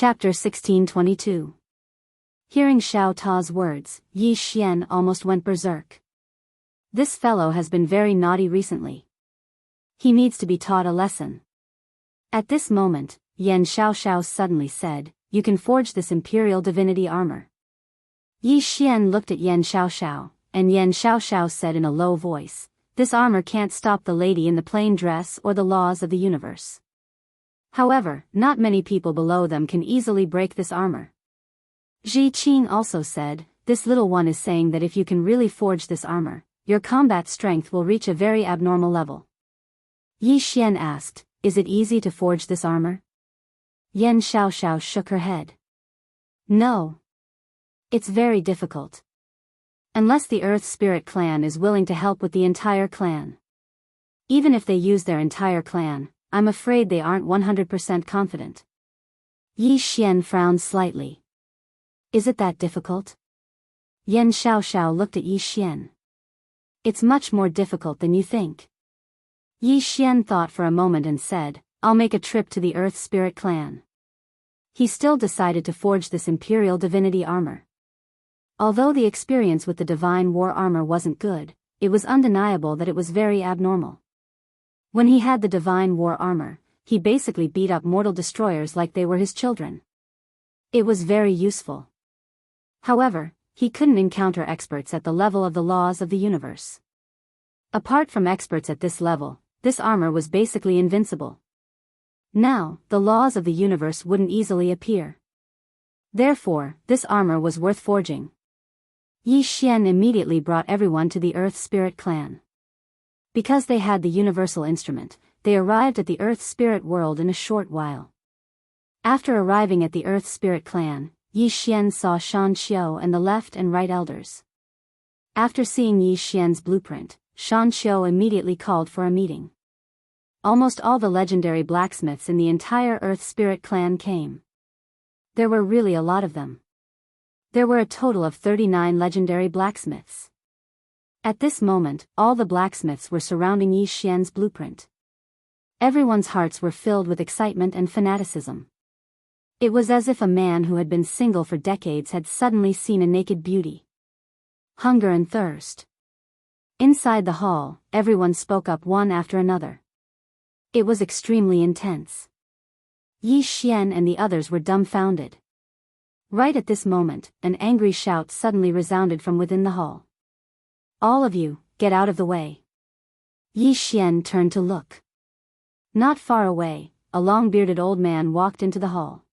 Chapter 1622. Hearing Xiao Ta's words, Yi Xian almost went berserk. This fellow has been very naughty recently. He needs to be taught a lesson. At this moment, Yan Xiaoxiao suddenly said, "You can forge this imperial divinity armor." Yi Xian looked at Yan Xiaoxiao, and Yan Xiaoxiao said in a low voice, "This armor can't stop the lady in the plain dress or the laws of the universe. However, not many people below them can easily break this armor." Zhi Qing also said, "This little one is saying that if you can really forge this armor, your combat strength will reach a very abnormal level." Yi Xian asked, "Is it easy to forge this armor?" Yan Xiaoxiao shook her head. "No. It's very difficult. Unless the Earth Spirit clan is willing to help with the entire clan. Even if they use their entire clan, I'm afraid they aren't 100% confident." Yi Xian frowned slightly. "Is it that difficult?" Yan Xiaoxiao looked at Yi Xian. "It's much more difficult than you think." Yi Xian thought for a moment and said, "I'll make a trip to the Earth Spirit clan." He still decided to forge this imperial divinity armor. Although the experience with the divine war armor wasn't good, it was undeniable that it was very abnormal. When he had the divine war armor, he basically beat up mortal destroyers like they were his children. It was very useful. However, he couldn't encounter experts at the level of the laws of the universe. Apart from experts at this level, this armor was basically invincible. Now, the laws of the universe wouldn't easily appear. Therefore, this armor was worth forging. Yi Xian immediately brought everyone to the Earth Spirit clan. Because they had the universal instrument, they arrived at the Earth Spirit world in a short while. After arriving at the Earth Spirit clan, Yi Xian saw Shan Qiu and the left and right elders. After seeing Yi Xian's blueprint, Shan Qiu immediately called for a meeting. Almost all the legendary blacksmiths in the entire Earth Spirit clan came. There were really a lot of them. There were a total of 39 legendary blacksmiths. At this moment, all the blacksmiths were surrounding Yi Xian's blueprint. Everyone's hearts were filled with excitement and fanaticism. It was as if a man who had been single for decades had suddenly seen a naked beauty. Hunger and thirst. Inside the hall, everyone spoke up one after another. It was extremely intense. Yi Xian and the others were dumbfounded. Right at this moment, an angry shout suddenly resounded from within the hall. "All of you, get out of the way." Yi Xian turned to look. Not far away, a long-bearded old man walked into the hall.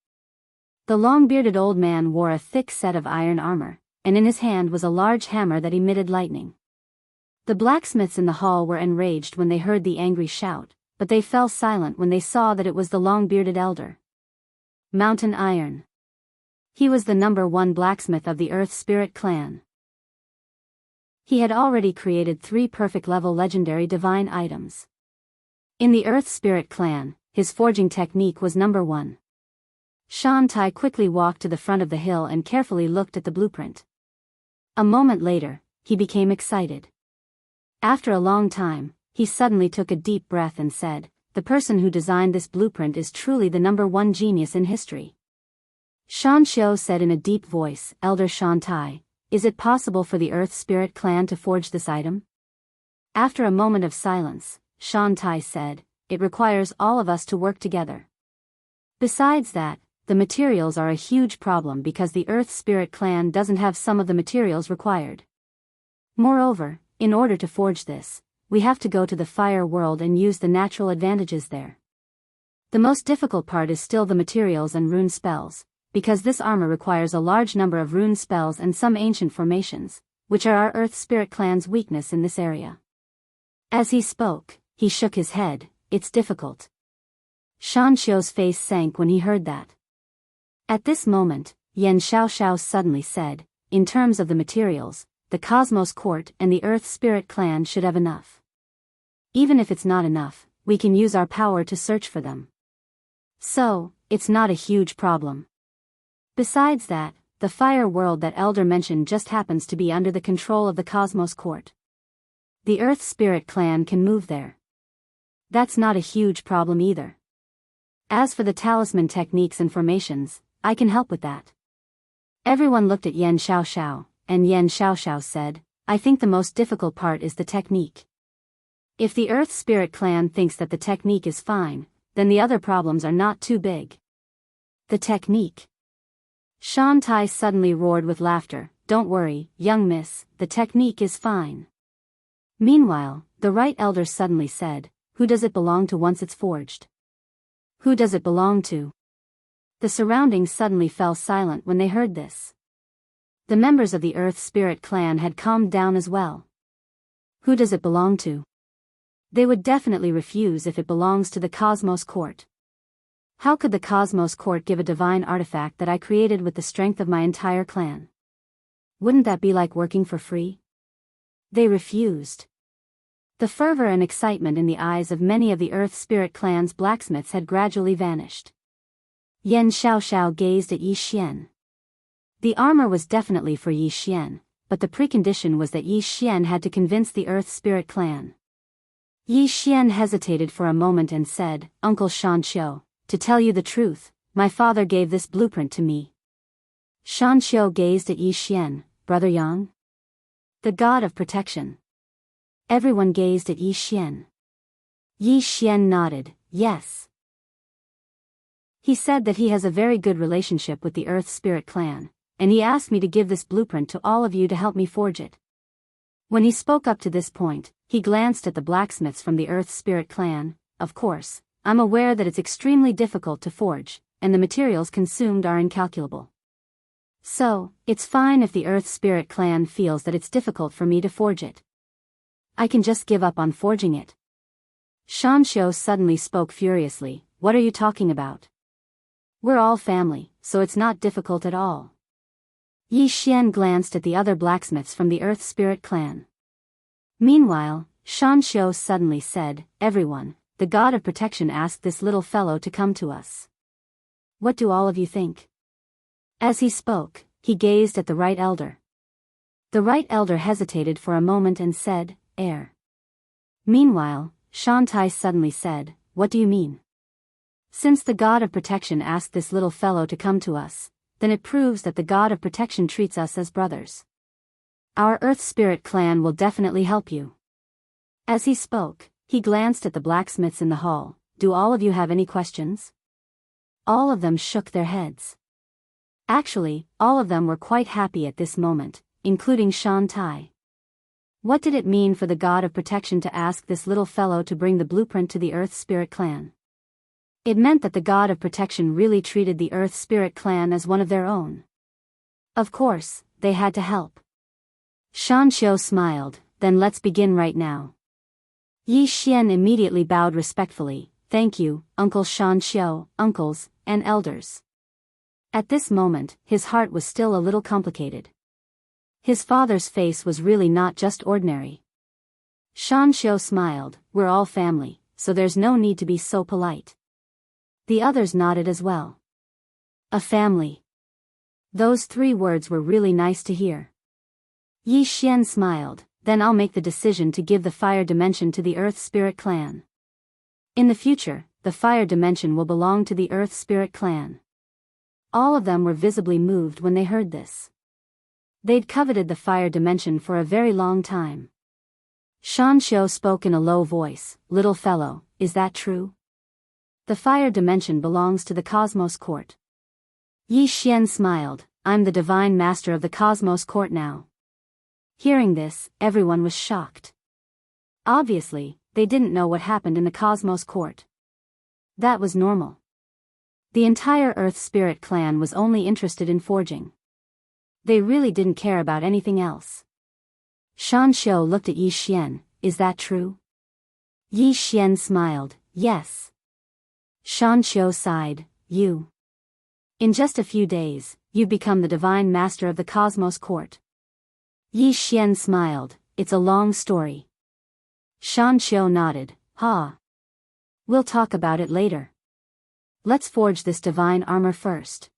The long-bearded old man wore a thick set of iron armor, and in his hand was a large hammer that emitted lightning. The blacksmiths in the hall were enraged when they heard the angry shout, but they fell silent when they saw that it was the long-bearded elder. Mountain Iron. He was the #1 blacksmith of the Earth Spirit clan. He had already created 3 perfect-level legendary divine items. In the Earth Spirit clan, his forging technique was #1. Shan Tai quickly walked to the front of the hill and carefully looked at the blueprint. A moment later, he became excited. After a long time, he suddenly took a deep breath and said, "The person who designed this blueprint is truly the #1 genius in history." Shan Qiu said in a deep voice, "Elder Shan Tai, is it possible for the Earth Spirit clan to forge this item?" After a moment of silence, Shan Tai said, "It requires all of us to work together. Besides that, the materials are a huge problem because the Earth Spirit clan doesn't have some of the materials required. Moreover, in order to forge this, we have to go to the fire world and use the natural advantages there. The most difficult part is still the materials and rune spells, because this armor requires a large number of rune spells and some ancient formations, which are our Earth Spirit clan's weakness in this area." As he spoke, he shook his head. "It's difficult." Shan Qiu's face sank when he heard that. At this moment, Yan Xiaoxiao suddenly said, "In terms of the materials, the Cosmos Court and the Earth Spirit clan should have enough. Even if it's not enough, we can use our power to search for them. So, it's not a huge problem. Besides that, the fire world that Elder mentioned just happens to be under the control of the Cosmos Court. The Earth Spirit clan can move there. That's not a huge problem either. As for the talisman techniques and formations, I can help with that. Everyone looked at Yan Xiaoxiao, and Yan Xiaoxiao said, I think the most difficult part is the technique. If the Earth Spirit clan thinks that the technique is fine, then the other problems are not too big. The technique. Shan Tai suddenly roared with laughter. Don't worry, young miss, the technique is fine. Meanwhile, the right elder suddenly said, who does it belong to once it's forged? Who does it belong to? The surroundings suddenly fell silent when they heard this. The members of the Earth Spirit clan had calmed down as well. Who does it belong to? They would definitely refuse if it belongs to the Cosmos Court. How could the Cosmos Court give a divine artifact that I created with the strength of my entire clan? Wouldn't that be like working for free? They refused. The fervor and excitement in the eyes of many of the Earth Spirit clan's blacksmiths had gradually vanished. Yan Xiaoxiao gazed at Yi Xian. The armor was definitely for Yi Xian, but the precondition was that Yi Xian had to convince the Earth Spirit clan. Yi Xian hesitated for a moment and said, Uncle Shanqiu, to tell you the truth, my father gave this blueprint to me. Shanqiu gazed at Yi Xian, Brother Yang? The god of protection. Everyone gazed at Yi Xian. Yi Xian nodded, yes. He said that he has a very good relationship with the Earth Spirit clan, and he asked me to give this blueprint to all of you to help me forge it. When he spoke up to this point, he glanced at the blacksmiths from the Earth Spirit clan. Of course, I'm aware that it's extremely difficult to forge, and the materials consumed are incalculable. So, it's fine if the Earth Spirit clan feels that it's difficult for me to forge it. I can just give up on forging it. Shanqiu suddenly spoke furiously, what are you talking about? We're all family, so it's not difficult at all. Yi Xian glanced at the other blacksmiths from the Earth Spirit clan. Meanwhile, Shanqiu suddenly said, everyone, the god of protection asked this little fellow to come to us. What do all of you think? As he spoke, he gazed at the right elder. The right elder hesitated for a moment and said, heir. Meanwhile, Shan Tai suddenly said, what do you mean? Since the god of protection asked this little fellow to come to us, then it proves that the god of protection treats us as brothers. Our Earth Spirit clan will definitely help you. As he spoke, he glanced at the blacksmiths in the hall. Do all of you have any questions? All of them shook their heads. Actually, all of them were quite happy at this moment, including Shan Tai. What did it mean for the god of protection to ask this little fellow to bring the blueprint to the Earth Spirit clan? It meant that the god of protection really treated the Earth Spirit clan as one of their own. Of course, they had to help. Shanqiu smiled, then let's begin right now. Yi Xian immediately bowed respectfully, thank you, Uncle Shanqiu, uncles, and elders. At this moment, his heart was still a little complicated. His father's face was really not just ordinary. Shanqiu smiled, we're all family, so there's no need to be so polite. The others nodded as well. A family. Those 3 words were really nice to hear. Yi Xian smiled, then I'll make the decision to give the fire dimension to the Earth Spirit clan. In the future, the fire dimension will belong to the Earth Spirit clan. All of them were visibly moved when they heard this. They'd coveted the fire dimension for a very long time. Shanqiu spoke in a low voice, little fellow, is that true? The fire dimension belongs to the Cosmos Court. Yi Xian smiled, I'm the divine master of the Cosmos Court now. Hearing this, everyone was shocked. Obviously, they didn't know what happened in the Cosmos Court. That was normal. The entire Earth Spirit clan was only interested in forging. They really didn't care about anything else. Shanqiu looked at Yi Xian, is that true? Yi Xian smiled, yes. Shanqiu sighed, you. In just a few days, you've become the divine master of the Cosmos Court. Yi Xian smiled, it's a long story. Shanqiu nodded, We'll talk about it later. Let's forge this divine armor first.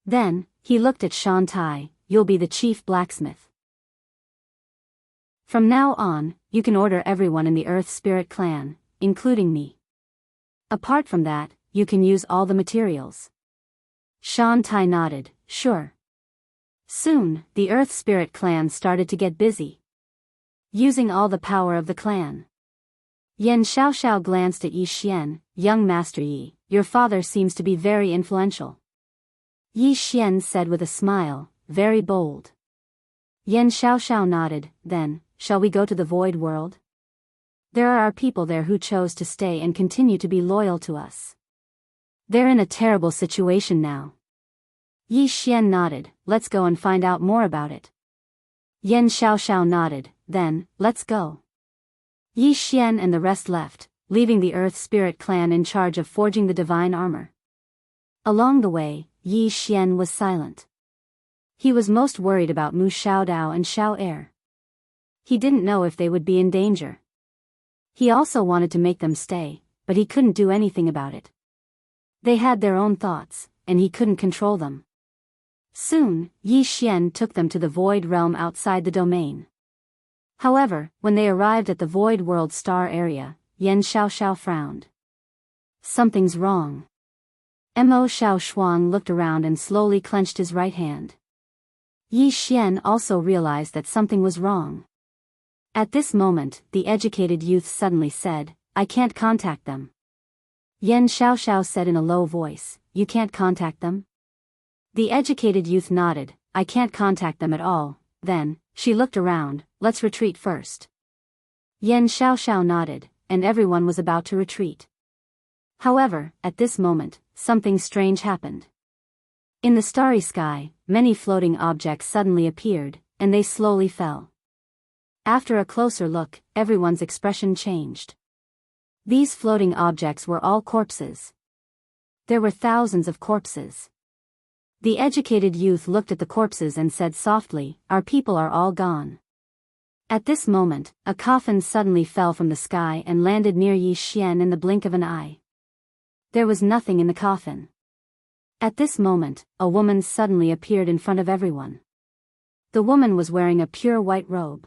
Then, he looked at Shan Tai, you'll be the chief blacksmith. From now on, you can order everyone in the Earth Spirit clan, including me. Apart from that, you can use all the materials. Shan Tai nodded, sure. Soon, the Earth Spirit clan started to get busy, using all the power of the clan. Yan Xiaoxiao glanced at Yi Xian. Young Master Yi, your father seems to be very influential. Yi Xian said with a smile, very bold. Yan Xiaoxiao nodded, then, shall we go to the void world? There are our people there who chose to stay and continue to be loyal to us. They're in a terrible situation now. Yi Xian nodded, let's go and find out more about it. Yan Xiaoxiao nodded, then, let's go. Yi Xian and the rest left, leaving the Earth Spirit clan in charge of forging the divine armor. Along the way, Yi Xian was silent. He was most worried about Mu Xiaodao and Xiao Er. He didn't know if they would be in danger. He also wanted to make them stay, but he couldn't do anything about it. They had their own thoughts, and he couldn't control them. Soon, Yi Xian took them to the void realm outside the domain. However, when they arrived at the void world star area, Yan Xiaoxiao frowned. Something's wrong. Mo Xiaoshuang looked around and slowly clenched his right hand. Yi Xian also realized that something was wrong. At this moment, the educated youth suddenly said, I can't contact them. Yan Xiaoxiao said in a low voice, you can't contact them? The educated youth nodded, I can't contact them at all. Then, she looked around, let's retreat first. Yan Xiaoxiao nodded, and everyone was about to retreat. However, at this moment, something strange happened. In the starry sky, many floating objects suddenly appeared, and they slowly fell. After a closer look, everyone's expression changed. These floating objects were all corpses. There were thousands of corpses. The educated youth looked at the corpses and said softly, our people are all gone. At this moment, a coffin suddenly fell from the sky and landed near Yi Xian in the blink of an eye. There was nothing in the coffin. At this moment, a woman suddenly appeared in front of everyone. The woman was wearing a pure white robe.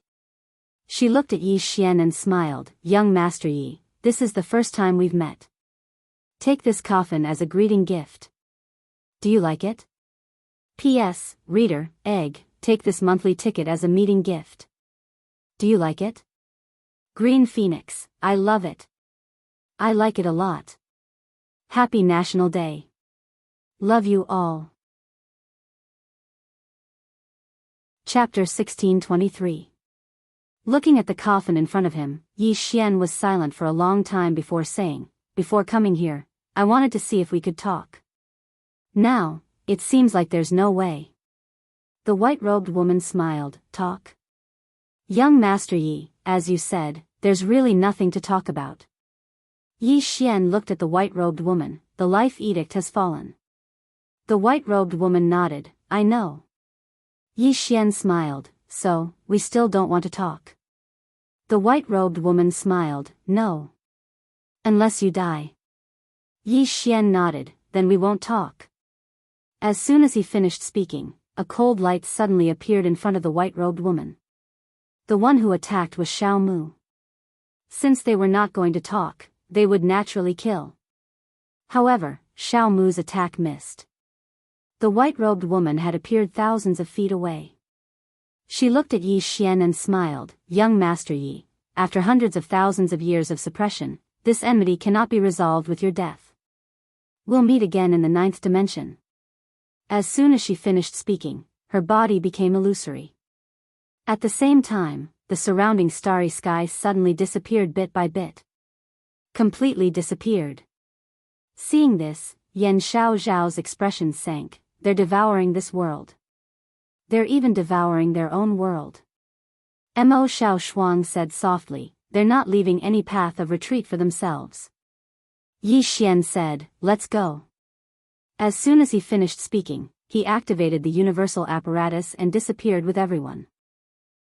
She looked at Yi Xian and smiled, young Master Yi, this is the first time we've met. Take this coffin as a greeting gift. Do you like it? P.S. Reader, egg, take this monthly ticket as a meeting gift. Do you like it? Green Phoenix, I love it. I like it a lot. Happy National Day. Love you all. Chapter 1623. Looking at the coffin in front of him, Yi Xian was silent for a long time before saying, before coming here, I wanted to see if we could talk. Now, it seems like there's no way. The white-robed woman smiled, talk? Young Master Yi, as you said, there's really nothing to talk about. Yi Xian looked at the white-robed woman, the life edict has fallen. The white-robed woman nodded, I know. Yi Xian smiled, so, we still don't want to talk. The white-robed woman smiled, no. Unless you die. Yi Xian nodded, then we won't talk. As soon as he finished speaking, a cold light suddenly appeared in front of the white-robed woman. The one who attacked was Xiao Mu. Since they were not going to talk, they would naturally kill. However, Xiao Mu's attack missed. The white-robed woman had appeared thousands of feet away. She looked at Yi Xian and smiled, young Master Yi, after hundreds of thousands of years of suppression, this enmity cannot be resolved with your death. We'll meet again in the 9th dimension. As soon as she finished speaking, her body became illusory. At the same time, the surrounding starry sky suddenly disappeared bit by bit. Completely disappeared. Seeing this, Yan Xiaoxiao's expression sank, they're devouring this world. They're even devouring their own world. Mo Xiaoshuang said softly, they're not leaving any path of retreat for themselves. Yi Xian said, let's go. As soon as he finished speaking, he activated the universal apparatus and disappeared with everyone.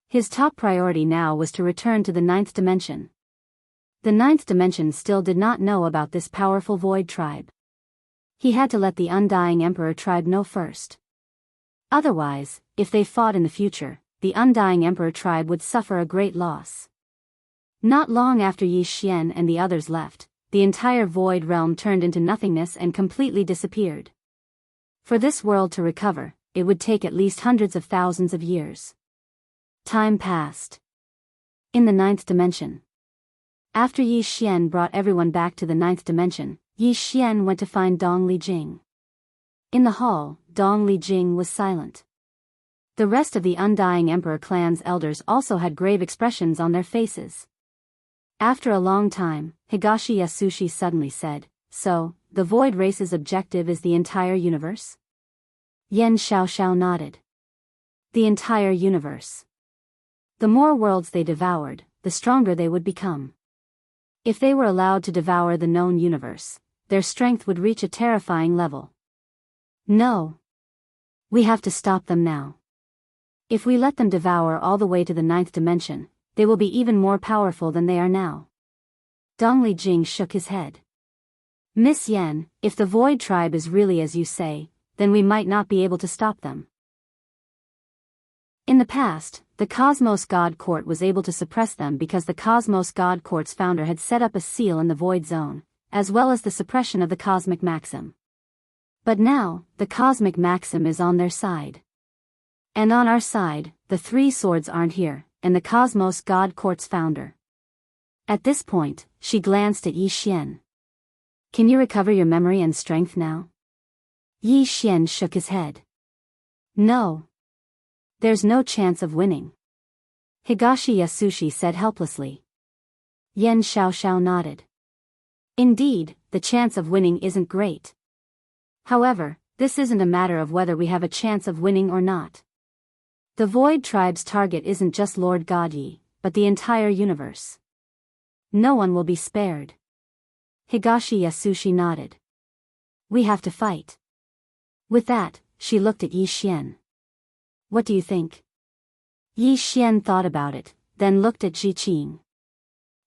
His top priority now was to return to the 9th dimension. The 9th dimension still did not know about this powerful void tribe. He had to let the Undying Emperor tribe know first. Otherwise, if they fought in the future, the Undying Emperor tribe would suffer a great loss. Not long after Yi Xian and the others left, the entire void realm turned into nothingness and completely disappeared. For this world to recover, it would take at least hundreds of thousands of years. Time passed. In the 9th dimension. After Yi Xian brought everyone back to the 9th dimension, Yi Xian went to find Dong Lijing. In the hall, Dong Lijing was silent. The rest of the Undying Emperor clan's elders also had grave expressions on their faces. After a long time, Higashi Yasushi suddenly said, "So, the Void Race's objective is the entire universe?" Yen Xiaoxiao nodded. The entire universe. The more worlds they devoured, the stronger they would become. If they were allowed to devour the known universe, their strength would reach a terrifying level. No. We have to stop them now. If we let them devour all the way to the 9th dimension, they will be even more powerful than they are now. Dong Lijing shook his head. Miss Yen, if the Void Tribe is really as you say, then we might not be able to stop them. In the past, the Cosmos God Court was able to suppress them because the Cosmos God Court's founder had set up a seal in the Void Zone, as well as the suppression of the Cosmic Maxim. But now, the Cosmic Maxim is on their side. And on our side, the three swords aren't here, and the Cosmos God Court's founder. At this point, she glanced at Yi Xian. Can you recover your memory and strength now? Yi Xian shook his head. No. There's no chance of winning. Higashi Yasushi said helplessly. Yen Xiaoxiao nodded. Indeed, the chance of winning isn't great. However, this isn't a matter of whether we have a chance of winning or not. The Void Tribe's target isn't just Lord God Yi, but the entire universe. No one will be spared. Higashi Yasushi nodded. We have to fight. With that, she looked at Yi Xian. What do you think? Yi Xian thought about it, then looked at Ji Qing.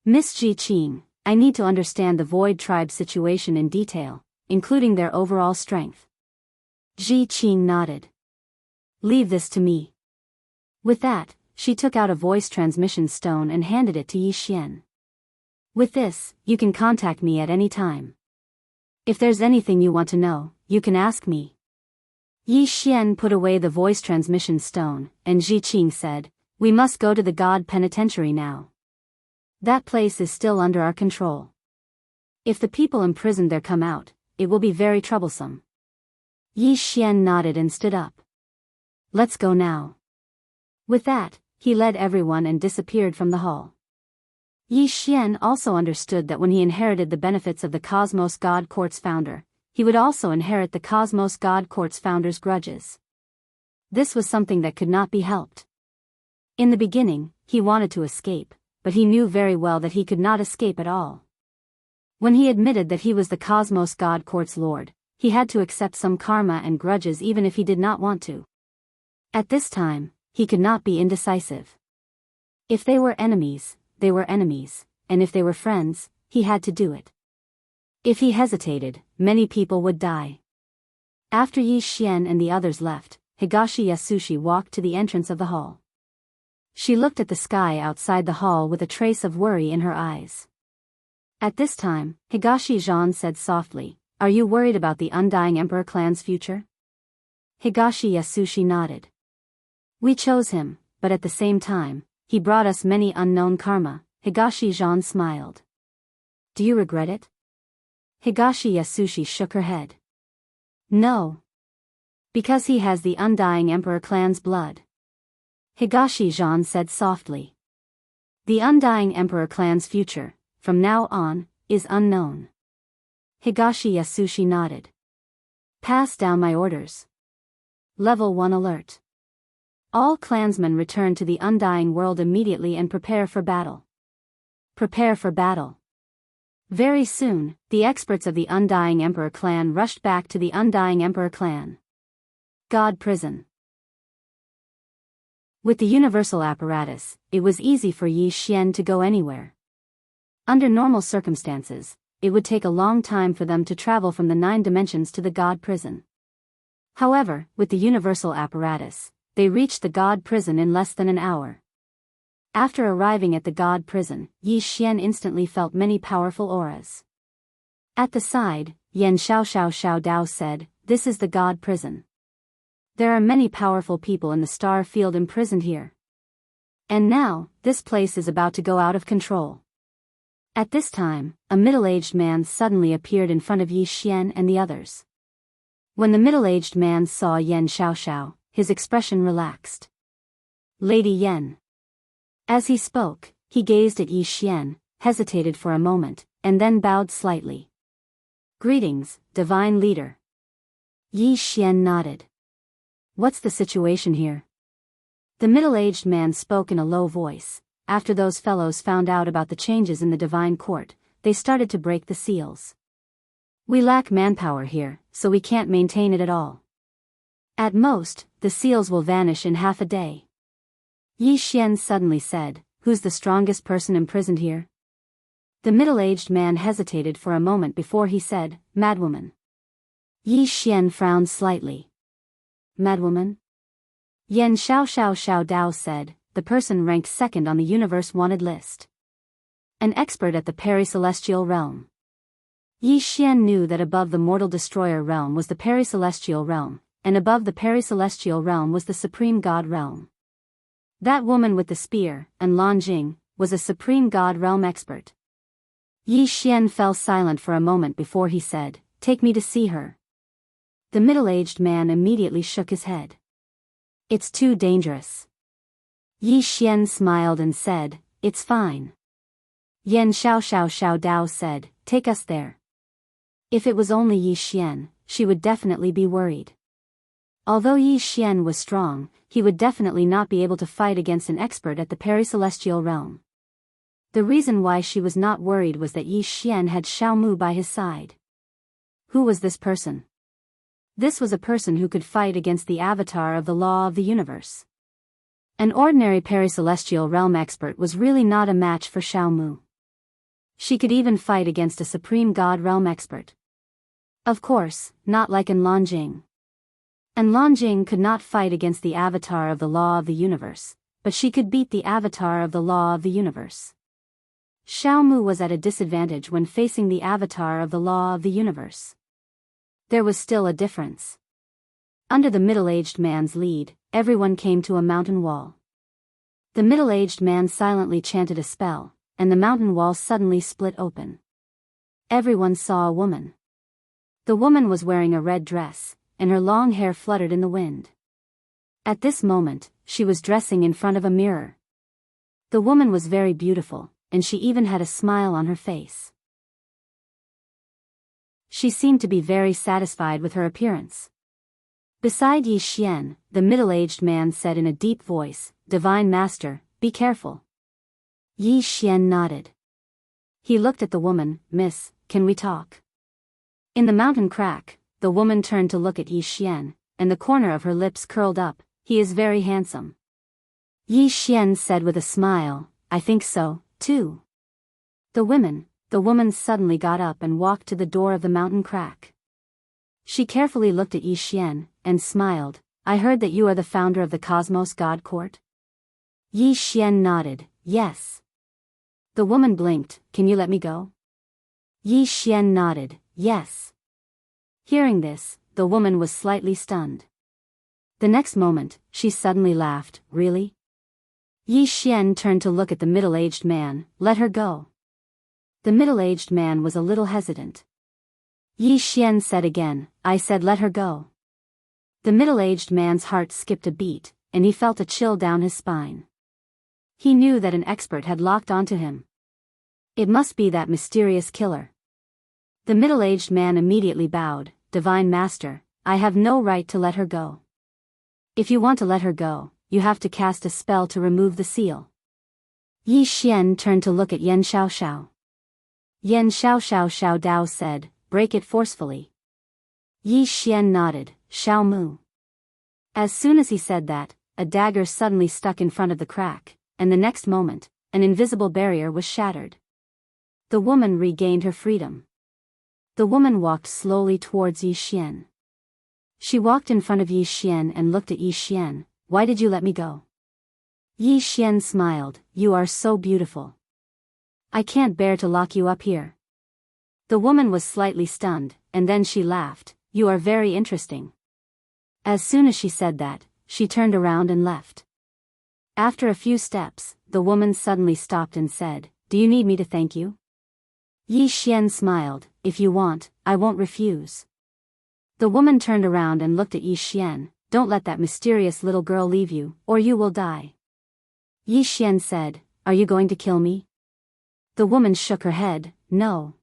Miss Ji Qing, I need to understand the Void Tribe situation in detail, including their overall strength. Ji Qing nodded. Leave this to me. With that, she took out a voice transmission stone and handed it to Yi Xian. With this, you can contact me at any time. If there's anything you want to know, you can ask me. Yi Xian put away the voice transmission stone, and Ji Qing said, We must go to the God Penitentiary now. That place is still under our control. If the people imprisoned there come out, it will be very troublesome. Yi Xian nodded and stood up. Let's go now. With that, he led everyone and disappeared from the hall. Yi Xian also understood that when he inherited the benefits of the Cosmos God Court's founder, he would also inherit the Cosmos God Court's founder's grudges. This was something that could not be helped. In the beginning, he wanted to escape, but he knew very well that he could not escape at all. When he admitted that he was the Cosmos God Court's lord, he had to accept some karma and grudges even if he did not want to. At this time, he could not be indecisive. If they were enemies, and if they were friends, he had to do it. If he hesitated, many people would die. After Yi Xian and the others left, Higashi Yasushi walked to the entrance of the hall. She looked at the sky outside the hall with a trace of worry in her eyes. At this time, Higashi Zhan said softly, Are you worried about the Undying Emperor clan's future? Higashi Yasushi nodded. We chose him, but at the same time, he brought us many unknown karma. Higashi Zhan smiled. Do you regret it? Higashi Yasushi shook her head. No. Because he has the Undying Emperor clan's blood. Higashi Zhan said softly. The Undying Emperor clan's future, from now on, is unknown. Higashi Yasushi nodded. Pass down my orders. Level 1 alert. All clansmen return to the Undying World immediately and prepare for battle. Prepare for battle. Very soon, the experts of the Undying Emperor clan rushed back to the Undying Emperor clan. God Prison. With the universal apparatus, it was easy for Yi Xian to go anywhere. Under normal circumstances, it would take a long time for them to travel from the 9 dimensions to the God Prison. However, with the universal apparatus, they reached the God Prison in less than an hour. After arriving at the God Prison, Yi Xian instantly felt many powerful auras. At the side, Yen Xiaoxiao Dao said, This is the God prison. There are many powerful people in the star field imprisoned here. And now, this place is about to go out of control. At this time, a middle-aged man suddenly appeared in front of Yi Xian and the others. When the middle-aged man saw Yan Xiaoxiao, his expression relaxed. Lady Yan. As he spoke, he gazed at Yi Xian, hesitated for a moment, and then bowed slightly. Greetings, divine leader. Yi Xian nodded. What's the situation here? The middle-aged man spoke in a low voice. After those fellows found out about the changes in the divine court, they started to break the seals. We lack manpower here, so we can't maintain it at all. At most, the seals will vanish in half a day. Yi Xian suddenly said, Who's the strongest person imprisoned here? The middle-aged man hesitated for a moment before he said, Madwoman. Yi Xian frowned slightly. Madwoman? Yan Xiao Dao said, the person ranked second on the universe wanted list. An expert at the peri-celestial realm. Yi Xian knew that above the mortal destroyer realm was the peri-celestial realm, and above the peri-celestial realm was the supreme god realm. That woman with the spear, and Lanjing, was a supreme god realm expert. Yi Xian fell silent for a moment before he said, Take me to see her. The middle-aged man immediately shook his head. It's too dangerous. Yi Xian smiled and said, It's fine. Yan Xiao Dao said, Take us there. If it was only Yi Xian, she would definitely be worried. Although Yi Xian was strong, he would definitely not be able to fight against an expert at the peri-celestial realm. The reason why she was not worried was that Yi Xian had Xiao Mu by his side. Who was this person? This was a person who could fight against the avatar of the law of the universe. An ordinary peri-celestial realm expert was really not a match for Xiao Mu. She could even fight against a supreme god realm expert. Of course, not like An Lanjing. An Lanjing could not fight against the avatar of the law of the universe, but she could beat the avatar of the law of the universe. Xiao Mu was at a disadvantage when facing the avatar of the law of the universe. There was still a difference. Under the middle-aged man's lead, everyone came to a mountain wall. The middle-aged man silently chanted a spell, and the mountain wall suddenly split open. Everyone saw a woman. The woman was wearing a red dress, and her long hair fluttered in the wind. At this moment, she was dressing in front of a mirror. The woman was very beautiful, and she even had a smile on her face. She seemed to be very satisfied with her appearance. Beside Yi Xian, the middle-aged man said in a deep voice, Divine Master, be careful. Yi Xian nodded. He looked at the woman, Miss, can we talk? In the mountain crack, the woman turned to look at Yi Xian, and the corner of her lips curled up, He is very handsome. Yi Xian said with a smile, I think so, too. The woman suddenly got up and walked to the door of the mountain crack. She carefully looked at Yi Xian, and smiled, I heard that you are the founder of the Cosmos God Court? Yi Xian nodded, yes. The woman blinked, can you let me go? Yi Xian nodded, yes. Hearing this, the woman was slightly stunned. The next moment, she suddenly laughed, really? Yi Xian turned to look at the middle-aged man, let her go. The middle-aged man was a little hesitant. Yi Xian said again, I said let her go. The middle-aged man's heart skipped a beat, and he felt a chill down his spine. He knew that an expert had locked onto him. It must be that mysterious killer. The middle-aged man immediately bowed, Divine Master, I have no right to let her go. If you want to let her go, you have to cast a spell to remove the seal. Yi Xian turned to look at Yan Xiaoxiao. Yan Xiao Dao said, break it forcefully. Yi Xian nodded, Xiao Mu. As soon as he said that, a dagger suddenly stuck in front of the crack, and the next moment, an invisible barrier was shattered. The woman regained her freedom. The woman walked slowly towards Yi Xian. She walked in front of Yi Xian and looked at Yi Xian, why did you let me go? Yi Xian smiled, you are so beautiful. I can't bear to lock you up here. The woman was slightly stunned, and then she laughed, you are very interesting." As soon as she said that, she turned around and left. After a few steps, the woman suddenly stopped and said, "Do you need me to thank you?" Yi Xian smiled, "If you want, I won't refuse." The woman turned around and looked at Yi Xian, "Don't let that mysterious little girl leave you, or you will die." Yi Xian said, "Are you going to kill me?" The woman shook her head, "No."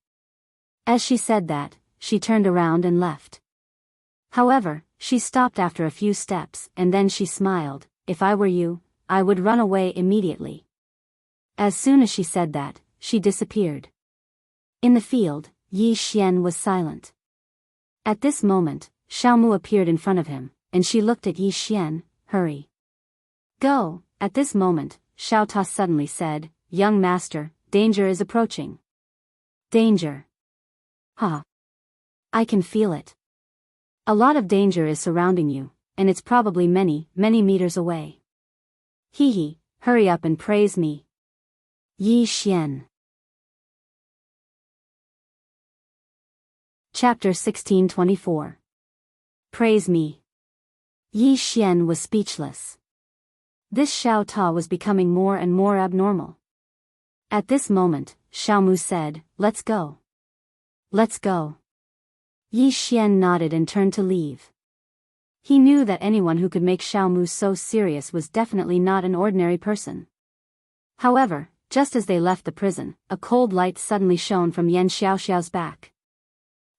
As she said that, she turned around and left. However, she stopped after a few steps and then she smiled, "If I were you, I would run away immediately." As soon as she said that, she disappeared. In the field, Yi Xian was silent. At this moment, Xiaomu appeared in front of him, and she looked at Yi Xian, "Hurry. Go." At this moment, Xiao Ta suddenly said, "Young master, danger is approaching." "Danger? Ha! I can feel it. A lot of danger is surrounding you, and it's probably many, many meters away. Hee, hurry up and praise me." Yi Xian. Chapter 1624. Praise me. Yi Xian was speechless. This Xiao Ta was becoming more and more abnormal. At this moment, Xiaomu said, "Let's go." "Let's go." Yi Xian nodded and turned to leave. He knew that anyone who could make Xiaomu so serious was definitely not an ordinary person. However, just as they left the prison, a cold light suddenly shone from Yan Xiaoxiao's back.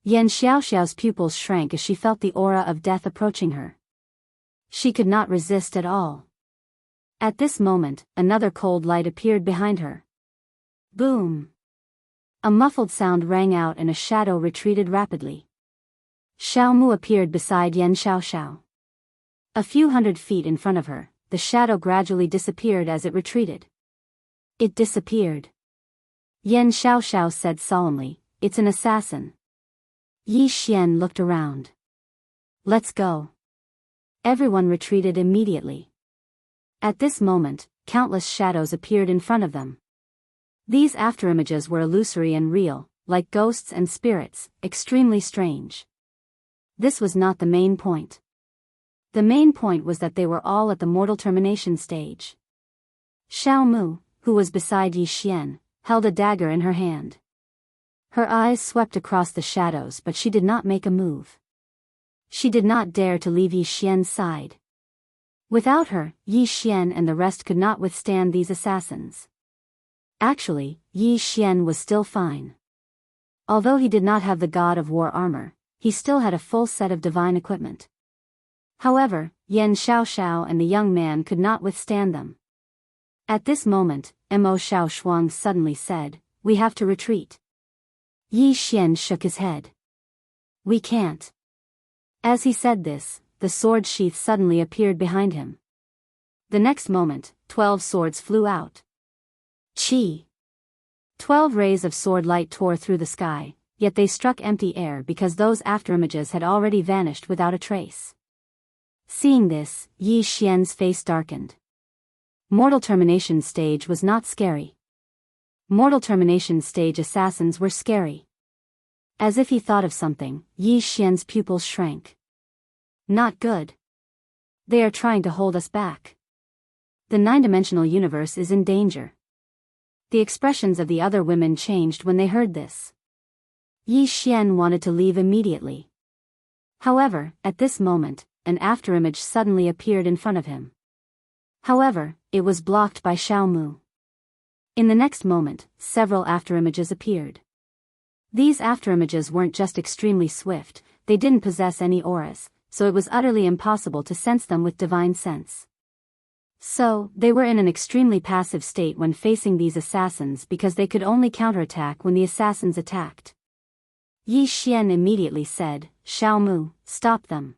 Yan Xiaoxiao's pupils shrank as she felt the aura of death approaching her. She could not resist at all. At this moment, another cold light appeared behind her. Boom! A muffled sound rang out and a shadow retreated rapidly. Xiaomu appeared beside Yan Xiaoxiao. A few hundred feet in front of her, the shadow gradually disappeared as it retreated. It disappeared. Yan Xiaoxiao said solemnly, "It's an assassin." Yi Xian looked around. "Let's go." Everyone retreated immediately. At this moment, countless shadows appeared in front of them. These afterimages were illusory and real, like ghosts and spirits, extremely strange. This was not the main point. The main point was that they were all at the mortal termination stage. Xiaomu, who was beside Yi Xian, held a dagger in her hand. Her eyes swept across the shadows but she did not make a move. She did not dare to leave Yi Xian's side. Without her, Yi Xian and the rest could not withstand these assassins. Actually, Yi Xian was still fine. Although he did not have the God of War armor, he still had a full set of divine equipment. However, Yan Xiaoxiao and the young man could not withstand them. At this moment, Mo Xiao Shuang suddenly said, "We have to retreat." Yi Xian shook his head. "We can't." As he said this, the sword sheath suddenly appeared behind him. The next moment, 12 swords flew out. Chi! 12 rays of sword light tore through the sky, yet they struck empty air because those afterimages had already vanished without a trace. Seeing this, Yi Xian's face darkened. Mortal termination stage was not scary. Mortal termination stage assassins were scary. As if he thought of something, Yi Xian's pupils shrank. Not good. They are trying to hold us back. The nine-dimensional universe is in danger. The expressions of the other women changed when they heard this. Yi Xian wanted to leave immediately. However, at this moment, an afterimage suddenly appeared in front of him. However, it was blocked by Xiaomu. In the next moment, several afterimages appeared. These afterimages weren't just extremely swift, they didn't possess any auras, so it was utterly impossible to sense them with divine sense. So, they were in an extremely passive state when facing these assassins because they could only counterattack when the assassins attacked. Yi Xian immediately said, "Xiaomu, stop them."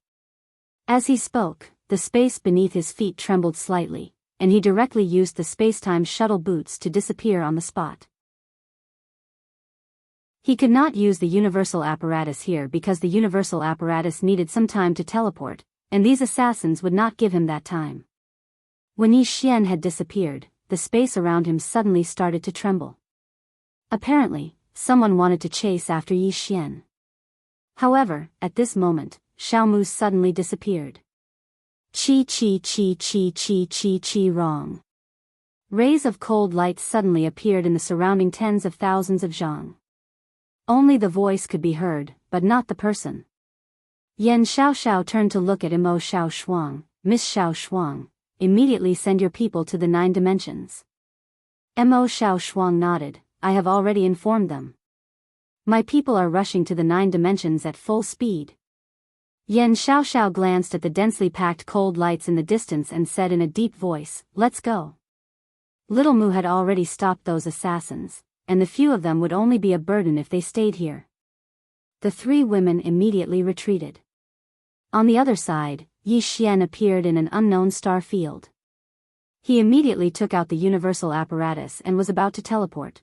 As he spoke, the space beneath his feet trembled slightly, and he directly used the space-time shuttle boots to disappear on the spot. He could not use the universal apparatus here because the universal apparatus needed some time to teleport, and these assassins would not give him that time. When Yi Xian had disappeared, the space around him suddenly started to tremble. Apparently, someone wanted to chase after Yi Xian. However, at this moment, Xiao Mu suddenly disappeared. Chi wrong. Rays of cold light suddenly appeared in the surrounding tens of thousands of zhang. Only the voice could be heard, but not the person. Yan Xiao turned to look at Imo Xiao Shuang. Miss Xiao Shuang, immediately send your people to the 9 dimensions. Imo Xiao Shuang nodded. I have already informed them. My people are rushing to the 9 dimensions at full speed. Yan Xiao glanced at the densely packed cold lights in the distance and said in a deep voice, let's go. Little Mu had already stopped those assassins, and the few of them would only be a burden if they stayed here. The 3 women immediately retreated. On the other side, Yi Xian appeared in an unknown star field. He immediately took out the universal apparatus and was about to teleport.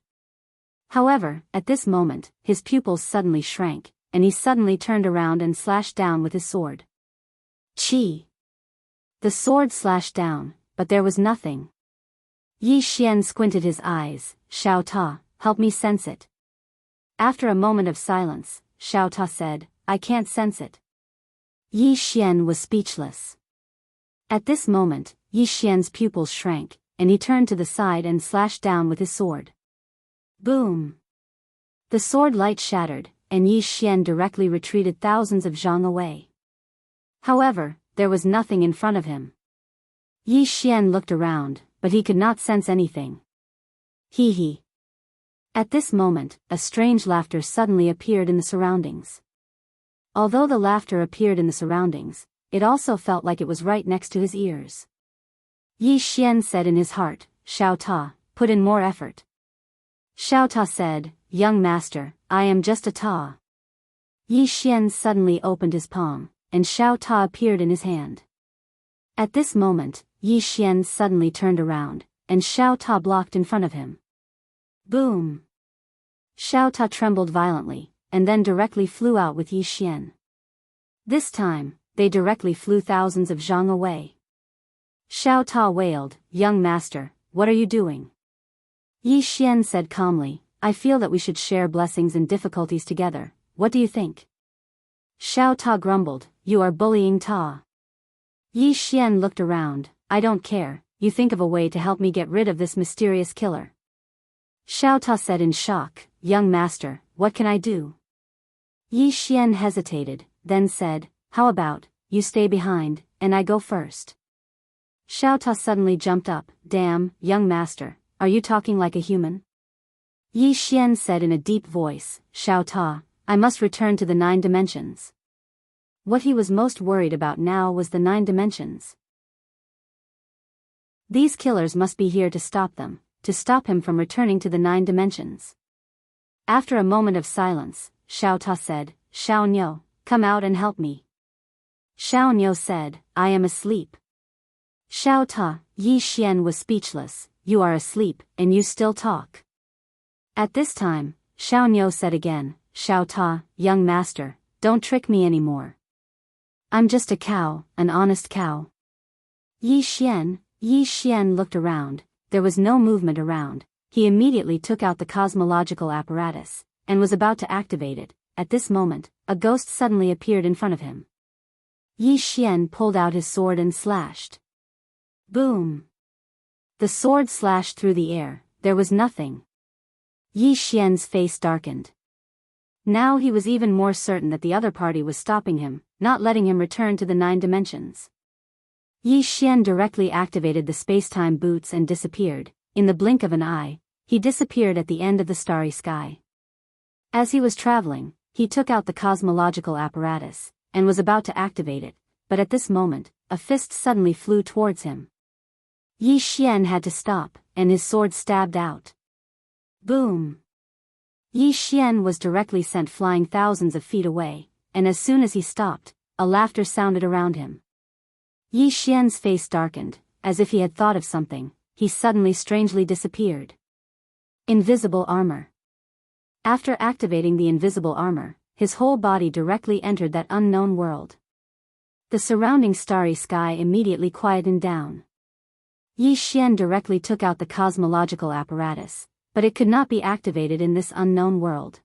However, at this moment, his pupils suddenly shrank, and he suddenly turned around and slashed down with his sword. Chi! The sword slashed down, but there was nothing. Yi Xian squinted his eyes. Xiao Ta, help me sense it. After a moment of silence, Xiao Ta said, I can't sense it. Yi Xian was speechless. At this moment, Yi Xian's pupils shrank, and he turned to the side and slashed down with his sword. Boom! The sword light shattered, and Yi Xian directly retreated thousands of zhang away. However, there was nothing in front of him. Yi Xian looked around, but he could not sense anything. Hee hee. At this moment, a strange laughter suddenly appeared in the surroundings. Although the laughter appeared in the surroundings, it also felt like it was right next to his ears. Yi Xian said in his heart, Xiao Ta, put in more effort. Xiao Ta said, young master, I am just a Ta. Yi Xian suddenly opened his palm, and Xiao Ta appeared in his hand. At this moment, Yi Xian suddenly turned around, and Xiao Ta blocked in front of him. Boom! Xiao Ta trembled violently, and then directly flew out with Yi Xian. This time, they directly flew thousands of zhang away. Xiao Ta wailed, young master, what are you doing? Yi Xian said calmly, I feel that we should share blessings and difficulties together, what do you think? Xiao Ta grumbled, you are bullying Ta. Yi Xian looked around, I don't care, you think of a way to help me get rid of this mysterious killer. Xiao Ta said in shock, young master, what can I do? Yi Xian hesitated, then said, how about, you stay behind, and I go first. Xiao Ta suddenly jumped up, damn, young master, are you talking like a human? Yi Xian said in a deep voice, Xiao Ta, I must return to the 9 dimensions. What he was most worried about now was the 9 dimensions. These killers must be here to stop them, to stop him from returning to the 9 dimensions. After a moment of silence, Xiao Ta said, Xiao Niu, come out and help me. Xiao Niu said, I am asleep. Xiao Ta, Yi Xian was speechless, you are asleep, and you still talk. At this time, Xiao Niu said again, Xiao Ta, young master, don't trick me anymore. I'm just a cow, an honest cow. Yi Xian looked around, there was no movement around, he immediately took out the cosmological apparatus, and was about to activate it. At this moment, a ghost suddenly appeared in front of him. Yi Xian pulled out his sword and slashed. Boom! The sword slashed through the air, there was nothing. Yi Xian's face darkened. Now he was even more certain that the other party was stopping him, not letting him return to the 9 dimensions. Yi Xian directly activated the space-time boots and disappeared. In the blink of an eye, he disappeared at the end of the starry sky. As he was traveling, he took out the cosmological apparatus, and was about to activate it, but at this moment, a fist suddenly flew towards him. Yi Xian had to stop, and his sword stabbed out. Boom! Yi Xian was directly sent flying thousands of feet away, and as soon as he stopped, a laughter sounded around him. Yi Xian's face darkened, as if he had thought of something, he suddenly strangely disappeared. Invisible armor. After activating the invisible armor, his whole body directly entered that unknown world. The surrounding starry sky immediately quietened down. Yi Xian directly took out the cosmological apparatus, but it could not be activated in this unknown world.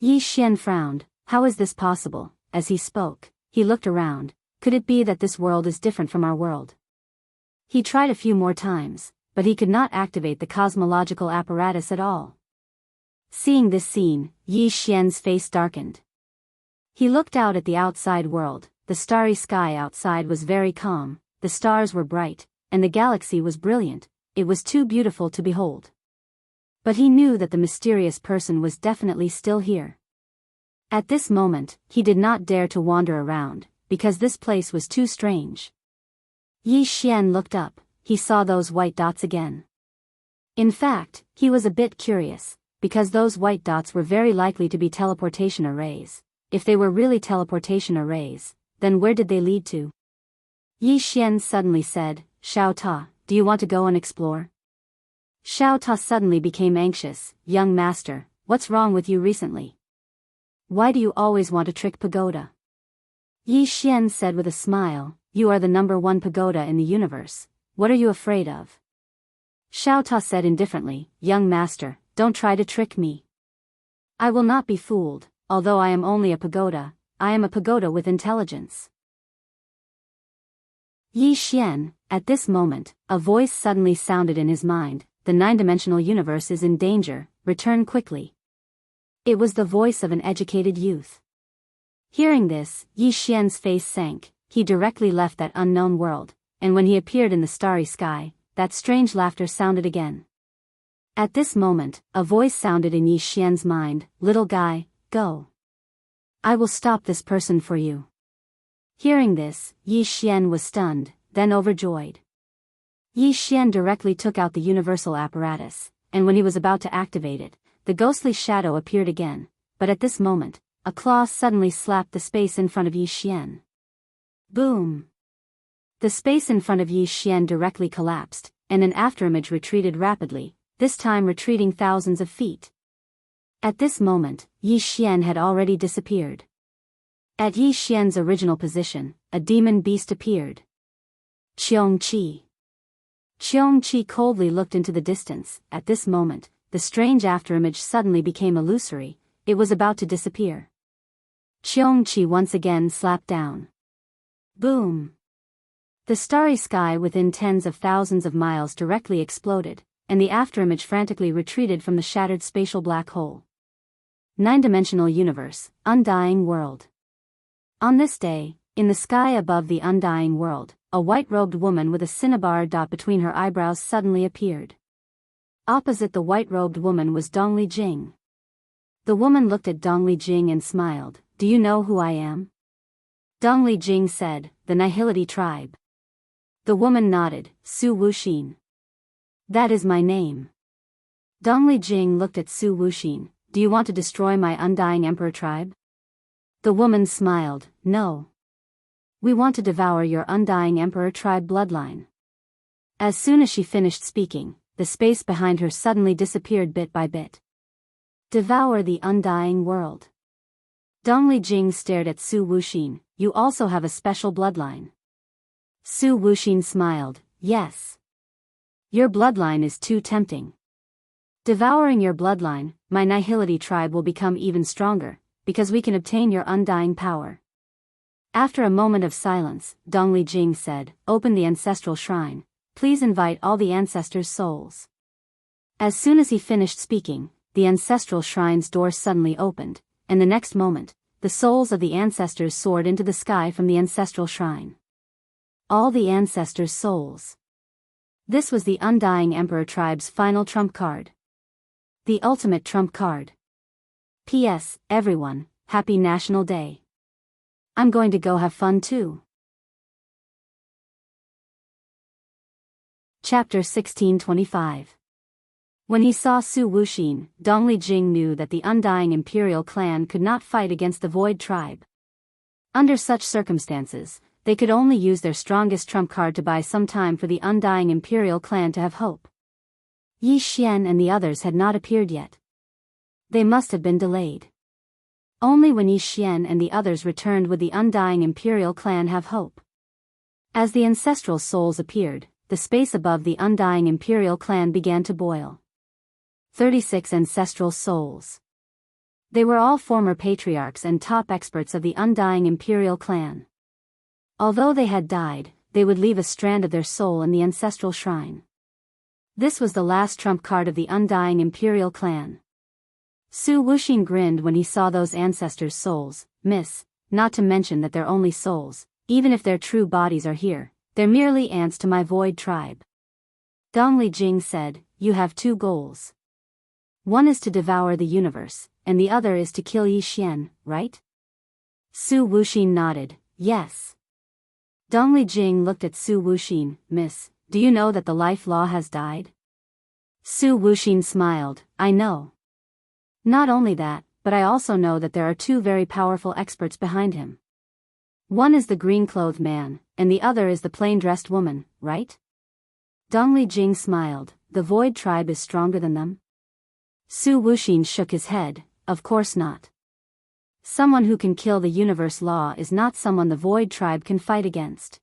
Yi Xian frowned, How is this possible? As he spoke, he looked around. Could it be that this world is different from our world? He tried a few more times, but he could not activate the cosmological apparatus at all. Seeing this scene, Yi Xian's face darkened. He looked out at the outside world. The starry sky outside was very calm, the stars were bright, and the galaxy was brilliant. It was too beautiful to behold. But he knew that the mysterious person was definitely still here. At this moment, he did not dare to wander around, because this place was too strange. Yi Xian looked up. He saw those white dots again. In fact, he was a bit curious, because those white dots were very likely to be teleportation arrays. If they were really teleportation arrays, then where did they lead to? Yi Xian suddenly said, "Xiao Ta, do you want to go and explore?" Xiao Ta suddenly became anxious. "Young master, what's wrong with you recently? Why do you always want to trick pagoda?" Yi Xian said with a smile, "You are the #1 pagoda in the universe. What are you afraid of?" Xiao Ta said indifferently, "Young master, don't try to trick me. I will not be fooled. Although I am only a pagoda, I am a pagoda with intelligence." Yi Xian, at this moment, a voice suddenly sounded in his mind. "The 9-dimensional universe is in danger, return quickly." It was the voice of an educated youth. Hearing this, Yi Xian's face sank. He directly left that unknown world, and when he appeared in the starry sky, that strange laughter sounded again. At this moment, a voice sounded in Yi Xian's mind, "Little guy, go. I will stop this person for you." Hearing this, Yi Xian was stunned, then overjoyed. Yi Xian directly took out the universal apparatus, and when he was about to activate it, the ghostly shadow appeared again, but at this moment, a claw suddenly slapped the space in front of Yi Xian. Boom! The space in front of Yi Xian directly collapsed, and an afterimage retreated rapidly, this time retreating thousands of feet. At this moment, Yi Xian had already disappeared. At Yi Xian's original position, a demon beast appeared. Qiongqi. Qiongqi coldly looked into the distance. At this moment, the strange afterimage suddenly became illusory. It was about to disappear. Qiongqi once again slapped down. Boom! The starry sky within tens of thousands of miles directly exploded, and the afterimage frantically retreated from the shattered spatial black hole. 9-dimensional universe, undying world. On this day, in the sky above the undying world, a white-robed woman with a cinnabar dot between her eyebrows suddenly appeared. Opposite the white-robed woman was Dongli Jing. The woman looked at Dongli Jing and smiled. "Do you know who I am?" Dongli Jing said, "The Nihility tribe." The woman nodded. "Su Wuxin. That is my name." Dongli Jing looked at Su Wuxin. "Do you want to destroy my undying emperor tribe?" The woman smiled. "No. We want to devour your undying emperor tribe bloodline." As soon as she finished speaking, the space behind her suddenly disappeared bit by bit. Devour the undying world. Dongli Jing stared at Su Wuxin. "You also have a special bloodline." Su Wuxin smiled. "Yes. Your bloodline is too tempting. Devouring your bloodline, my Nihility tribe will become even stronger, because we can obtain your undying power." After a moment of silence, Dongli Jing said, "Open the ancestral shrine. Please invite all the ancestors' souls." As soon as he finished speaking, the ancestral shrine's door suddenly opened, and the next moment, the souls of the ancestors soared into the sky from the ancestral shrine. All the ancestors' souls. This was the undying emperor tribe's final trump card. The ultimate trump card. P.S. Everyone, happy National Day. I'm going to go have fun too. Chapter 1625. When he saw Su Wuxin, Dongli Jing knew that the undying imperial clan could not fight against the Void tribe. Under such circumstances, they could only use their strongest trump card to buy some time for the undying imperial clan to have hope. Yi Xian and the others had not appeared yet. They must have been delayed. Only when Yi Xian and the others returned would the undying imperial clan have hope. As the ancestral souls appeared, the space above the undying imperial clan began to boil. 36 ancestral souls. They were all former patriarchs and top experts of the undying imperial clan. Although they had died, they would leave a strand of their soul in the ancestral shrine. This was the last trump card of the undying imperial clan. Su Wuxin grinned when he saw those ancestors' souls. Miss, not to mention that they're only souls, even if their true bodies are here, they're merely ants to my void tribe. Dongli Jing said, you have two goals. One is to devour the universe, and the other is to kill Yi Xian, right? Su Wuxin nodded, yes. Dongli Jing looked at Su Wuxin. Miss, do you know that the life law has died? Su Wuxin smiled, I know. Not only that, but I also know that there are two very powerful experts behind him. One is the green-clothed man, and the other is the plain-dressed woman, right? Dongli Jing smiled, the Void tribe is stronger than them? Su Wuxin shook his head, of course not. Someone who can kill the universe law is not someone the Void tribe can fight against.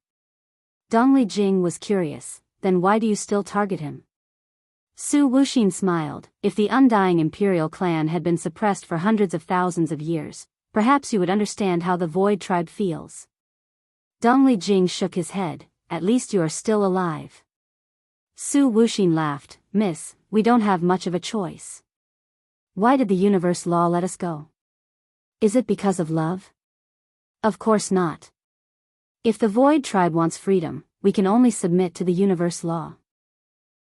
Dongli Jing was curious, then why do you still target him? Su Wuxin smiled, if the undying imperial clan had been suppressed for hundreds of thousands of years, perhaps you would understand how the Void tribe feels. Dongli Jing shook his head, at least you are still alive. Su Wuxin laughed, Miss, we don't have much of a choice. Why did the universe law let us go? Is it because of love? Of course not. If the Void tribe wants freedom, we can only submit to the universe law.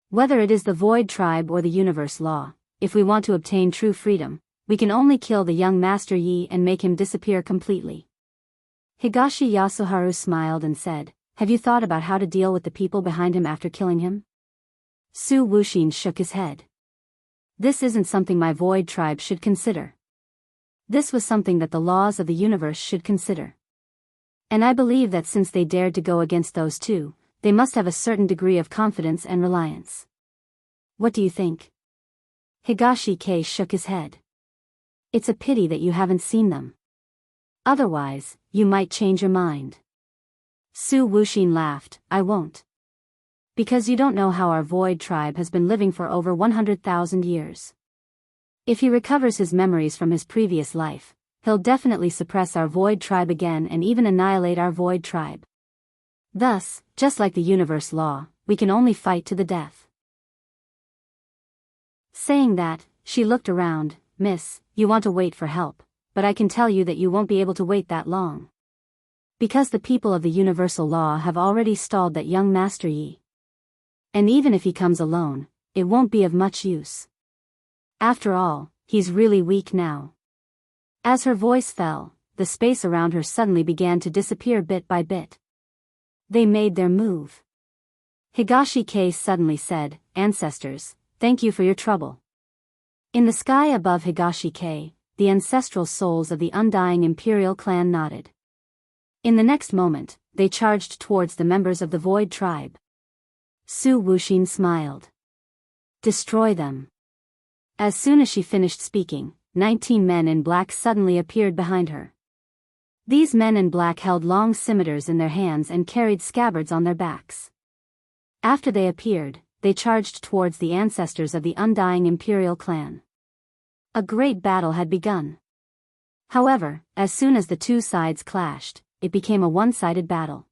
Whether it is the Void tribe or the universe law, if we want to obtain true freedom, we can only kill the young Master Yi and make him disappear completely. Higashi Yasuharu smiled and said, have you thought about how to deal with the people behind him after killing him? Su Wuxin shook his head. This isn't something my Void tribe should consider. This was something that the laws of the universe should consider. And I believe that since they dared to go against those two, they must have a certain degree of confidence and reliance. What do you think? Higashi Kei shook his head. It's a pity that you haven't seen them. Otherwise, you might change your mind. Su Wuxin laughed, I won't. Because you don't know how our Void tribe has been living for over 100,000 years. If he recovers his memories from his previous life, he'll definitely suppress our Void tribe again and even annihilate our Void tribe. Thus, just like the universe law, we can only fight to the death. Saying that, she looked around, Miss, you want to wait for help, but I can tell you that you won't be able to wait that long. Because the people of the universal law have already stalled that young Master Yi. And even if he comes alone, it won't be of much use. After all, he's really weak now. As her voice fell, the space around her suddenly began to disappear bit by bit. They made their move. Higashi Kei suddenly said, Ancestors, thank you for your trouble. In the sky above Higashi Kei, the ancestral souls of the undying imperial clan nodded. In the next moment, they charged towards the members of the Void tribe. Su Wuxin smiled. Destroy them. As soon as she finished speaking, 19 men in black suddenly appeared behind her. These men in black held long scimitars in their hands and carried scabbards on their backs. After they appeared, they charged towards the ancestors of the undying imperial clan. A great battle had begun. However, as soon as the two sides clashed, it became a one-sided battle.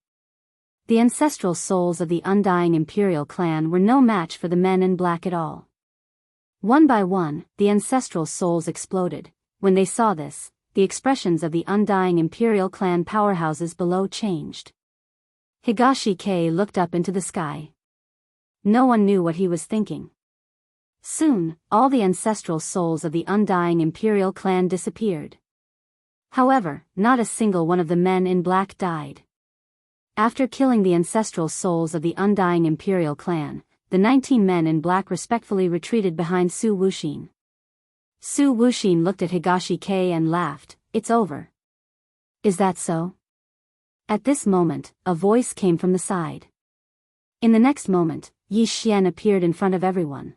The ancestral souls of the undying imperial clan were no match for the men in black at all. One by one, the ancestral souls exploded. When they saw this, the expressions of the undying imperial clan powerhouses below changed. Higashi Kei looked up into the sky. No one knew what he was thinking. Soon, all the ancestral souls of the undying imperial clan disappeared. However, not a single one of the men in black died. After killing the ancestral souls of the undying imperial clan, the 19 men in black respectfully retreated behind Su Wuxin. Su Wuxin looked at Higashi Kei and laughed, it's over. Is that so? At this moment, a voice came from the side. In the next moment, Yi Xian appeared in front of everyone.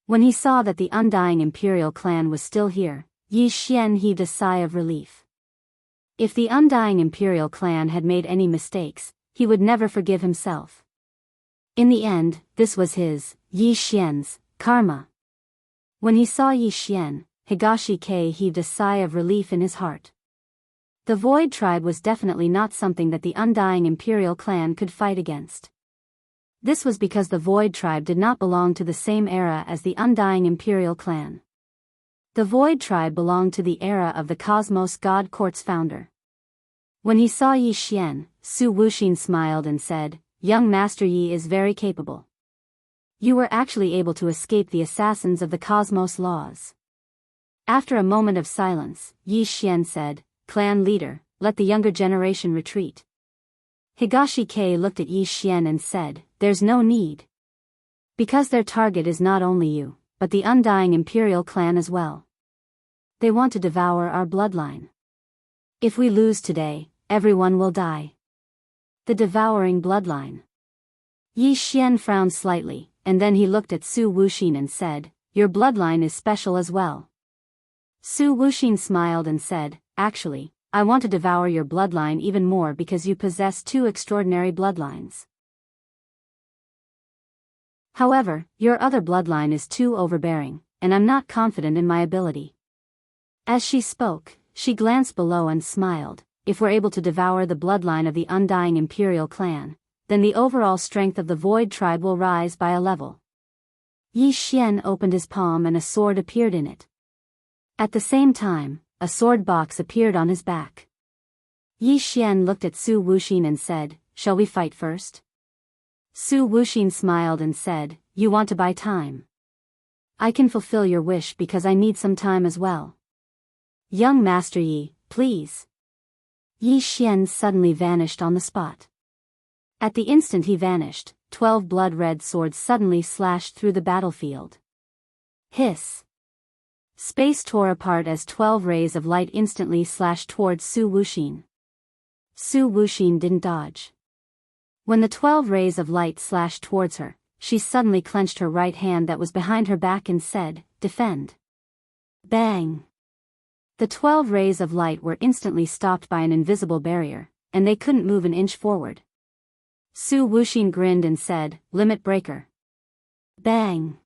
When he saw that the undying imperial clan was still here, Yi Xian heaved a sigh of relief. If the undying imperial clan had made any mistakes, he would never forgive himself. In the end, this was his, Yi Xian's, karma. When he saw Yi Xian, Higashi heaved a sigh of relief in his heart. The Void Tribe was definitely not something that the Undying Imperial Clan could fight against. This was because the Void Tribe did not belong to the same era as the Undying Imperial Clan. The Void Tribe belonged to the era of the Cosmos God Court's founder. When he saw Yi Xian, Su Wuxin smiled and said, "Young Master Yi is very capable. You were actually able to escape the assassins of the Cosmos laws." After a moment of silence, Yi Xian said, "Clan leader, let the younger generation retreat." Higashi looked at Yi Xian and said, "There's no need. Because their target is not only you, but the Undying Imperial Clan as well. They want to devour our bloodline. If we lose today, everyone will die." The devouring bloodline. Yi Xian frowned slightly, and then he looked at Su Wuxin and said, "Your bloodline is special as well." Su Wuxin smiled and said, "Actually, I want to devour your bloodline even more because you possess two extraordinary bloodlines. However, your other bloodline is too overbearing, and I'm not confident in my ability." As she spoke, she glanced below and smiled. "If we're able to devour the bloodline of the Undying Imperial Clan, then the overall strength of the Void Tribe will rise by a level." Yi Xian opened his palm and a sword appeared in it. At the same time, a sword box appeared on his back. Yi Xian looked at Su Wuxin and said, "Shall we fight first?" Su Wuxin smiled and said, "You want to buy time? I can fulfill your wish because I need some time as well." "Young Master Yi, please." Yi Xian suddenly vanished on the spot. At the instant he vanished, 12 blood-red swords suddenly slashed through the battlefield. Hiss! Space tore apart as 12 rays of light instantly slashed towards Su Wuxin. Su Wuxin didn't dodge. When the 12 rays of light slashed towards her, she suddenly clenched her right hand that was behind her back and said, "Defend." Bang! The 12 rays of light were instantly stopped by an invisible barrier, and they couldn't move an inch forward. Su Wuxin grinned and said, "Limit breaker." Bang!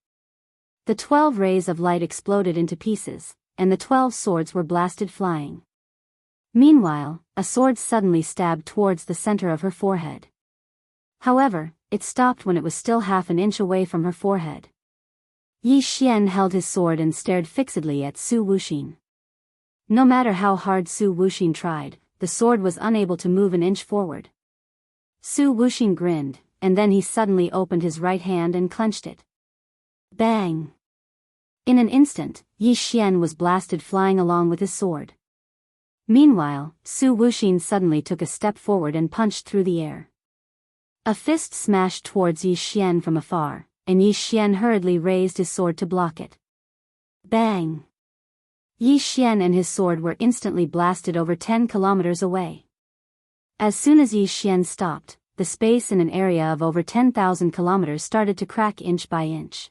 The 12 rays of light exploded into pieces, and the 12 swords were blasted flying. Meanwhile, a sword suddenly stabbed towards the center of her forehead. However, it stopped when it was still half an inch away from her forehead. Yi Xian held his sword and stared fixedly at Su Wuxin. No matter how hard Su Wuxin tried, the sword was unable to move an inch forward. Su Wuxin grinned, and then he suddenly opened his right hand and clenched it. Bang! In an instant, Yi Xian was blasted flying along with his sword. Meanwhile, Su Wuxin suddenly took a step forward and punched through the air. A fist smashed towards Yi Xian from afar, and Yi Xian hurriedly raised his sword to block it. Bang! Yi Xian and his sword were instantly blasted over 10 kilometers away. As soon as Yi Xian stopped, the space in an area of over 10,000 kilometers started to crack inch by inch.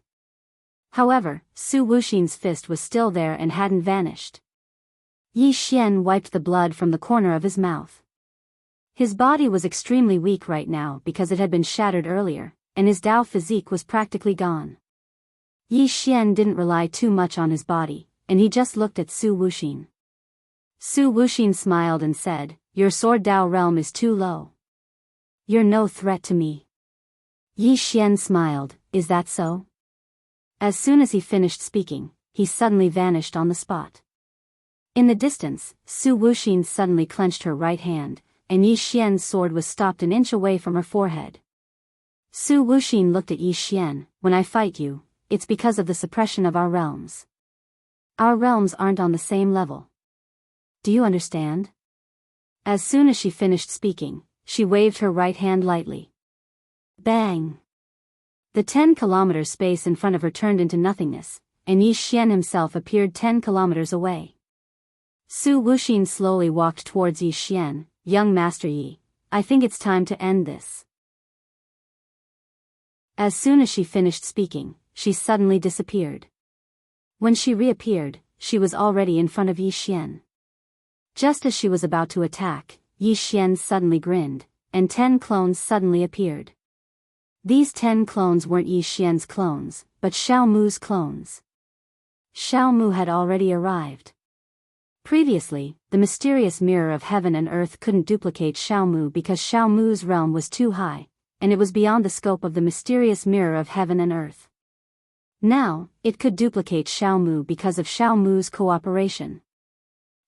However, Su Wuxin's fist was still there and hadn't vanished. Yi Xian wiped the blood from the corner of his mouth. His body was extremely weak right now because it had been shattered earlier, and his Dao physique was practically gone. Yi Xian didn't rely too much on his body, and he just looked at Su Wuxin. Su Wuxin smiled and said, "Your sword Dao realm is too low. You're no threat to me." Yi Xian smiled, "Is that so?" As soon as he finished speaking, he suddenly vanished on the spot. In the distance, Su Wuxin suddenly clenched her right hand, and Yi Xian's sword was stopped an inch away from her forehead. Su Wuxin looked at Yi Xian, "When I fight you, it's because of the suppression of our realms. Our realms aren't on the same level. Do you understand?" As soon as she finished speaking, she waved her right hand lightly. Bang! The 10-kilometer space in front of her turned into nothingness, and Yi Xian himself appeared 10 kilometers away. Su Wuxin slowly walked towards Yi Xian. "Young Master Yi, I think it's time to end this." As soon as she finished speaking, she suddenly disappeared. When she reappeared, she was already in front of Yi Xian. Just as she was about to attack, Yi Xian suddenly grinned, and 10 clones suddenly appeared. These 10 clones weren't Yi Xian's clones, but Xiao Mu's clones. Xiao Mu had already arrived. Previously, the mysterious mirror of heaven and earth couldn't duplicate Xiao Mu because Xiao Mu's realm was too high, and it was beyond the scope of the mysterious mirror of heaven and earth. Now, it could duplicate Xiao Mu because of Xiao Mu's cooperation.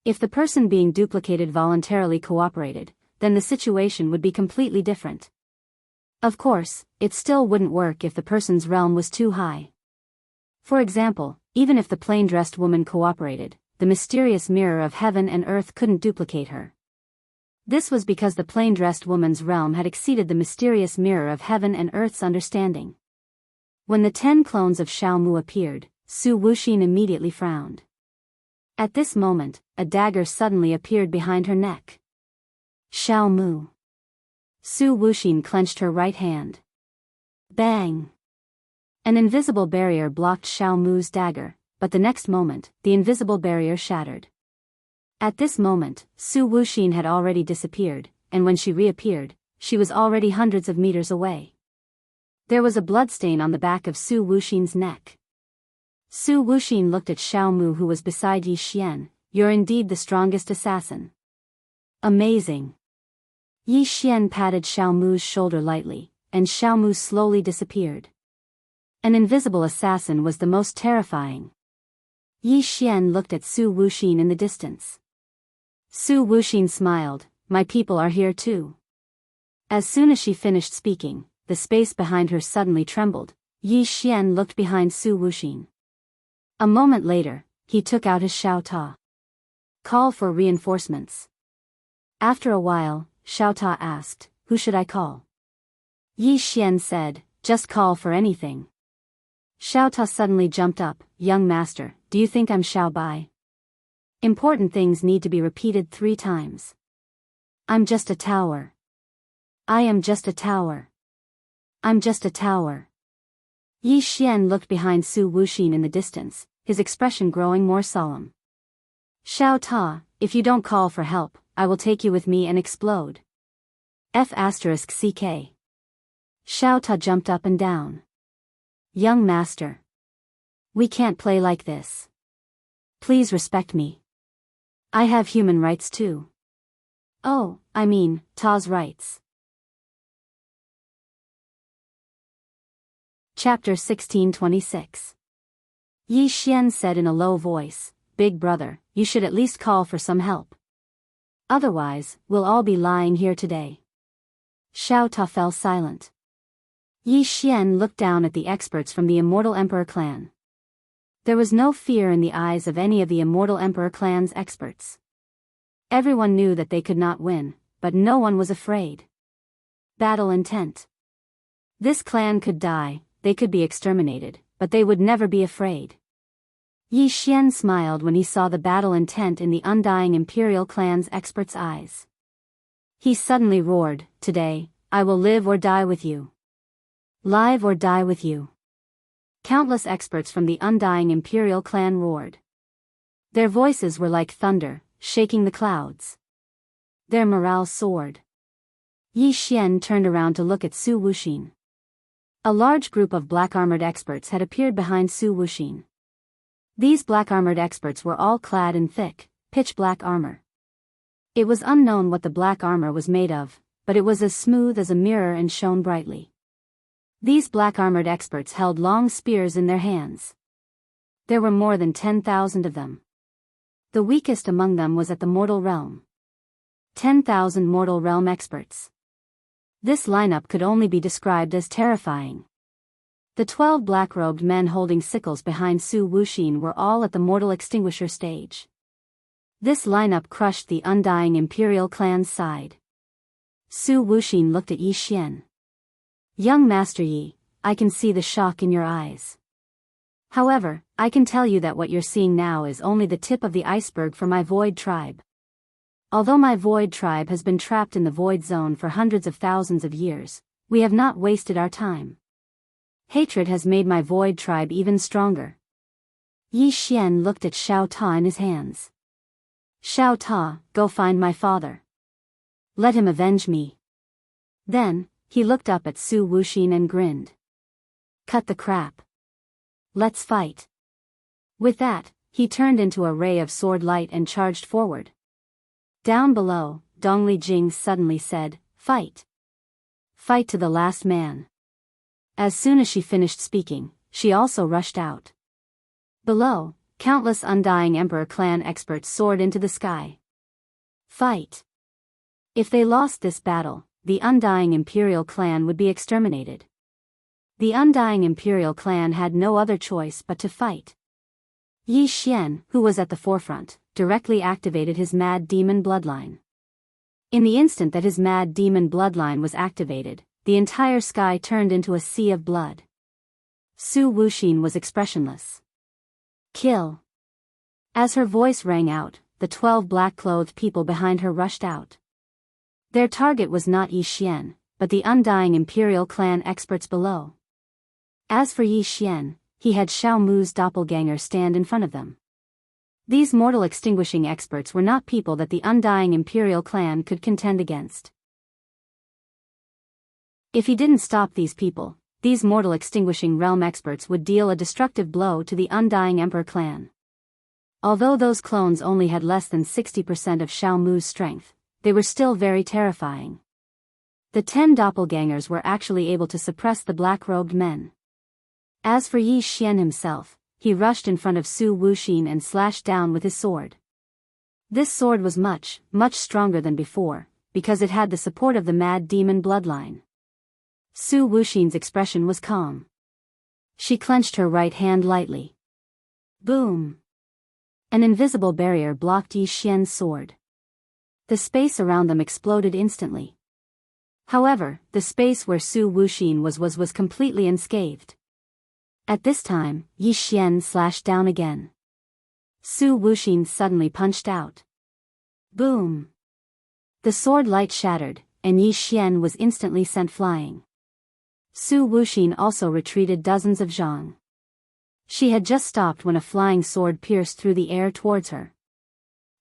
If the person being duplicated voluntarily cooperated, then the situation would be completely different. Of course, it still wouldn't work if the person's realm was too high. For example, even if the plain-dressed woman cooperated, the mysterious mirror of heaven and earth couldn't duplicate her. This was because the plain-dressed woman's realm had exceeded the mysterious mirror of heaven and earth's understanding. When the 10 clones of Xiao Mu appeared, Su Wuxin immediately frowned. At this moment, a dagger suddenly appeared behind her neck. Xiao Mu. Su Wuxin clenched her right hand. Bang! An invisible barrier blocked Xiao Mu's dagger, but the next moment, the invisible barrier shattered. At this moment, Su Wuxin had already disappeared, and when she reappeared, she was already hundreds of meters away. There was a bloodstain on the back of Su Wuxin's neck. Su Wuxin looked at Xiao Mu, who was beside Yi Xian. You're indeed the strongest assassin. Amazing. Yi Xian patted Xiao Mu's shoulder lightly, and Xiao Mu slowly disappeared. An invisible assassin was the most terrifying. Yi Xian looked at Su Wuxin in the distance. Su Wuxin smiled, my people are here too. As soon as she finished speaking, the space behind her suddenly trembled. Yi Xian looked behind Su Wuxin. A moment later, he took out his Xiao Ta. Call for reinforcements. After a while, Xiao Ta asked, who should I call? Yi Xian said, just call for anything. Xiao Ta suddenly jumped up, young master, do you think I'm Xiao Bai? Important things need to be repeated 3 times. I'm just a tower. I am just a tower. I'm just a tower. Yi Xian looked behind Su Wuxin in the distance, his expression growing more solemn. Xiao Ta, if you don't call for help, I will take you with me and explode. F***CK. Xiao Ta jumped up and down. Young master. We can't play like this. Please respect me. I have human rights too. Oh, I mean, Ta's rights. Chapter 1626. Yi Xian said in a low voice, Big brother, you should at least call for some help. Otherwise, we'll all be lying here today. Xiao Ta fell silent. Yi Xian looked down at the experts from the Immortal Emperor clan. There was no fear in the eyes of any of the Immortal Emperor clan's experts. Everyone knew that they could not win, but no one was afraid. Battle intent. This clan could die, they could be exterminated, but they would never be afraid. Yi Xian smiled when he saw the battle intent in the undying Imperial clan's experts' eyes. He suddenly roared, Today, I will live or die with you. Live or die with you. Countless experts from the undying Imperial clan roared. Their voices were like thunder, shaking the clouds. Their morale soared. Yi Xian turned around to look at Su Wuxin. A large group of black-armored experts had appeared behind Su Wuxin. These black-armored experts were all clad in thick, pitch-black armor. It was unknown what the black armor was made of, but it was as smooth as a mirror and shone brightly. These black-armored experts held long spears in their hands. There were more than 10,000 of them. The weakest among them was at the mortal realm. 10,000 mortal realm experts. This lineup could only be described as terrifying. The 12 black-robed men holding sickles behind Su Wuxin were all at the mortal extinguisher stage. This lineup crushed the undying Imperial clan's side. Su Wuxin looked at Yi Xian. Young Master Yi, I can see the shock in your eyes. However, I can tell you that what you're seeing now is only the tip of the iceberg for my Void tribe. Although my Void tribe has been trapped in the Void zone for hundreds of thousands of years, we have not wasted our time. Hatred has made my Void tribe even stronger. Yi Xian looked at Xiao Ta in his hands. Xiao Ta, go find my father. Let him avenge me. Then, he looked up at Su Wuxin and grinned. Cut the crap. Let's fight. With that, he turned into a ray of sword light and charged forward. Down below, Dongli Jing suddenly said, "Fight! Fight to the last man." As soon as she finished speaking, she also rushed out. Below, countless Undying Emperor clan experts soared into the sky. Fight! If they lost this battle, the Undying Imperial clan would be exterminated. The Undying Imperial clan had no other choice but to fight. Yi Xian, who was at the forefront, directly activated his Mad Demon bloodline. In the instant that his Mad Demon bloodline was activated, the entire sky turned into a sea of blood. Su Wuxin was expressionless. Kill! As her voice rang out, the 12 black-clothed people behind her rushed out. Their target was not Yi Xian, but the Undying Imperial clan experts below. As for Yi Xian, he had Xiao Mu's doppelganger stand in front of them. These mortal extinguishing experts were not people that the Undying Imperial clan could contend against. If he didn't stop these people, these mortal extinguishing realm experts would deal a destructive blow to the Undying Emperor clan. Although those clones only had less than 60% of Xiao Mu's strength, they were still very terrifying. The 10 doppelgangers were actually able to suppress the black-robed men. As for Yi Xian himself, he rushed in front of Su Wuxin and slashed down with his sword. This sword was much, much stronger than before, because it had the support of the Mad Demon bloodline. Su Wuxin's expression was calm. She clenched her right hand lightly. Boom! An invisible barrier blocked Yi Xian's sword. The space around them exploded instantly. However, the space where Su Wuxin was completely unscathed. At this time, Yi Xian slashed down again. Su Wuxin suddenly punched out. Boom! The sword light shattered, and Yi Xian was instantly sent flying. Su Wuxin also retreated dozens of zhang. She had just stopped when a flying sword pierced through the air towards her.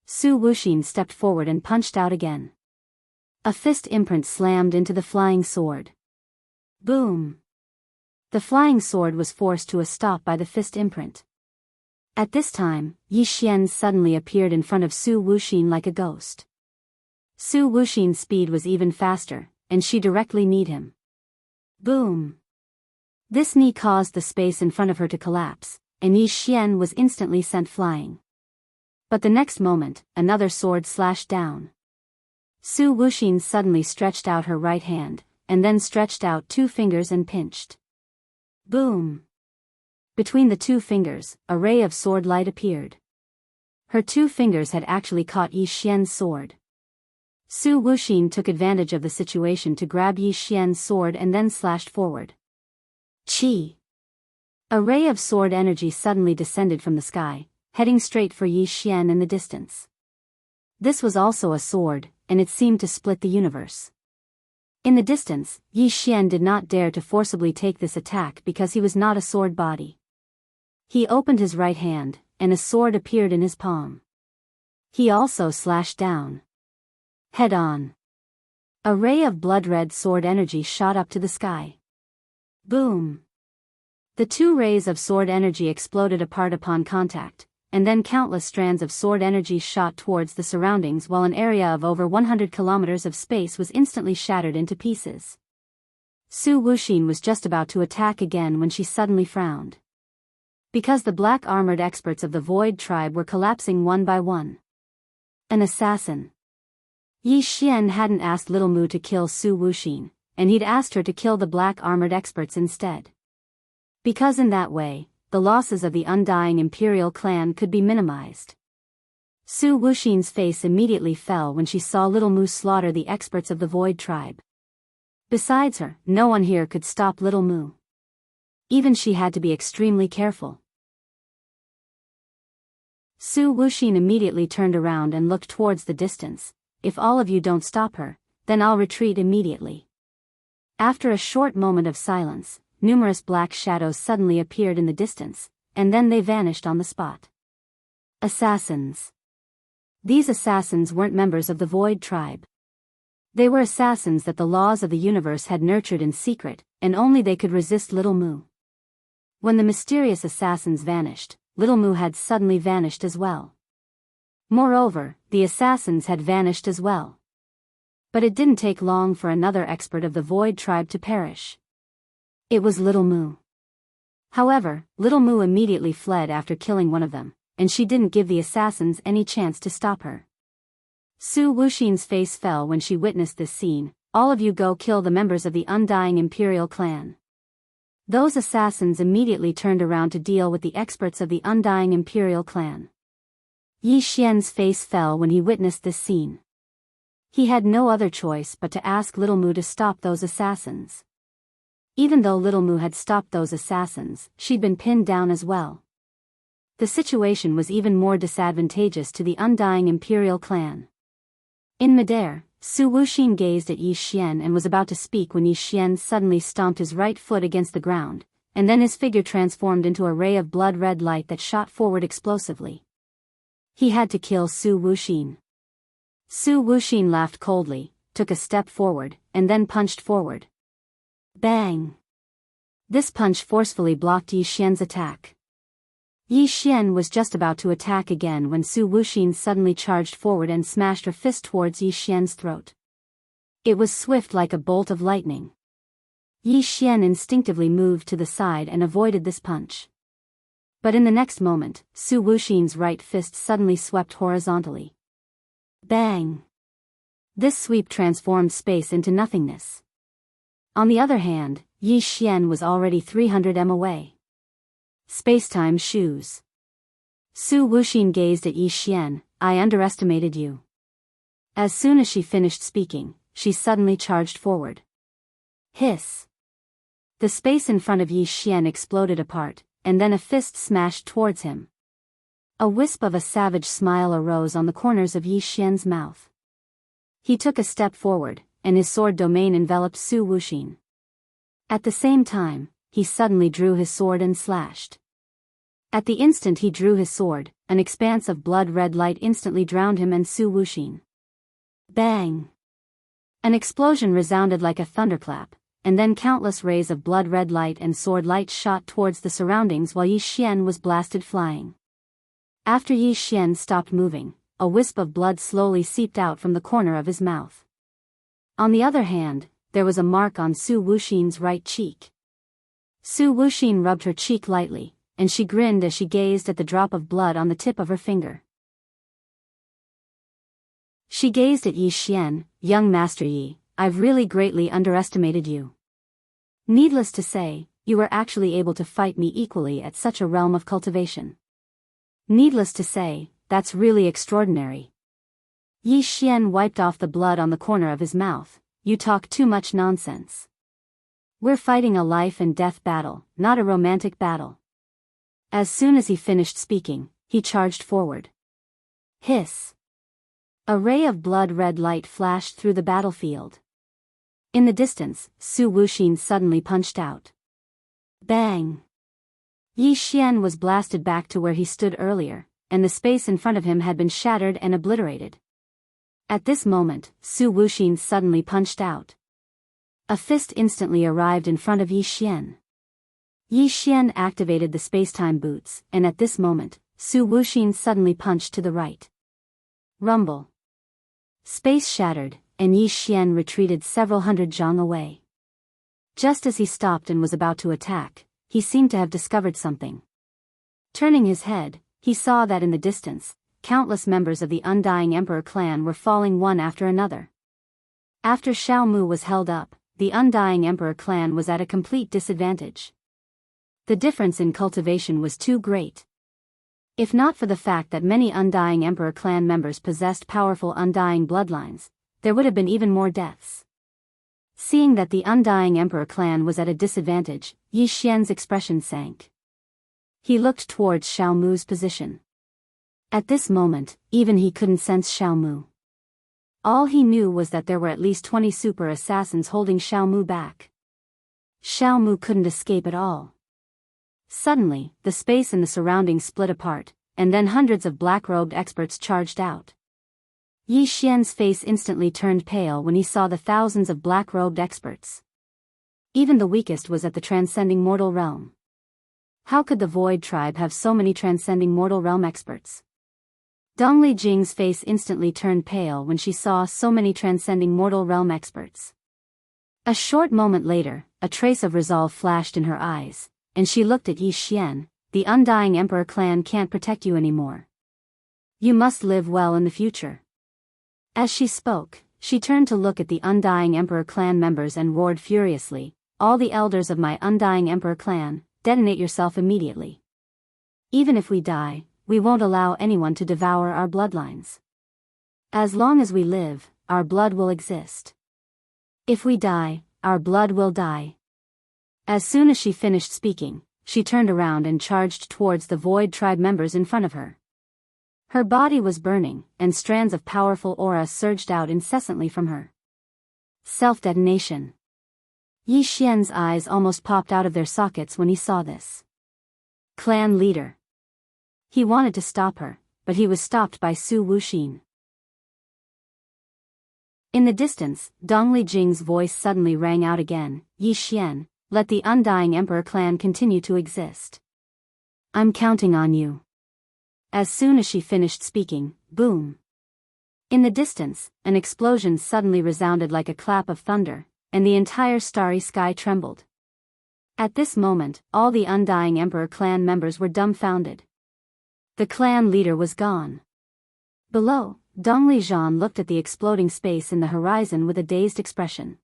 Su Wuxin stepped forward and punched out again. A fist imprint slammed into the flying sword. Boom! The flying sword was forced to a stop by the fist imprint. At this time, Yi Xian suddenly appeared in front of Su Wuxin like a ghost. Su Wuxin's speed was even faster, and she directly kneed him. Boom! This knee caused the space in front of her to collapse, and Yi Xian was instantly sent flying. But the next moment, another sword slashed down. Su Wuxin suddenly stretched out her right hand, and then stretched out 2 fingers and pinched. Boom! Between the 2 fingers, a ray of sword light appeared. Her 2 fingers had actually caught Yi Xian's sword. Su Wuxin took advantage of the situation to grab Yi Xian's sword and then slashed forward. Chi! A ray of sword energy suddenly descended from the sky, heading straight for Yi Xian in the distance. This was also a sword, and it seemed to split the universe. In the distance, Yi Xian did not dare to forcibly take this attack because he was not a sword body. He opened his right hand, and a sword appeared in his palm. He also slashed down. Head on. A ray of blood-red sword energy shot up to the sky. Boom! The 2 rays of sword energy exploded apart upon contact, and then countless strands of sword energy shot towards the surroundings while an area of over 100 kilometers of space was instantly shattered into pieces. Su Wuxin was just about to attack again when she suddenly frowned. Because the black armored experts of the Void tribe were collapsing one by one. An assassin. Yi Xian hadn't asked Little Mu to kill Su Wuxin, and he'd asked her to kill the black armored experts instead. Because in that way, the losses of the Undying Imperial clan could be minimized. Su Wuxin's face immediately fell when she saw Little Mu slaughter the experts of the Void tribe. Besides her, no one here could stop Little Mu. Even she had to be extremely careful. Su Wuxin immediately turned around and looked towards the distance. If all of you don't stop her, then I'll retreat immediately. After a short moment of silence, numerous black shadows suddenly appeared in the distance, and then they vanished on the spot. Assassins. These assassins weren't members of the Void tribe. They were assassins that the laws of the universe had nurtured in secret, and only they could resist Little Mu. When the mysterious assassins vanished, Little Mu had suddenly vanished as well. Moreover, the assassins had vanished as well. But it didn't take long for another expert of the Void tribe to perish. It was Little Mu. However, Little Mu immediately fled after killing one of them, and she didn't give the assassins any chance to stop her. Su Wuxin's face fell when she witnessed this scene. All of you go kill the members of the Undying Imperial Clan. Those assassins immediately turned around to deal with the experts of the Undying Imperial Clan. Yi Xian's face fell when he witnessed this scene. He had no other choice but to ask Little Mu to stop those assassins. Even though Little Mu had stopped those assassins, she'd been pinned down as well. The situation was even more disadvantageous to the Undying Imperial Clan. In midair, Su Wuxin gazed at Yi Xian and was about to speak when Yi Xian suddenly stomped his right foot against the ground, and then his figure transformed into a ray of blood-red light that shot forward explosively. He had to kill Su Wuxin. Su Wuxin laughed coldly, took a step forward, and then punched forward. Bang! This punch forcefully blocked Yi Xian's attack. Yi Xian was just about to attack again when Su Wuxin suddenly charged forward and smashed her fist towards Yi Xian's throat. It was swift like a bolt of lightning. Yi Xian instinctively moved to the side and avoided this punch. But in the next moment, Su Wuxin's right fist suddenly swept horizontally. Bang! This sweep transformed space into nothingness. On the other hand, Yi Xian was already 300 m away. Spacetime shoes. Su Wuxin gazed at Yi Xian. I underestimated you. As soon as she finished speaking, she suddenly charged forward. Hiss. The space in front of Yi Xian exploded apart, and then a fist smashed towards him. A wisp of a savage smile arose on the corners of Yi Xian's mouth. He took a step forward, and his sword domain enveloped Su Wuxin. At the same time, he suddenly drew his sword and slashed. At the instant he drew his sword, an expanse of blood-red light instantly drowned him and Su Wuxin. Bang! An explosion resounded like a thunderclap, and then countless rays of blood-red light and sword light shot towards the surroundings while Yi Xian was blasted flying. After Yi Xian stopped moving, a wisp of blood slowly seeped out from the corner of his mouth. On the other hand, there was a mark on Su Wuxin's right cheek. Su Wuxin rubbed her cheek lightly, and she grinned as she gazed at the drop of blood on the tip of her finger. She gazed at Yi Xian. Young Master Yi, I've really greatly underestimated you. Needless to say, you were actually able to fight me equally at such a realm of cultivation. Needless to say, that's really extraordinary. Yi Xian wiped off the blood on the corner of his mouth. You talk too much nonsense. We're fighting a life and death battle, not a romantic battle. As soon as he finished speaking, he charged forward. Hiss. A ray of blood-red light flashed through the battlefield. In the distance, Su Wuxin suddenly punched out. Bang! Yi Xian was blasted back to where he stood earlier, and the space in front of him had been shattered and obliterated. At this moment, Su Wuxin suddenly punched out. A fist instantly arrived in front of Yi Xian. Yi Xian activated the spacetime boots, and at this moment, Su Wuxin suddenly punched to the right. Rumble. Space shattered, and Yi Xian retreated several hundred zhang away. Just as he stopped and was about to attack, he seemed to have discovered something. Turning his head, he saw that in the distance, countless members of the Undying Emperor clan were falling one after another. After Xiao Mu was held up, the Undying Emperor clan was at a complete disadvantage. The difference in cultivation was too great. If not for the fact that many Undying Emperor clan members possessed powerful Undying bloodlines, there would have been even more deaths. Seeing that the Undying Emperor clan was at a disadvantage, Yi Xian's expression sank. He looked towards Xiao Mu's position. At this moment, even he couldn't sense Xiao Mu. All he knew was that there were at least 20 super assassins holding Xiao Mu back. Xiao Mu couldn't escape at all. Suddenly, the space in the surroundings split apart, and then hundreds of black-robed experts charged out. Yi Xian's face instantly turned pale when he saw the thousands of black-robed experts. Even the weakest was at the transcending mortal realm. How could the Void Tribe have so many transcending mortal realm experts? Dongli Jing's face instantly turned pale when she saw so many transcending mortal realm experts. A short moment later, a trace of resolve flashed in her eyes, and she looked at Yi Xian. The Undying Emperor clan can't protect you anymore. You must live well in the future. As she spoke, she turned to look at the Undying Emperor clan members and roared furiously, "All the elders of my Undying Emperor clan, detonate yourself immediately. Even if we die, we won't allow anyone to devour our bloodlines. As long as we live, our blood will exist. If we die, our blood will die." As soon as she finished speaking, she turned around and charged towards the Void Tribe members in front of her. Her body was burning, and strands of powerful aura surged out incessantly from her. Self-detonation. Yi Xian's eyes almost popped out of their sockets when he saw this. Clan leader. He wanted to stop her, but he was stopped by Su Wuxin. In the distance, Dongli Jing's voice suddenly rang out again, "Yi Xian, let the Undying Emperor clan continue to exist. I'm counting on you." As soon as she finished speaking, boom. In the distance, an explosion suddenly resounded like a clap of thunder, and the entire starry sky trembled. At this moment, all the Undying Emperor clan members were dumbfounded. The clan leader was gone. Below, Dongli Zhan looked at the exploding space in the horizon with a dazed expression.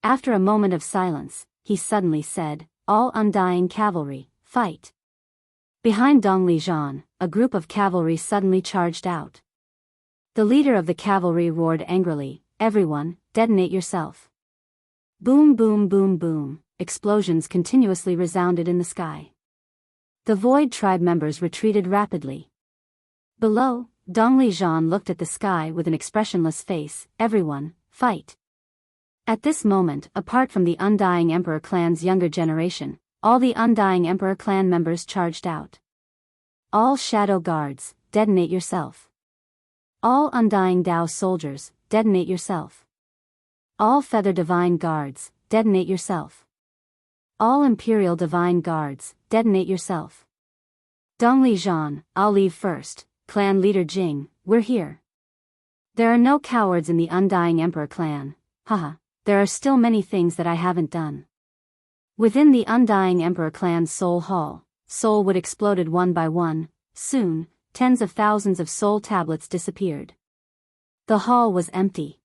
After a moment of silence, he suddenly said, "All Undying Cavalry, fight." Behind Dongli Zhan, a group of cavalry suddenly charged out. The leader of the cavalry roared angrily, "Everyone, detonate yourself." Boom boom boom boom, explosions continuously resounded in the sky. The Void Tribe members retreated rapidly. Below, Dongli Zhan looked at the sky with an expressionless face, "Everyone, fight." At this moment, apart from the Undying Emperor clan's younger generation, all the Undying Emperor clan members charged out. All Shadow Guards, detonate yourself. All Undying Dao soldiers, detonate yourself. All Feather Divine Guards, detonate yourself. All Imperial Divine Guards, detonate yourself. Dongli Zhan, I'll leave first. Clan leader Jing, we're here. There are no cowards in the Undying Emperor clan, haha, there are still many things that I haven't done. Within the Undying Emperor clan's soul hall, soul wood exploded one by one. Soon, tens of thousands of soul tablets disappeared. The hall was empty.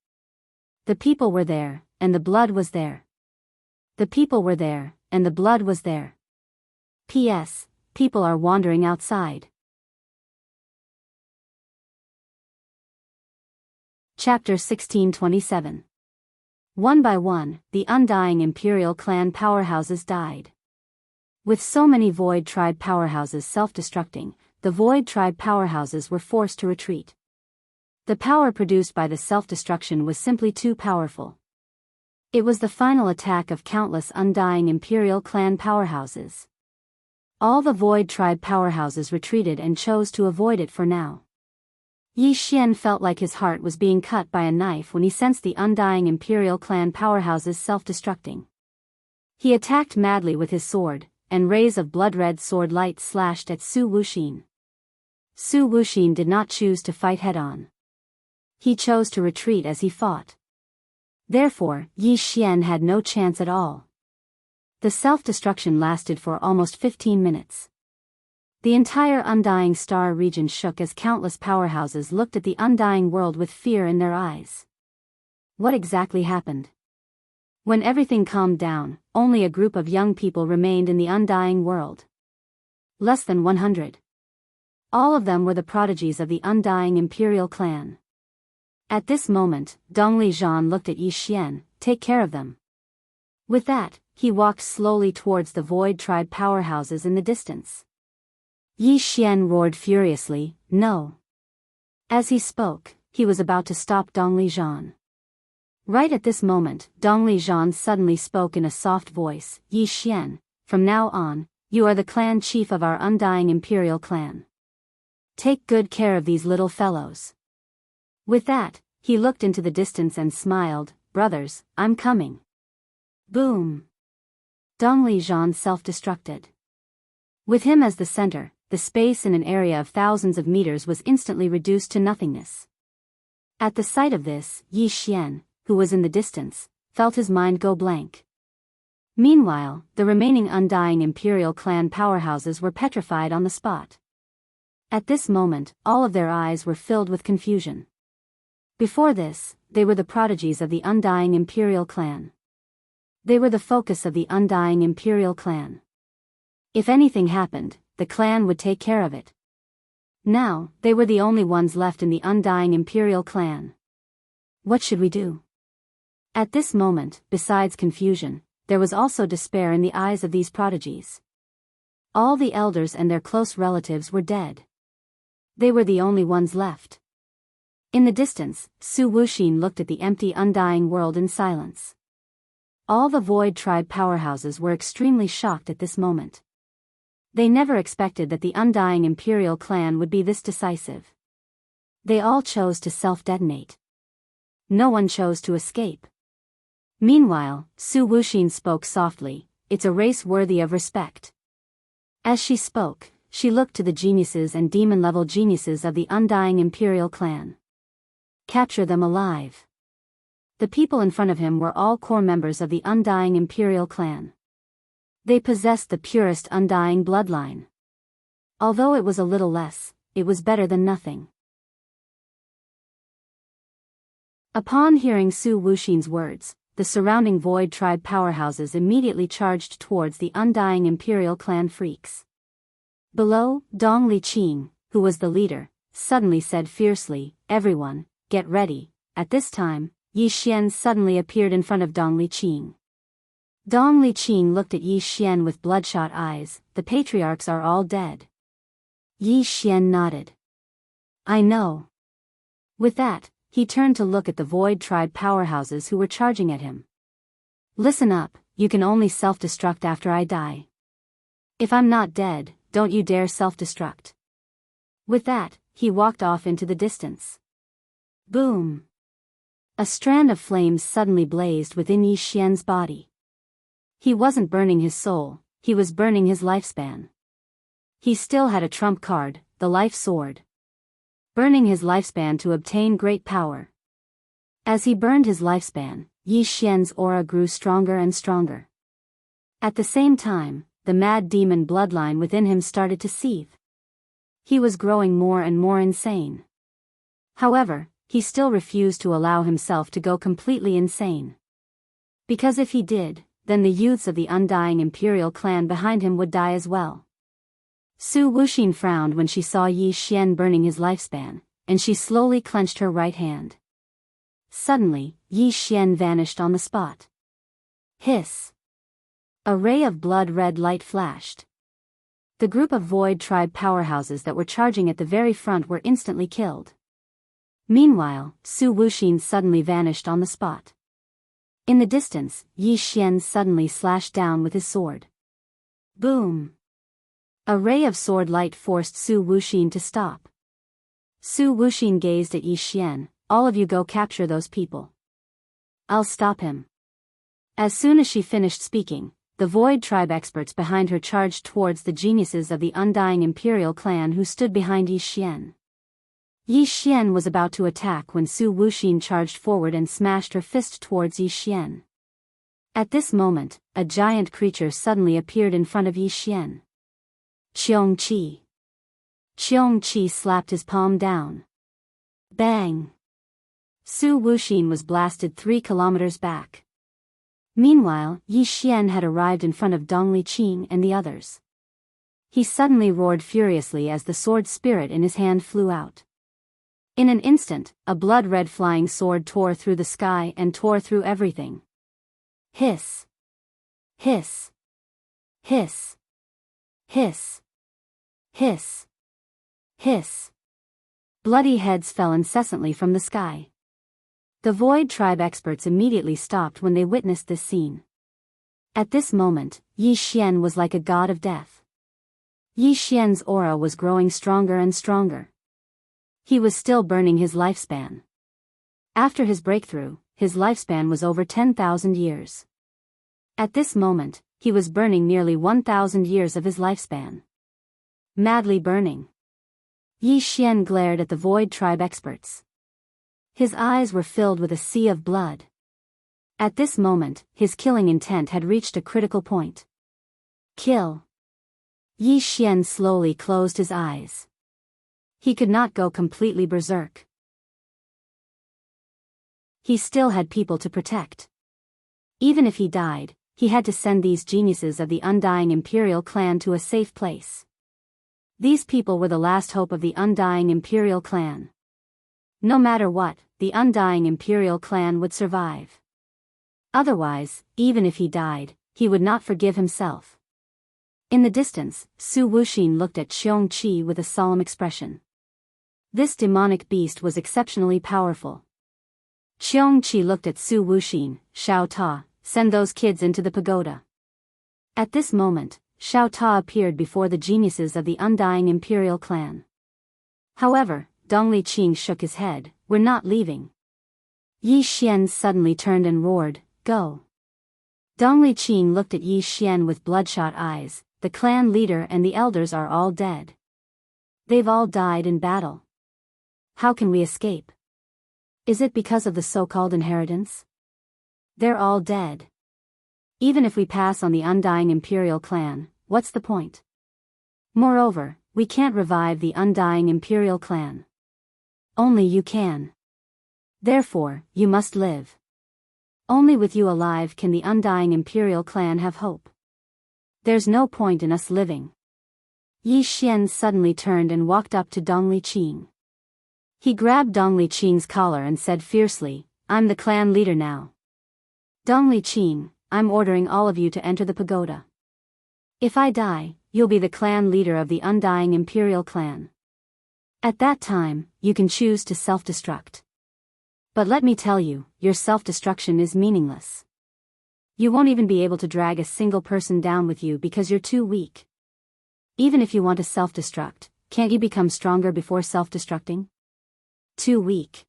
The people were there, and the blood was there. The people were there, and the blood was there. P.S. People are wandering outside. Chapter 1627. One by one, the Undying Imperial clan powerhouses died. With so many Void Tribe powerhouses self-destructing, the Void Tribe powerhouses were forced to retreat. The power produced by the self-destruction was simply too powerful. It was the final attack of countless Undying Imperial clan powerhouses. All the Void Tribe powerhouses retreated and chose to avoid it for now. Yi Xian felt like his heart was being cut by a knife when he sensed the Undying Imperial clan powerhouses self-destructing. He attacked madly with his sword, and rays of blood-red sword light slashed at Su Wuxin. Su Wuxin did not choose to fight head-on. He chose to retreat as he fought. Therefore, Yi Xian had no chance at all. The self-destruction lasted for almost 15 minutes. The entire Undying Star region shook as countless powerhouses looked at the Undying world with fear in their eyes. What exactly happened? When everything calmed down, only a group of young people remained in the Undying world. Less than 100. All of them were the prodigies of the Undying Imperial clan. At this moment, Dongli Zhan looked at Yi Xian, "Take care of them." With that, he walked slowly towards the Void Tribe powerhouses in the distance. Yi Xian roared furiously, "No." As he spoke, he was about to stop Dongli Zhan. Right at this moment, Dongli Zhan suddenly spoke in a soft voice, "Yi Xian, from now on, you are the clan chief of our Undying Imperial clan. Take good care of these little fellows." With that, he looked into the distance and smiled, "Brothers, I'm coming." Boom. Dongli Zhan self-destructed. With him as the center, the space in an area of thousands of meters was instantly reduced to nothingness. At the sight of this, Yi Xian, who was in the distance, felt his mind go blank. Meanwhile, the remaining undying imperial clan powerhouses were petrified on the spot. At this moment, all of their eyes were filled with confusion. Before this, they were the prodigies of the undying imperial clan. They were the focus of the undying imperial clan. If anything happened, the clan would take care of it. Now, they were the only ones left in the undying imperial clan. What should we do? At this moment, besides confusion, there was also despair in the eyes of these prodigies. All the elders and their close relatives were dead. They were the only ones left. In the distance, Su Wuxin looked at the empty undying world in silence. All the Void Tribe powerhouses were extremely shocked at this moment. They never expected that the undying imperial clan would be this decisive. They all chose to self-detonate. No one chose to escape. Meanwhile, Su Wuxin spoke softly, "It's a race worthy of respect." As she spoke, she looked to the geniuses and demon-level geniuses of the undying imperial clan. Capture them alive. The people in front of him were all core members of the undying imperial clan. They possessed the purest undying bloodline. Although it was a little less, it was better than nothing. Upon hearing Su Wuxin's words, the surrounding Void Tribe powerhouses immediately charged towards the undying imperial clan freaks. Below, Dong Liqing, who was the leader, suddenly said fiercely, "Everyone, get ready." At this time, Yi Xian suddenly appeared in front of Dong Liqing. Dong Liqing looked at Yi Xian with bloodshot eyes. "The patriarchs are all dead." Yi Xian nodded. "I know." With that, he turned to look at the Void Tribe powerhouses who were charging at him. "Listen up, you can only self-destruct after I die. If I'm not dead, don't you dare self-destruct." With that, he walked off into the distance. Boom! A strand of flames suddenly blazed within Yi Xian's body. He wasn't burning his soul, he was burning his lifespan. He still had a trump card, the life sword. Burning his lifespan to obtain great power. As he burned his lifespan, Yi Xian's aura grew stronger and stronger. At the same time, the mad demon bloodline within him started to seethe. He was growing more and more insane. However, he still refused to allow himself to go completely insane. Because if he did, then the youths of the undying imperial clan behind him would die as well. Su Wuxin frowned when she saw Yi Xian burning his lifespan, and she slowly clenched her right hand. Suddenly, Yi Xian vanished on the spot. Hiss! A ray of blood-red light flashed. The group of Void Tribe powerhouses that were charging at the very front were instantly killed. Meanwhile, Su Wuxin suddenly vanished on the spot. In the distance, Yi Xian suddenly slashed down with his sword. Boom! A ray of sword light forced Su Wuxin to stop. Su Wuxin gazed at Yi Xian. "All of you go capture those people. I'll stop him." As soon as she finished speaking, the Void Tribe experts behind her charged towards the geniuses of the undying imperial clan who stood behind Yi Xian. Yi Xian was about to attack when Su Wuxin charged forward and smashed her fist towards Yi Xian. At this moment, a giant creature suddenly appeared in front of Yi Xian. Qiongqi. Qiongqi slapped his palm down. Bang! Su Wuxin was blasted 3 kilometers back. Meanwhile, Yi Xian had arrived in front of Dong Liqing and the others. He suddenly roared furiously as the sword spirit in his hand flew out. In an instant, a blood-red flying sword tore through the sky and tore through everything. Hiss! Hiss! Hiss! Hiss! Hiss! Hiss! Bloody heads fell incessantly from the sky. The Void Tribe experts immediately stopped when they witnessed this scene. At this moment, Yi Xian was like a god of death. Yi Xian's aura was growing stronger and stronger. He was still burning his lifespan. After his breakthrough, his lifespan was over 10,000 years. At this moment, he was burning nearly 1,000 years of his lifespan. madly burning. Yi Xian glared at the Void Tribe experts. His eyes were filled with a sea of blood. At this moment, his killing intent had reached a critical point. Kill. Yi Xian slowly closed his eyes. He could not go completely berserk. He still had people to protect. Even if he died, he had to send these geniuses of the undying imperial clan to a safe place. These people were the last hope of the undying imperial clan. No matter what, the undying imperial clan would survive. Otherwise, even if he died, he would not forgive himself. In the distance, Su Wuxin looked at Xiong Qi with a solemn expression. This demonic beast was exceptionally powerful. Xiong Qi looked at Su Wuxin. Xiao Ta, send those kids into the pagoda. At this moment, Xiao Ta appeared before the geniuses of the undying imperial clan. However, Dong Liqing shook his head. We're not leaving. Yi Xian suddenly turned and roared, go. Dong Liqing looked at Yi Xian with bloodshot eyes. The clan leader and the elders are all dead. They've all died in battle. How can we escape? Is it because of the so-called inheritance? They're all dead. Even if we pass on the undying imperial clan, what's the point? Moreover, we can't revive the undying imperial clan. Only you can. Therefore, you must live. Only with you alive can the undying imperial clan have hope. There's no point in us living. Yi Xian suddenly turned and walked up to Dong Liqing. He grabbed Dong Liqing's collar and said fiercely, I'm the clan leader now. Dong Liqing, I'm ordering all of you to enter the pagoda. If I die, you'll be the clan leader of the undying imperial clan. At that time, you can choose to self-destruct. But let me tell you, your self-destruction is meaningless. You won't even be able to drag a single person down with you because you're too weak. Even if you want to self-destruct, can't you become stronger before self-destructing? Too weak.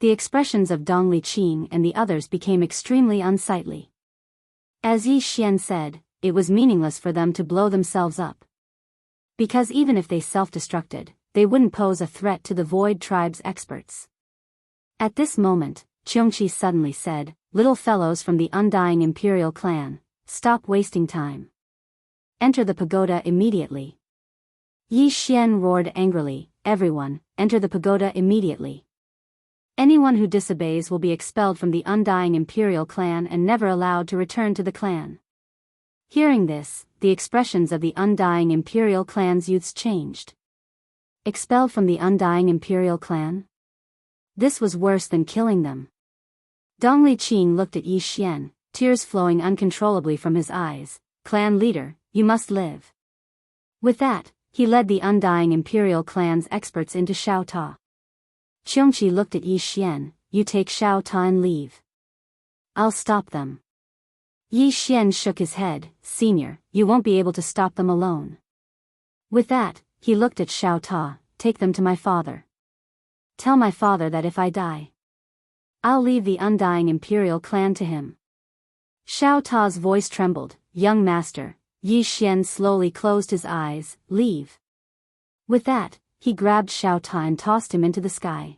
The expressions of Dong Liqing and the others became extremely unsightly. As Yi Xian said, it was meaningless for them to blow themselves up. Because even if they self-destructed, they wouldn't pose a threat to the Void Tribe's experts. At this moment, Qiongqi suddenly said, little fellows from the undying imperial clan, stop wasting time. Enter the pagoda immediately. Yi Xian roared angrily, everyone, enter the pagoda immediately. Anyone who disobeys will be expelled from the undying imperial clan and never allowed to return to the clan. Hearing this, the expressions of the undying imperial clan's youths changed. Expelled from the undying imperial clan? This was worse than killing them. Dong Liqing looked at Yi Xian, tears flowing uncontrollably from his eyes. Clan leader, you must live. With that, he led the undying imperial clan's experts into Xiao Ta. Qiongqi looked at Yi Xian, you take Xiao Ta and leave. I'll stop them. Yi Xian shook his head, senior, you won't be able to stop them alone. With that, he looked at Xiao Ta, take them to my father. Tell my father that if I die, I'll leave the undying imperial clan to him. Xiao Ta's voice trembled, young master. Yi Xian slowly closed his eyes, leave. With that, he grabbed Xiao Ta and tossed him into the sky.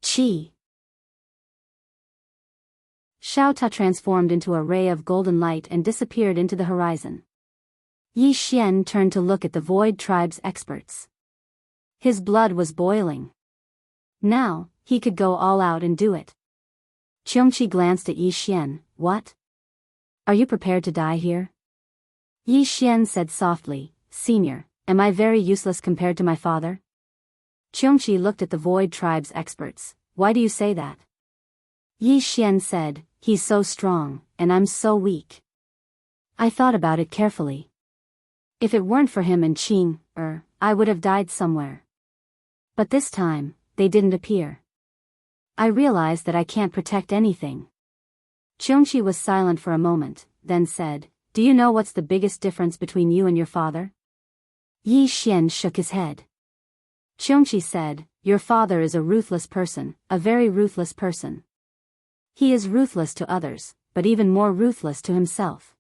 Chi. Xiao Ta transformed into a ray of golden light and disappeared into the horizon. Yi Xian turned to look at the Void Tribe's experts. His blood was boiling. Now, he could go all out and do it. Qiongqi glanced at Yi Xian, what? Are you prepared to die here? Yi Xian said softly, senior, am I very useless compared to my father? Qiongqi looked at the Void Tribe's experts, why do you say that? Yi Xian said, he's so strong, and I'm so weak. I thought about it carefully. If it weren't for him and Qing, I would have died somewhere. But this time, they didn't appear. I realized that I can't protect anything. Qiongqi was silent for a moment, then said, do you know what's the biggest difference between you and your father? Yi Xian shook his head. Qiongqi said, your father is a ruthless person, a very ruthless person. He is ruthless to others, but even more ruthless to himself.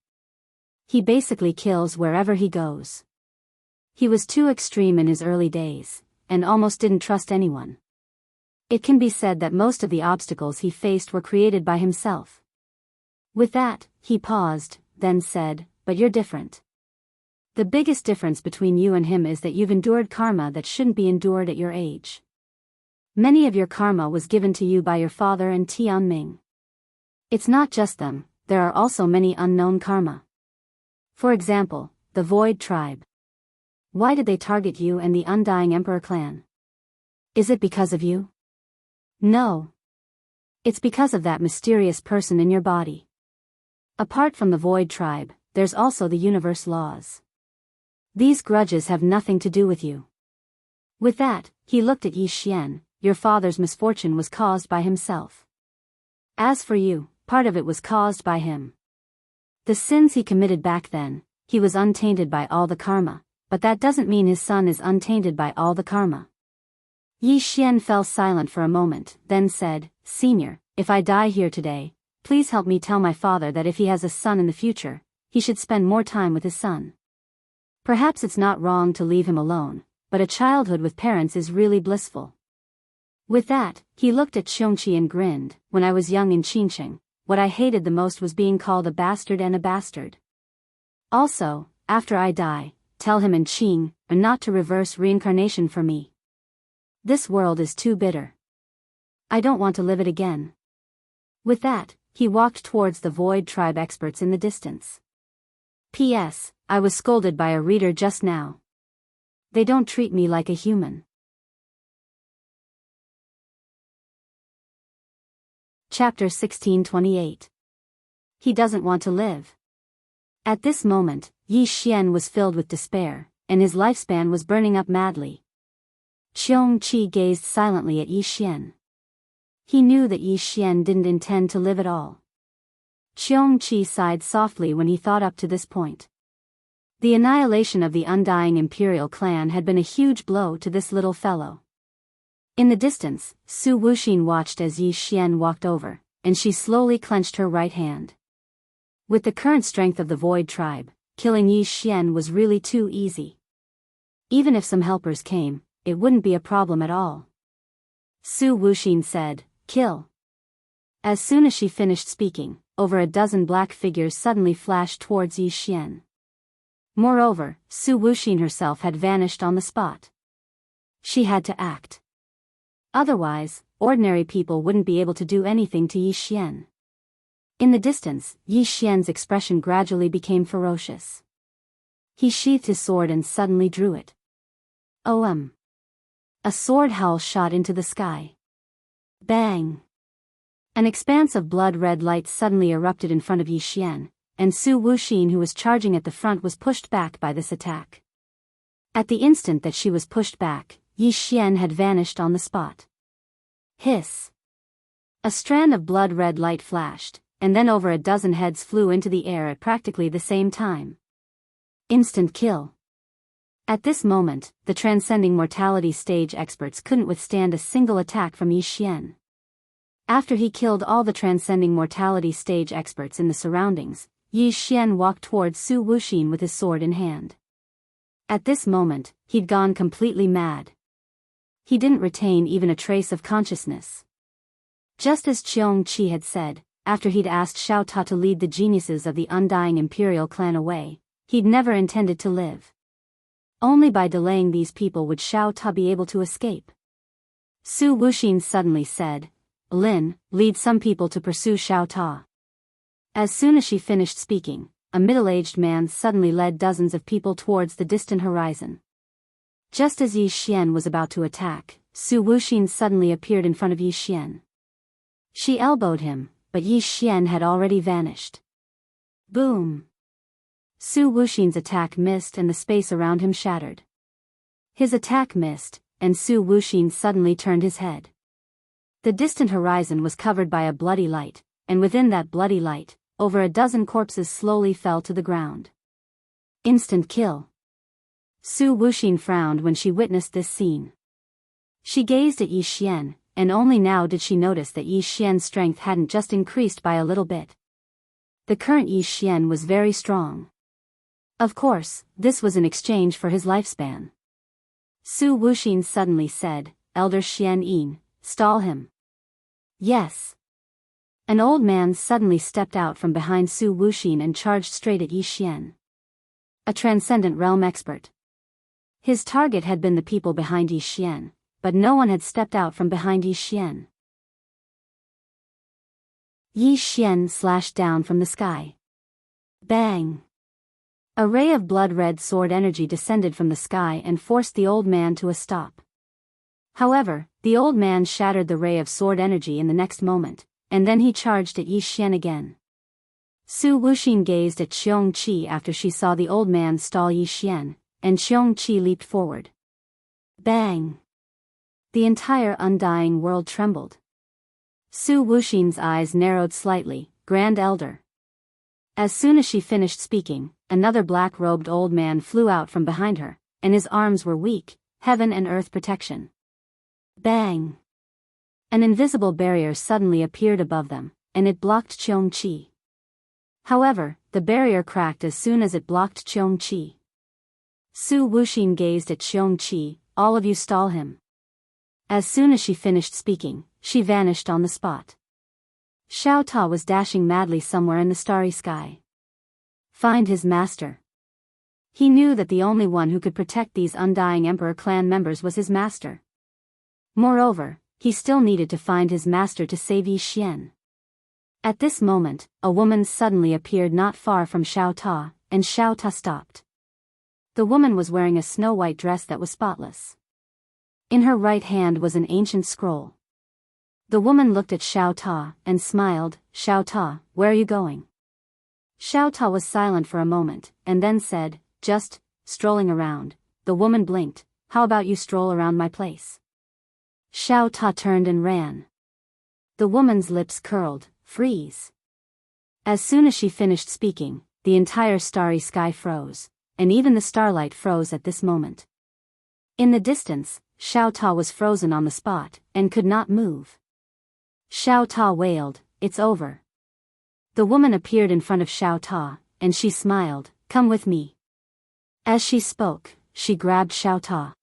He basically kills wherever he goes. He was too extreme in his early days, and almost didn't trust anyone. It can be said that most of the obstacles he faced were created by himself. With that, he paused, then said, "But you're different. The biggest difference between you and him is that you've endured karma that shouldn't be endured at your age. Many of your karma was given to you by your father and Tianming. It's not just them, there are also many unknown karma. For example, the Void Tribe. Why did they target you and the Undying Emperor clan? Is it because of you? No. It's because of that mysterious person in your body. Apart from the Void Tribe, there's also the universe laws. These grudges have nothing to do with you." With that, he looked at Yi Xian. "Your father's misfortune was caused by himself. As for you, part of it was caused by him. The sins he committed back then, he was untainted by all the karma, but that doesn't mean his son is untainted by all the karma." Yi Xian fell silent for a moment, then said, "Senior, if I die here today, please help me tell my father that if he has a son in the future, he should spend more time with his son. Perhaps it's not wrong to leave him alone, but a childhood with parents is really blissful." With that, he looked at Xiongqi and grinned. "When I was young in Qingsheng, what I hated the most was being called a bastard and a bastard. Also, after I die, tell him and Qing, not to reverse reincarnation for me. This world is too bitter. I don't want to live it again." With that, he walked towards the Void Tribe experts in the distance. P.S. I was scolded by a reader just now. They don't treat me like a human. Chapter 1628. He doesn't want to live. At this moment, Yi Xian was filled with despair, and his lifespan was burning up madly. Qiongqi gazed silently at Yi Xian. He knew that Yi Xian didn't intend to live at all. Qiongqi sighed softly when he thought up to this point. The annihilation of the Undying Imperial clan had been a huge blow to this little fellow. In the distance, Su Wuxin watched as Yi Xian walked over, and she slowly clenched her right hand. With the current strength of the Void Tribe, killing Yi Xian was really too easy. Even if some helpers came, it wouldn't be a problem at all. Su Wuxin said, "Kill." As soon as she finished speaking, over a dozen black figures suddenly flashed towards Yi Xian. Moreover, Su Wuxin herself had vanished on the spot. She had to act. Otherwise, ordinary people wouldn't be able to do anything to Yi Xian. In the distance, Yi Xian's expression gradually became ferocious. He sheathed his sword and suddenly drew it. OM. A sword howl shot into the sky. Bang! An expanse of blood-red light suddenly erupted in front of Yi Xian, and Su Wuxin, who was charging at the front, was pushed back by this attack. At the instant that she was pushed back, Yi Xian had vanished on the spot. Hiss! A strand of blood-red light flashed, and then over a dozen heads flew into the air at practically the same time. Instant kill. At this moment, the transcending mortality stage experts couldn't withstand a single attack from Yi Xian. After he killed all the transcending mortality stage experts in the surroundings, Yi Xian walked towards Su Wuxin with his sword in hand. At this moment, he'd gone completely mad. He didn't retain even a trace of consciousness. Just as Qiongqi had said, after he'd asked Xiao Ta to lead the geniuses of the Undying Imperial clan away, he'd never intended to live. Only by delaying these people would Xiao Ta be able to escape. Su Wuxin suddenly said, "Lin, lead some people to pursue Xiao Ta." As soon as she finished speaking, a middle-aged man suddenly led dozens of people towards the distant horizon. Just as Yi Xian was about to attack, Su Wuxin suddenly appeared in front of Yi Xian. She elbowed him, but Yi Xian had already vanished. Boom! Su Wuxin's attack missed and the space around him shattered. His attack missed, and Su Wuxin suddenly turned his head. The distant horizon was covered by a bloody light, and within that bloody light, over a dozen corpses slowly fell to the ground. Instant kill. Su Wuxin frowned when she witnessed this scene. She gazed at Yi Xian, and only now did she notice that Yi Xian's strength hadn't just increased by a little bit. The current Yi Xian was very strong. Of course, this was in exchange for his lifespan. Su Wuxin suddenly said, "Elder Xian Yin, stall him." Yes. An old man suddenly stepped out from behind Su Wuxin and charged straight at Yi Xian. A transcendent realm expert. His target had been the people behind Yi Xian, but no one had stepped out from behind Yi Xian. Yi Xian slashed down from the sky. Bang! A ray of blood-red sword energy descended from the sky and forced the old man to a stop. However, the old man shattered the ray of sword energy in the next moment, and then he charged at Yi Xian again. Su Wuxin gazed at Qiong Qi after she saw the old man stall Yi Xian, and Qiong Qi leaped forward. Bang! The entire undying world trembled. Su Wuxin's eyes narrowed slightly. Grand Elder. As soon as she finished speaking, another black-robed old man flew out from behind her, and his arms were weak, heaven and earth protection. Bang! An invisible barrier suddenly appeared above them, and it blocked Qiong Qi. However, the barrier cracked as soon as it blocked Qiong Qi. Su Wuxin gazed at Qiong Qi. All of you stall him. As soon as she finished speaking, she vanished on the spot. Xiao Ta was dashing madly somewhere in the starry sky. Find his master. He knew that the only one who could protect these undying Emperor clan members was his master. Moreover, he still needed to find his master to save Yi Xian. At this moment, a woman suddenly appeared not far from Xiao Ta, and Xiao Ta stopped. The woman was wearing a snow-white dress that was spotless. In her right hand was an ancient scroll. The woman looked at Xiao Ta and smiled. Xiao Ta, where are you going? Xiao Ta was silent for a moment, and then said, just strolling around. The woman blinked. How about you stroll around my place? Xiao Ta turned and ran. The woman's lips curled. Freeze. As soon as she finished speaking, the entire starry sky froze, and even the starlight froze at this moment. In the distance, Xiao Ta was frozen on the spot, and could not move. Xiao Ta wailed, it's over. The woman appeared in front of Xiao Ta, and she smiled, come with me. As she spoke, she grabbed Xiao Ta.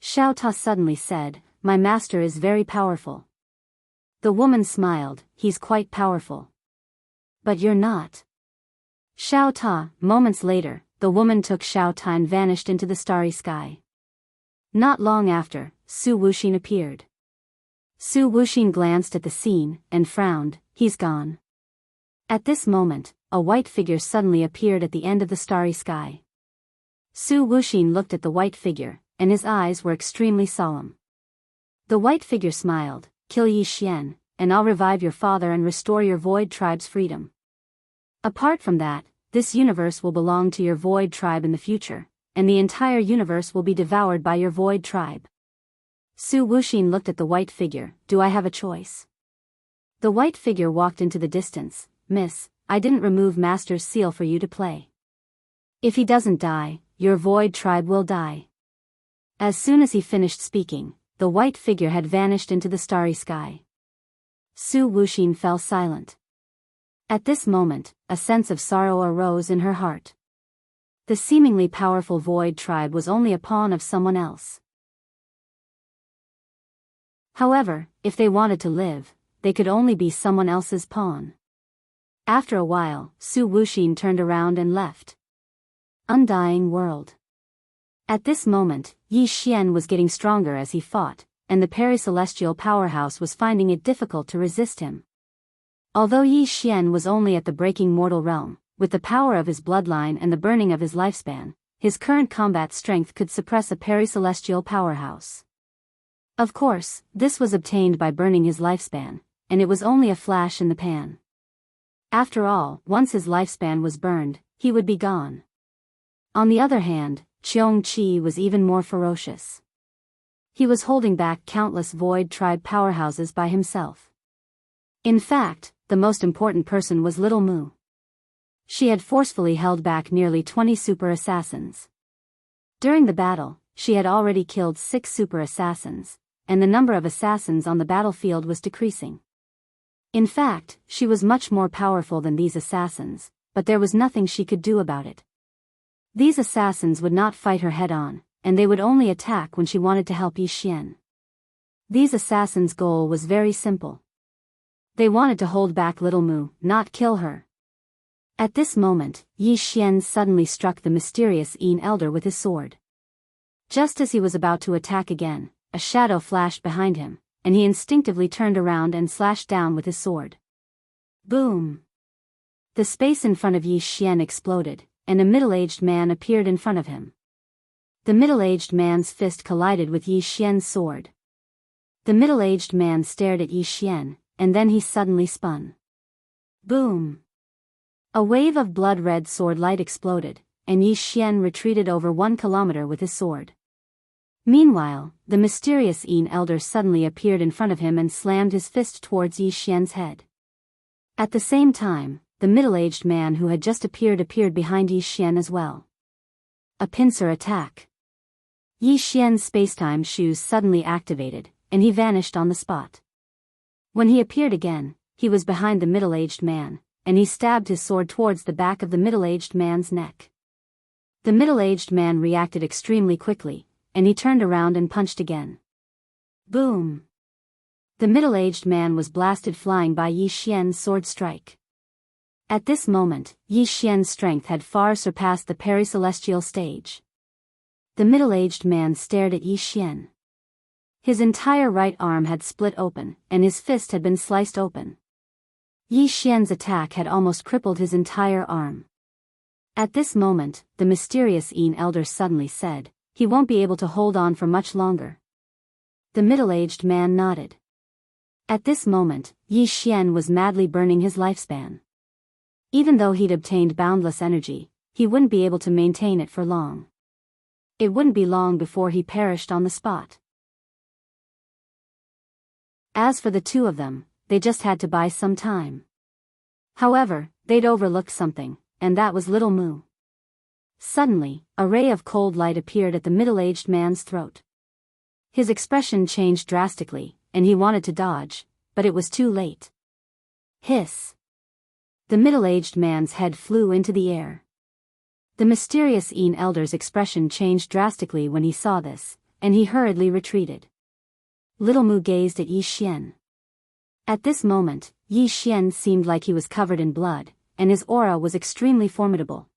Xiao Ta suddenly said, my master is very powerful. The woman smiled, he's quite powerful. But you're not. Xiao Ta. Moments later, the woman took Xiao Ta and vanished into the starry sky. Not long after, Su Wuxin appeared. Su Wuxin glanced at the scene, and frowned, he's gone. At this moment, a white figure suddenly appeared at the end of the starry sky. Su Wuxin looked at the white figure, and his eyes were extremely solemn. The white figure smiled, kill Yi Xian, and I'll revive your father and restore your Void tribe's freedom. Apart from that, this universe will belong to your Void tribe in the future, and the entire universe will be devoured by your Void tribe. Su Wuxin looked at the white figure, do I have a choice? The white figure walked into the distance, miss, I didn't remove Master's seal for you to play. If he doesn't die, your Void tribe will die. As soon as he finished speaking, the white figure had vanished into the starry sky. Su Wuxin fell silent. At this moment, a sense of sorrow arose in her heart. The seemingly powerful Void tribe was only a pawn of someone else. However, if they wanted to live, they could only be someone else's pawn. After a while, Su Wuxin turned around and left. Undying world. At this moment, Yi Xian was getting stronger as he fought, and the peri-celestial powerhouse was finding it difficult to resist him. Although Yi Xian was only at the breaking mortal realm, with the power of his bloodline and the burning of his lifespan, his current combat strength could suppress a peri-celestial powerhouse. Of course, this was obtained by burning his lifespan, and it was only a flash in the pan. After all, once his lifespan was burned, he would be gone. On the other hand, Qiong Qi was even more ferocious. He was holding back countless Void tribe powerhouses by himself. In fact, the most important person was Little Mu. She had forcefully held back nearly 20 super assassins. During the battle, she had already killed 6 super assassins, and the number of assassins on the battlefield was decreasing. In fact, she was much more powerful than these assassins, but there was nothing she could do about it. These assassins would not fight her head-on, and they would only attack when she wanted to help Yi Xian. These assassins' goal was very simple. They wanted to hold back Little Mu, not kill her. At this moment, Yi Xian suddenly struck the mysterious Yin elder with his sword. Just as he was about to attack again, a shadow flashed behind him, and he instinctively turned around and slashed down with his sword. Boom! The space in front of Yi Xian exploded, and a middle-aged man appeared in front of him. The middle-aged man's fist collided with Yi Xian's sword. The middle-aged man stared at Yi Xian, and then he suddenly spun. Boom! A wave of blood-red sword light exploded, and Yi Xian retreated over 1 kilometer with his sword. Meanwhile, the mysterious Yin elder suddenly appeared in front of him and slammed his fist towards Yi Xian's head. At the same time, the middle-aged man who had just appeared behind Yi Xian as well. A pincer attack. Yi Xian's spacetime shoes suddenly activated, and he vanished on the spot. When he appeared again, he was behind the middle-aged man, and he stabbed his sword towards the back of the middle-aged man's neck. The middle-aged man reacted extremely quickly, and he turned around and punched again. Boom! The middle-aged man was blasted flying by Yi Xian's sword strike. At this moment, Yi Xian's strength had far surpassed the peri-celestial stage. The middle-aged man stared at Yi Xian. His entire right arm had split open, and his fist had been sliced open. Yi Xian's attack had almost crippled his entire arm. At this moment, the mysterious Yin elder suddenly said, "He won't be able to hold on for much longer." The middle-aged man nodded. At this moment, Yi Xian was madly burning his lifespan. Even though he'd obtained boundless energy, he wouldn't be able to maintain it for long. It wouldn't be long before he perished on the spot. As for the two of them, they just had to buy some time. However, they'd overlooked something, and that was Little Mu. Suddenly, a ray of cold light appeared at the middle-aged man's throat. His expression changed drastically, and he wanted to dodge, but it was too late. Hiss! The middle-aged man's head flew into the air. The mysterious Yin elder's expression changed drastically when he saw this, and he hurriedly retreated. Little Mu gazed at Yi Xian. At this moment, Yi Xian seemed like he was covered in blood, and his aura was extremely formidable.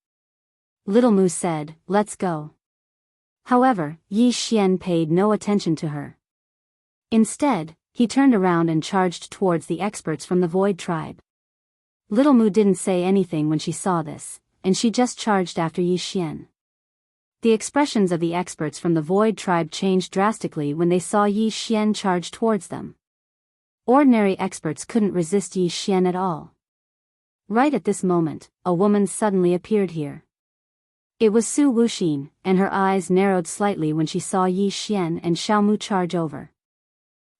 Little Mu said, "Let's go." However, Yi Xian paid no attention to her. Instead, he turned around and charged towards the experts from the Void Tribe. Little Mu didn't say anything when she saw this, and she just charged after Yi Xian. The expressions of the experts from the Void Tribe changed drastically when they saw Yi Xian charge towards them. Ordinary experts couldn't resist Yi Xian at all. Right at this moment, a woman suddenly appeared here. It was Su Wuxin, and her eyes narrowed slightly when she saw Yi Xian and Xiaomu charge over.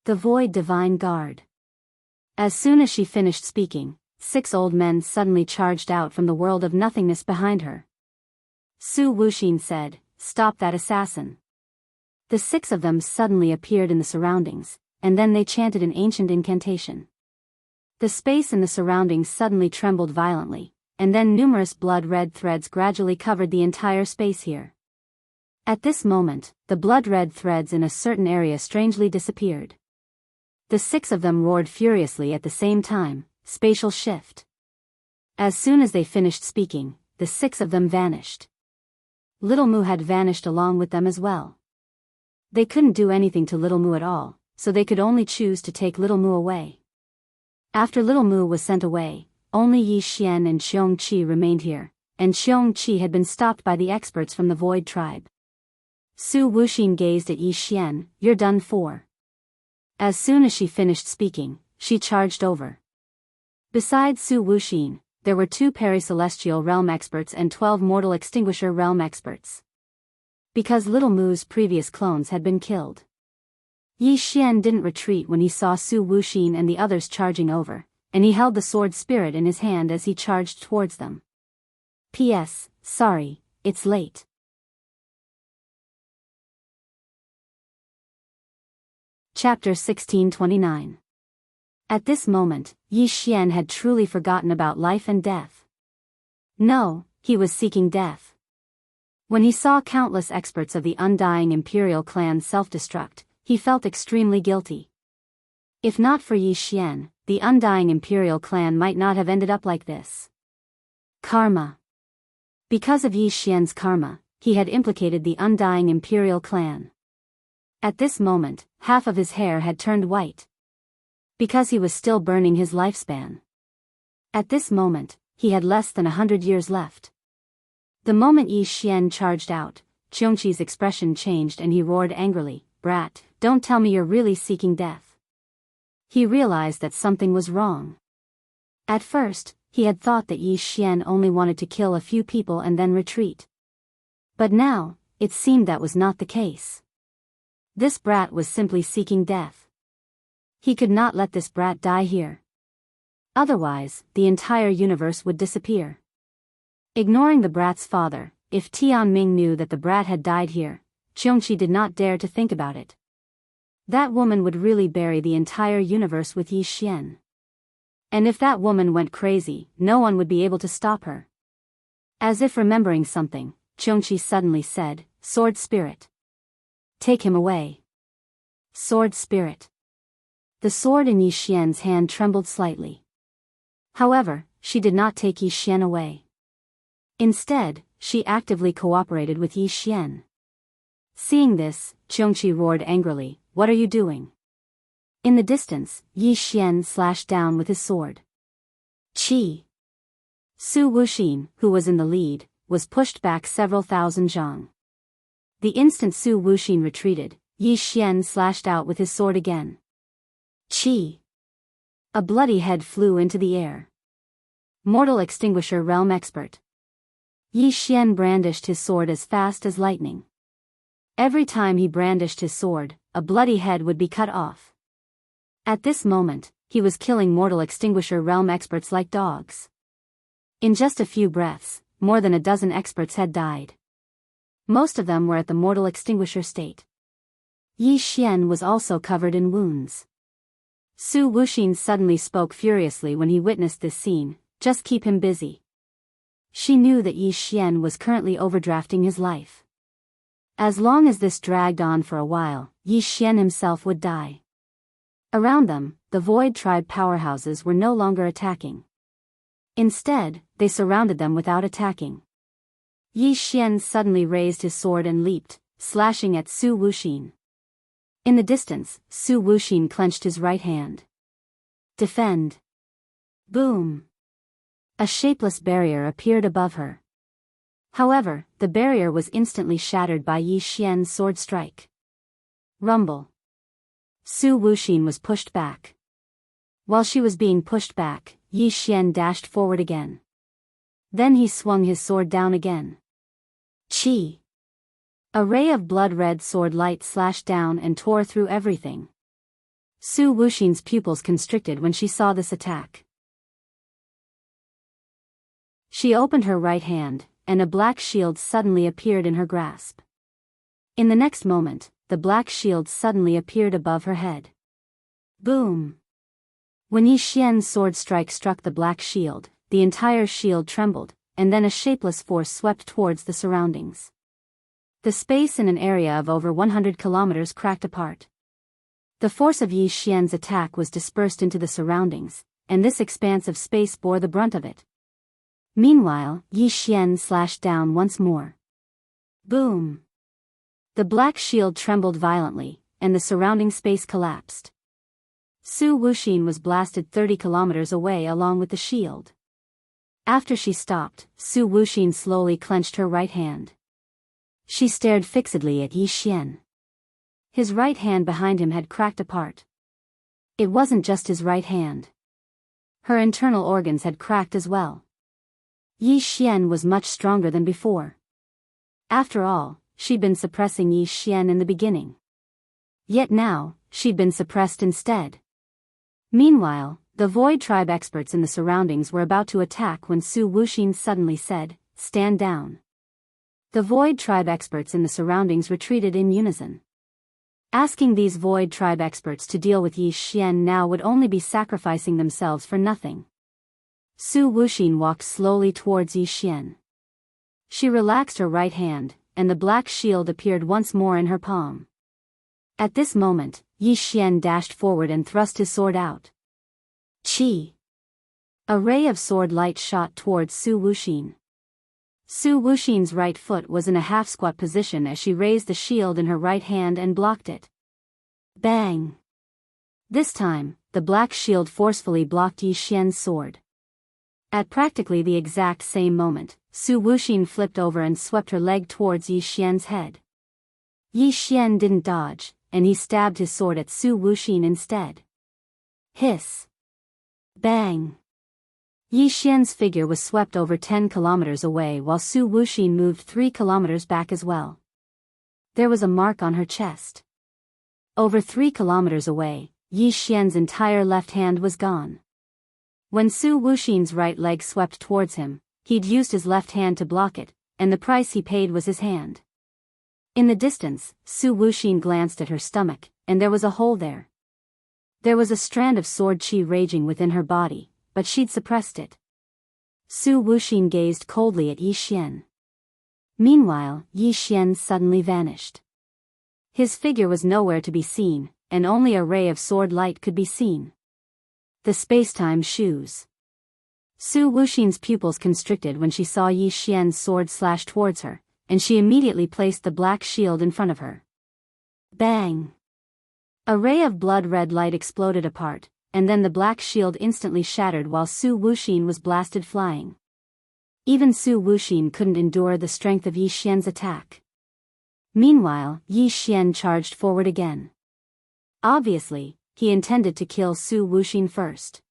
The Void Divine Guard. As soon as she finished speaking, 6 old men suddenly charged out from the world of nothingness behind her. Su Wuxin said, "Stop that assassin." The 6 of them suddenly appeared in the surroundings, and then they chanted an ancient incantation. The space in the surroundings suddenly trembled violently, and then numerous blood-red threads gradually covered the entire space here. At this moment, the blood-red threads in a certain area strangely disappeared. The 6 of them roared furiously at the same time, "Spatial shift." As soon as they finished speaking, the 6 of them vanished. Little Mu had vanished along with them as well. They couldn't do anything to Little Mu at all, so they could only choose to take Little Mu away. After Little Mu was sent away, only Yi Xian and Xiong Qi remained here, and Xiong Qi had been stopped by the experts from the Void Tribe. Su Wuxin gazed at Yi Xian, "You're done for." As soon as she finished speaking, she charged over. Besides Su Wuxin, there were 2 peri-celestial realm experts and 12 mortal extinguisher realm experts. Because Little Mu's previous clones had been killed. Yi Xian didn't retreat when he saw Su Wuxin and the others charging over, and he held the sword spirit in his hand as he charged towards them. P.S. Sorry, it's late. Chapter 1629. At this moment, Yi Xian had truly forgotten about life and death. No, he was seeking death. When he saw countless experts of the undying imperial clan self-destruct, he felt extremely guilty. If not for Yi Xian, the undying imperial clan might not have ended up like this. Karma. Because of Yi Xian's karma, he had implicated the undying imperial clan. At this moment, half of his hair had turned white. Because he was still burning his lifespan. At this moment, he had less than 100 years left. The moment Yi Xian charged out, Qiongqi's expression changed and he roared angrily, "Brat, don't tell me you're really seeking death." He realized that something was wrong. At first, he had thought that Yi Xian only wanted to kill a few people and then retreat. But now, it seemed that was not the case. This brat was simply seeking death. He could not let this brat die here. Otherwise, the entire universe would disappear. Ignoring the brat's father, if Tianming knew that the brat had died here, Qiongqi did not dare to think about it. That woman would really bury the entire universe with Yi Xian. And if that woman went crazy, no one would be able to stop her. As if remembering something, Qiongqi suddenly said, "Sword spirit. Take him away." Sword spirit. The sword in Yi Xian's hand trembled slightly. However, she did not take Yi Xian away. Instead, she actively cooperated with Yi Xian. Seeing this, Qiongqi roared angrily, "What are you doing?" In the distance, Yi Xian slashed down with his sword. Qi. Su Wuxin, who was in the lead, was pushed back several thousand zhang. The instant Su Wuxin retreated, Yi Xian slashed out with his sword again. Qi. A bloody head flew into the air. Mortal Extinguisher Realm Expert. Yi Xian brandished his sword as fast as lightning. Every time he brandished his sword, a bloody head would be cut off. At this moment, he was killing Mortal Extinguisher Realm Experts like dogs. In just a few breaths, more than a dozen experts had died. Most of them were at the Mortal Extinguisher state. Yi Xian was also covered in wounds. Su Wuxin suddenly spoke furiously when he witnessed this scene, "Just keep him busy." She knew that Yi Xian was currently overdrafting his life. As long as this dragged on for a while, Yi Xian himself would die. Around them, the Void Tribe powerhouses were no longer attacking. Instead, they surrounded them without attacking. Yi Xian suddenly raised his sword and leaped, slashing at Su Wuxin. In the distance, Su Wuxin clenched his right hand. Defend. Boom. A shapeless barrier appeared above her. However, the barrier was instantly shattered by Yi Xian's sword strike. Rumble. Su Wuxin was pushed back. While she was being pushed back, Yi Xian dashed forward again. Then he swung his sword down again. Qi. A ray of blood-red sword light slashed down and tore through everything. Su Wuxin's pupils constricted when she saw this attack. She opened her right hand, and a black shield suddenly appeared in her grasp. In the next moment, the black shield suddenly appeared above her head. Boom! When Yi Xian's sword strike struck the black shield, the entire shield trembled, and then a shapeless force swept towards the surroundings. The space in an area of over 100 kilometers cracked apart. The force of Yi Xian's attack was dispersed into the surroundings, and this expanse of space bore the brunt of it. Meanwhile, Yi Xian slashed down once more. Boom! The black shield trembled violently, and the surrounding space collapsed. Su Wuxin was blasted 30 kilometers away along with the shield. After she stopped, Su Wuxin slowly clenched her right hand. She stared fixedly at Yi Xian. His right hand behind him had cracked apart. It wasn't just his right hand. Her internal organs had cracked as well. Yi Xian was much stronger than before. After all, she'd been suppressing Yi Xian in the beginning. Yet now, she'd been suppressed instead. Meanwhile, the Void Tribe experts in the surroundings were about to attack when Su Wuxin suddenly said, "Stand down." The Void Tribe experts in the surroundings retreated in unison. Asking these Void Tribe experts to deal with Yi Xian now would only be sacrificing themselves for nothing. Su Wuxin walked slowly towards Yi Xian. She relaxed her right hand, and the black shield appeared once more in her palm. At this moment, Yi Xian dashed forward and thrust his sword out. Chi! A ray of sword light shot towards Su Wuxin. Su Wuxin's right foot was in a half-squat position as she raised the shield in her right hand and blocked it. Bang! This time, the black shield forcefully blocked Yi Xian's sword. At practically the exact same moment, Su Wuxin flipped over and swept her leg towards Yi Xian's head. Yi Xian didn't dodge, and he stabbed his sword at Su Wuxin instead. Hiss! Bang! Yi Xian's figure was swept over 10 kilometers away while Su Wuxin moved 3 kilometers back as well. There was a mark on her chest. Over 3 kilometers away, Yi Xian's entire left hand was gone. When Su Wuxin's right leg swept towards him, he'd used his left hand to block it, and the price he paid was his hand. In the distance, Su Wuxin glanced at her stomach, and there was a hole there. There was a strand of sword qi raging within her body, but she'd suppressed it. Su Wuxin gazed coldly at Yi Xian. Meanwhile, Yi Xian suddenly vanished. His figure was nowhere to be seen, and only a ray of sword light could be seen. The space-time shoes. Su Wuxin's pupils constricted when she saw Yi Xian's sword slash towards her, and she immediately placed the black shield in front of her. Bang! A ray of blood-red light exploded apart, and then the black shield instantly shattered while Su Wuxin was blasted flying. Even Su Wuxin couldn't endure the strength of Yi Xian's attack. Meanwhile, Yi Xian charged forward again. Obviously, he intended to kill Su Wuxin first.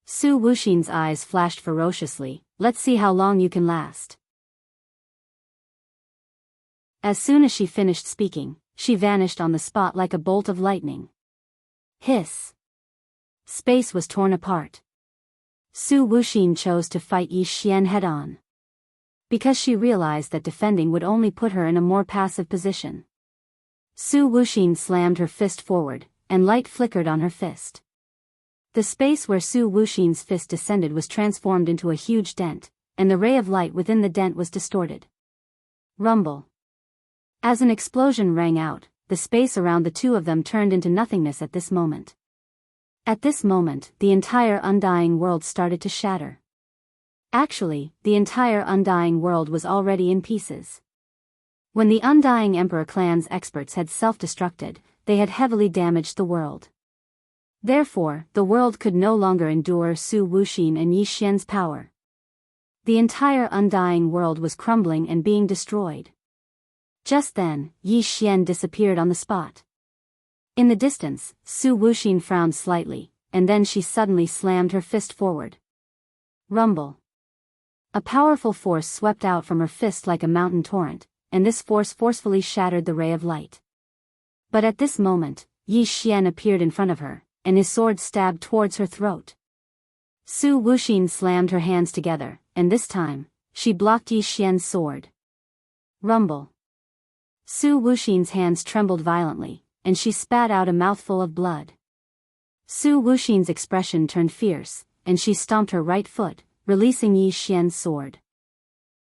Su Wuxin's eyes flashed ferociously. Let's see how long you can last. As soon as she finished speaking, she vanished on the spot like a bolt of lightning. Hiss! Space was torn apart. Su Wuxin chose to fight Yi Xian head-on. Because she realized that defending would only put her in a more passive position. Su Wuxin slammed her fist forward, and light flickered on her fist. The space where Su Wuxin's fist descended was transformed into a huge dent, and the ray of light within the dent was distorted. Rumble. As an explosion rang out, the space around the two of them turned into nothingness at this moment. At this moment, the entire undying world started to shatter. Actually, the entire undying world was already in pieces. When the Undying Emperor clan's experts had self-destructed, they had heavily damaged the world. Therefore, the world could no longer endure Su Wuxin and Yi Xian's power. The entire undying world was crumbling and being destroyed. Just then, Yi Xian disappeared on the spot. In the distance, Su Wuxin frowned slightly, and then she suddenly slammed her fist forward. Rumble. A powerful force swept out from her fist like a mountain torrent, and this force forcefully shattered the ray of light. But at this moment, Yi Xian appeared in front of her, and his sword stabbed towards her throat. Su Wuxin slammed her hands together, and this time, she blocked Yi Xian's sword. Rumble. Su Wuxin's hands trembled violently, and she spat out a mouthful of blood. Su Wuxin's expression turned fierce, and she stomped her right foot, releasing Yi Xian's sword.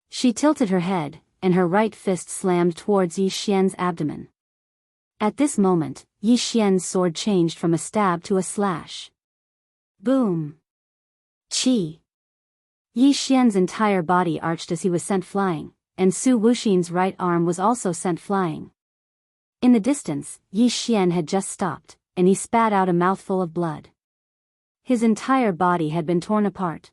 She tilted her head, and her right fist slammed towards Yi Xian's abdomen. At this moment, Yi Xian's sword changed from a stab to a slash. Boom! Chi! Yi Xian's entire body arched as he was sent flying, and Su Wuxin's right arm was also sent flying. In the distance, Yi Xian had just stopped, and he spat out a mouthful of blood. His entire body had been torn apart.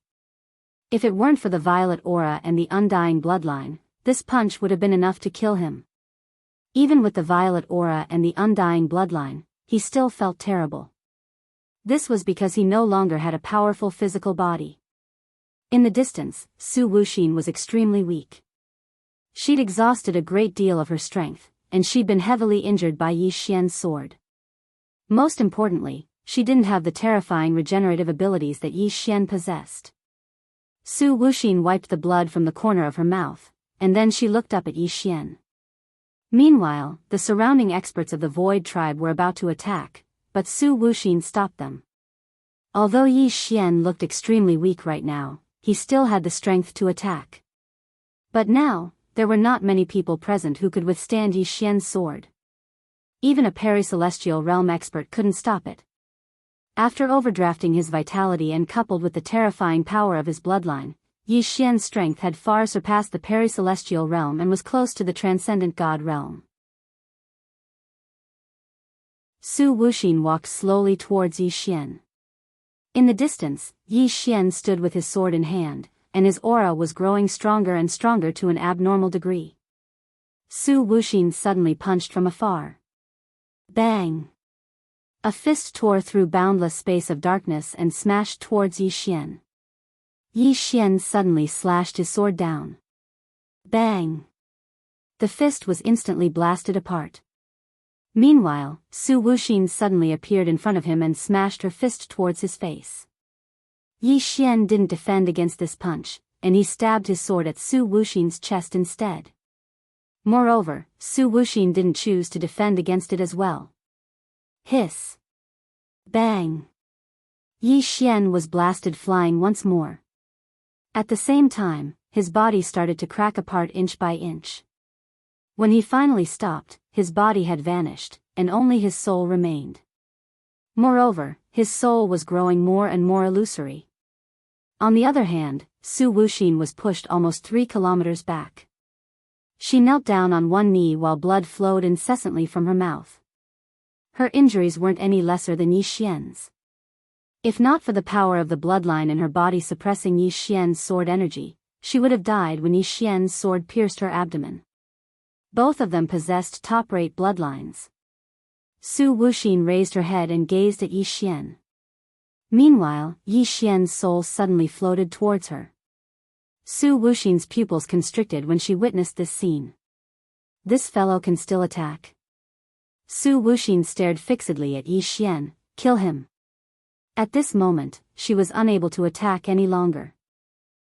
If it weren't for the violet aura and the undying bloodline, this punch would have been enough to kill him. Even with the violet aura and the undying bloodline, he still felt terrible. This was because he no longer had a powerful physical body. In the distance, Su Wuxin was extremely weak. She'd exhausted a great deal of her strength, and she'd been heavily injured by Yi Xian's sword. Most importantly, she didn't have the terrifying regenerative abilities that Yi Xian possessed. Su Wuxin wiped the blood from the corner of her mouth, and then she looked up at Yi Xian. Meanwhile, the surrounding experts of the Void tribe were about to attack, but Su Wuxin stopped them. Although Yi Xian looked extremely weak right now, he still had the strength to attack. But now, there were not many people present who could withstand Yi Xian's sword. Even a peri-celestial realm expert couldn't stop it. After overdrafting his vitality and coupled with the terrifying power of his bloodline, Yi Xian's strength had far surpassed the peri-celestial realm and was close to the transcendent god realm. Su Wuxin walked slowly towards Yi Xian. In the distance, Yi Xian stood with his sword in hand, and his aura was growing stronger and stronger to an abnormal degree. Su Wuxin suddenly punched from afar. Bang! A fist tore through boundless space of darkness and smashed towards Yi Xian. Yi Xian suddenly slashed his sword down. Bang! The fist was instantly blasted apart. Meanwhile, Su Wuxin suddenly appeared in front of him and smashed her fist towards his face. Yi Xian didn't defend against this punch, and he stabbed his sword at Su Wuxin's chest instead. Moreover, Su Wuxin didn't choose to defend against it as well. Hiss! Bang! Yi Xian was blasted flying once more. At the same time, his body started to crack apart inch by inch. When he finally stopped, his body had vanished, and only his soul remained. Moreover, his soul was growing more and more illusory. On the other hand, Su Wuxin was pushed almost 3 kilometers back. She knelt down on one knee while blood flowed incessantly from her mouth. Her injuries weren't any lesser than Yi Xian's. If not for the power of the bloodline in her body suppressing Yi Xian's sword energy, she would have died when Yi Xian's sword pierced her abdomen. Both of them possessed top-rate bloodlines. Su Wuxin raised her head and gazed at Yi Xian. Meanwhile, Yi Xian's soul suddenly floated towards her. Su Wuxin's pupils constricted when she witnessed this scene. This fellow can still attack. Su Wuxin stared fixedly at Yi Xian. Kill him. At this moment, she was unable to attack any longer.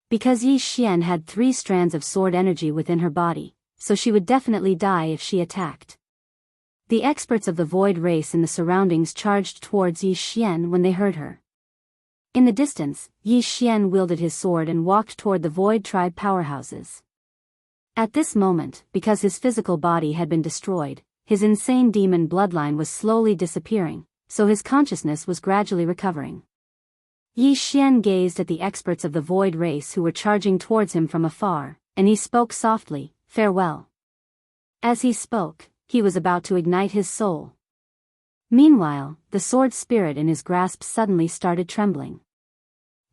Because Yi Xian had 3 strands of sword energy within her body, so she would definitely die if she attacked. The experts of the void race in the surroundings charged towards Yi Xian when they heard her. In the distance, Yi Xian wielded his sword and walked toward the void tribe powerhouses. At this moment, because his physical body had been destroyed, his insane demon bloodline was slowly disappearing, so his consciousness was gradually recovering. Yi Xian gazed at the experts of the void race who were charging towards him from afar, and he spoke softly, "Farewell." As he spoke, he was about to ignite his soul. Meanwhile, the sword spirit in his grasp suddenly started trembling.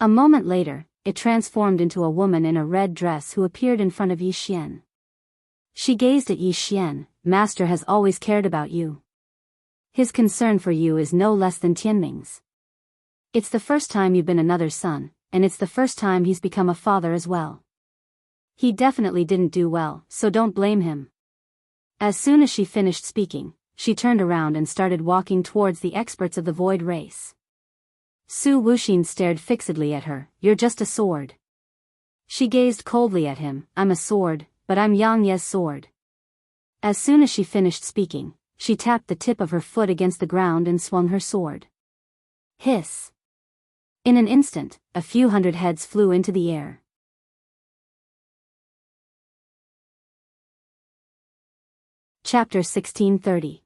A moment later, it transformed into a woman in a red dress who appeared in front of Yi Xian. She gazed at Yi Xian. "Master has always cared about you. His concern for you is no less than Tianming's. It's the first time you've been another's son, and it's the first time he's become a father as well. He definitely didn't do well, so don't blame him." As soon as she finished speaking, she turned around and started walking towards the experts of the void race. Su Wuxin stared fixedly at her. "You're just a sword." She gazed coldly at him. "I'm a sword, but I'm Yang Ye's sword." As soon as she finished speaking, she tapped the tip of her foot against the ground and swung her sword. Hiss! In an instant, a few hundred heads flew into the air. Chapter 1630.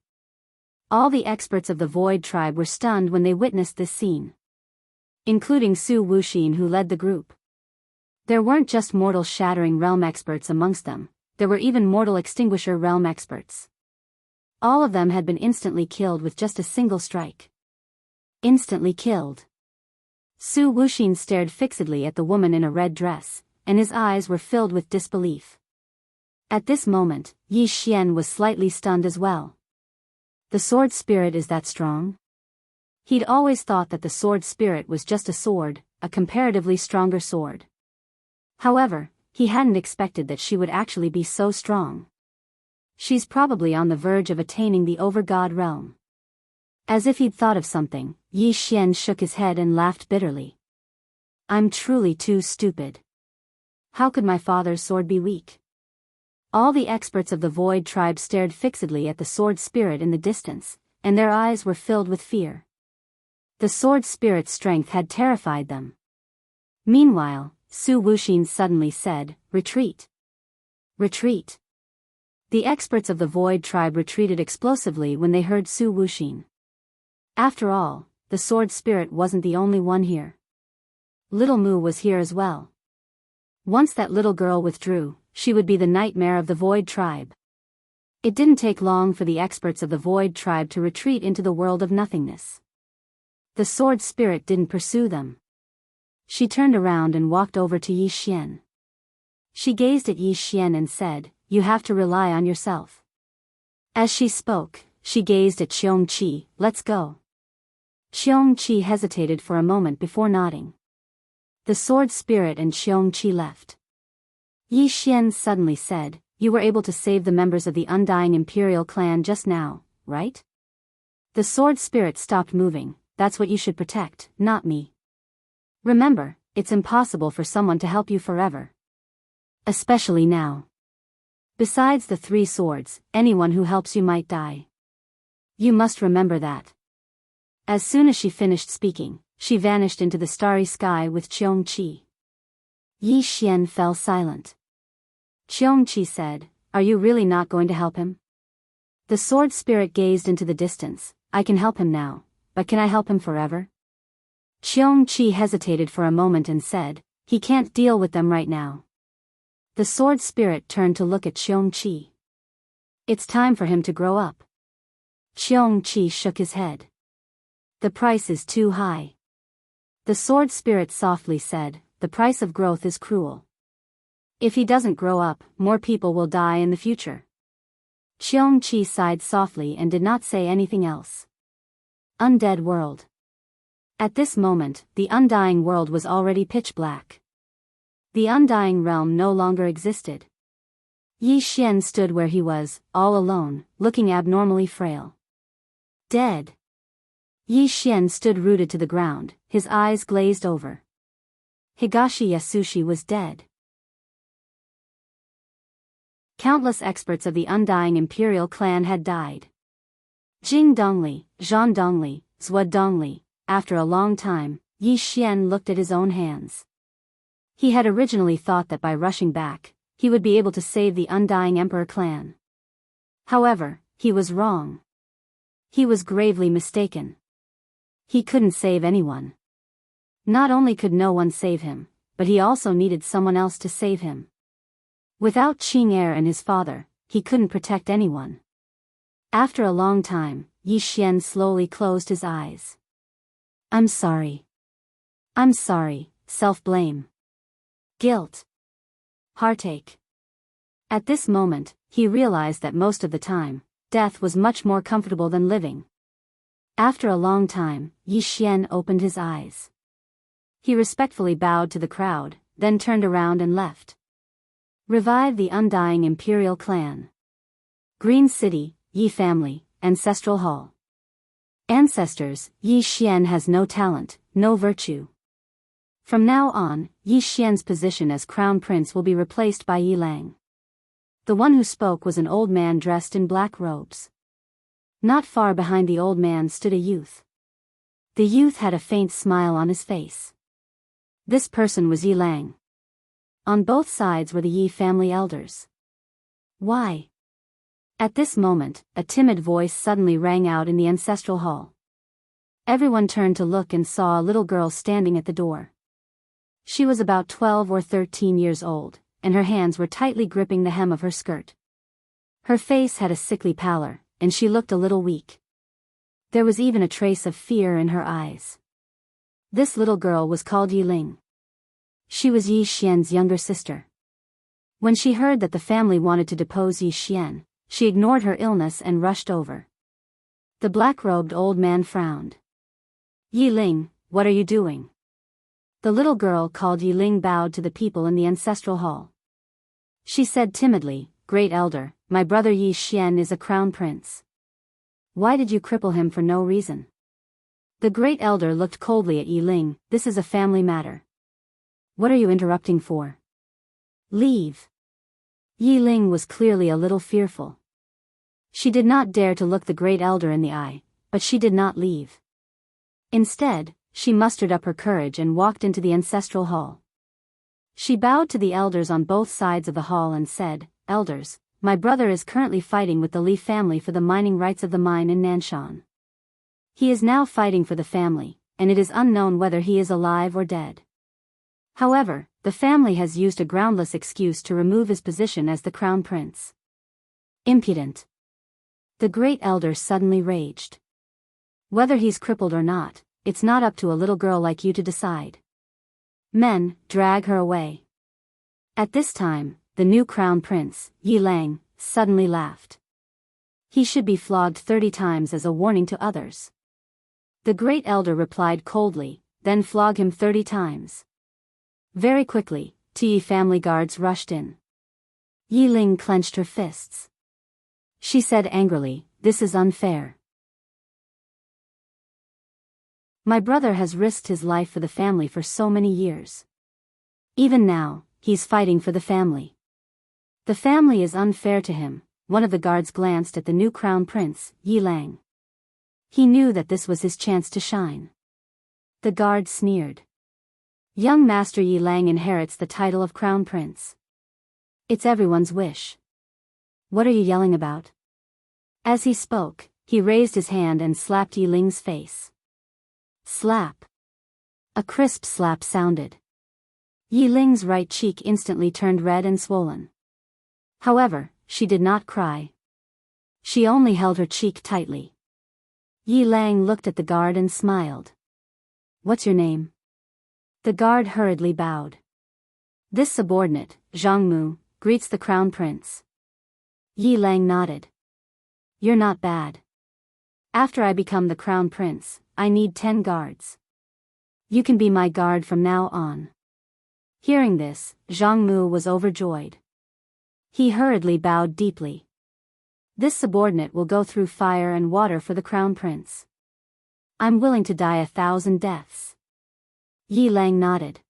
All the experts of the Void tribe were stunned when they witnessed this scene. Including Su Wuxin, who led the group. There weren't just mortal shattering realm experts amongst them, there were even mortal extinguisher realm experts. All of them had been instantly killed with just a single strike. Instantly killed. Su Wuxin stared fixedly at the woman in a red dress, and his eyes were filled with disbelief. At this moment, Yi Xian was slightly stunned as well. The sword spirit is that strong? He'd always thought that the sword spirit was just a sword, a comparatively stronger sword. However, he hadn't expected that she would actually be so strong. She's probably on the verge of attaining the over-god realm. As if he'd thought of something, Yi Xian shook his head and laughed bitterly. "I'm truly too stupid. How could my father's sword be weak?" All the experts of the Void tribe stared fixedly at the sword spirit in the distance, and their eyes were filled with fear. The sword spirit's strength had terrified them. Meanwhile, Su Wuxin suddenly said, "Retreat. Retreat. The experts of the Void tribe retreated explosively when they heard Su Wuxin. After all, the sword spirit wasn't the only one here. Little Mu was here as well. Once that little girl withdrew, she would be the nightmare of the Void tribe. It didn't take long for the experts of the Void tribe to retreat into the world of nothingness. The sword spirit didn't pursue them. She turned around and walked over to Yi Xian. She gazed at Yi Xian and said, "You have to rely on yourself." As she spoke, she gazed at Xiong Qi. "Let's go." Xiong Qi hesitated for a moment before nodding. The sword spirit and Xiong Qi left. Yi Xian suddenly said, "You were able to save the members of the Undying Imperial clan just now, right?" The sword spirit stopped moving. "That's what you should protect, not me. Remember, it's impossible for someone to help you forever. Especially now. Besides the 3 swords, anyone who helps you might die. You must remember that." As soon as she finished speaking, she vanished into the starry sky with Xiong Qi. Yi Xian fell silent. Xiong Qi said, "Are you really not going to help him?" The sword spirit gazed into the distance. "I can help him now, but can I help him forever?" Xiong Qi hesitated for a moment and said, "He can't deal with them right now." The sword spirit turned to look at Xiong Qi. "It's time for him to grow up." Xiong Qi shook his head. "The price is too high." The sword spirit softly said, "The price of growth is cruel. If he doesn't grow up, more people will die in the future." Xiong Qi sighed softly and did not say anything else. Undead world. At this moment, the undying world was already pitch black. The undying realm no longer existed. Yi Xian stood where he was, all alone, looking abnormally frail. Dead. Yi Xian stood rooted to the ground, his eyes glazed over. Higashi Yasushi was dead. Countless experts of the Undying Imperial clan had died. Jing Dongli, Zhan Dongli, Zhua Dongli. After a long time, Yi Xian looked at his own hands. He had originally thought that by rushing back, he would be able to save the Undying Emperor clan. However, he was wrong. He was gravely mistaken. He couldn't save anyone. Not only could no one save him, but he also needed someone else to save him. Without Qing Er and his father, he couldn't protect anyone. After a long time, Yi Xian slowly closed his eyes. "I'm sorry. I'm sorry," self-blame. Guilt. Heartache. At this moment, he realized that most of the time, death was much more comfortable than living. After a long time, Yi Xian opened his eyes. He respectfully bowed to the crowd, then turned around and left. Revive the Undying Imperial clan. Green City, Yi family, Ancestral Hall. Ancestors, Yi Xian has no talent, no virtue. From now on, Yi Xian's position as crown prince will be replaced by Yi Lang. The one who spoke was an old man dressed in black robes. Not far behind the old man stood a youth. The youth had a faint smile on his face. This person was Yi Lang. On both sides were the Yi family elders. "Why?" At this moment, a timid voice suddenly rang out in the ancestral hall. Everyone turned to look and saw a little girl standing at the door. She was about 12 or 13 years old, and her hands were tightly gripping the hem of her skirt. Her face had a sickly pallor, and she looked a little weak. There was even a trace of fear in her eyes. This little girl was called Yi Ling. She was Yi Xian's younger sister. When she heard that the family wanted to depose Yi Xian, she ignored her illness and rushed over. The black-robed old man frowned. "Yi Ling, what are you doing?" The little girl called Yi Ling bowed to the people in the ancestral hall. She said timidly, "Great elder, my brother Yi Xian is a crown prince. Why did you cripple him for no reason?" The great elder looked coldly at Yi Ling. "This is a family matter. What are you interrupting for? Leave." Yi Ling was clearly a little fearful. She did not dare to look the great elder in the eye, but she did not leave. Instead, she mustered up her courage and walked into the ancestral hall. She bowed to the elders on both sides of the hall and said, elders, my brother is currently fighting with the Li family for the mining rights of the mine in Nanshan. He is now fighting for the family, and it is unknown whether he is alive or dead. However, the family has used a groundless excuse to remove his position as the crown prince. Impudent. The great elder suddenly raged. Whether he's crippled or not, it's not up to a little girl like you to decide. Men, drag her away. At this time, the new crown prince, Yi Lang, suddenly laughed. He should be flogged 30 times as a warning to others. The great elder replied coldly, then flog him 30 times. Very quickly, 2 Yi family guards rushed in. Yi Ling clenched her fists. She said angrily, "This is unfair. My brother has risked his life for the family for so many years. Even now, he's fighting for the family. The family is unfair to him." One of the guards glanced at the new crown prince, Yi Lang. He knew that this was his chance to shine. The guard sneered. Young Master Yi Lang inherits the title of crown prince. It's everyone's wish. What are you yelling about? As he spoke, he raised his hand and slapped Yi Ling's face. Slap. A crisp slap sounded. Yi Ling's right cheek instantly turned red and swollen. However, she did not cry. She only held her cheek tightly. Yi Lang looked at the guard and smiled. What's your name? The guard hurriedly bowed. This subordinate, Jianghu, greets the crown prince. Yi Lang nodded. You're not bad. After I become the crown prince, I need 10 guards. You can be my guard from now on. Hearing this, Jianghu was overjoyed. He hurriedly bowed deeply. This subordinate will go through fire and water for the crown prince. I'm willing to die 1,000 deaths. Yi Lang nodded.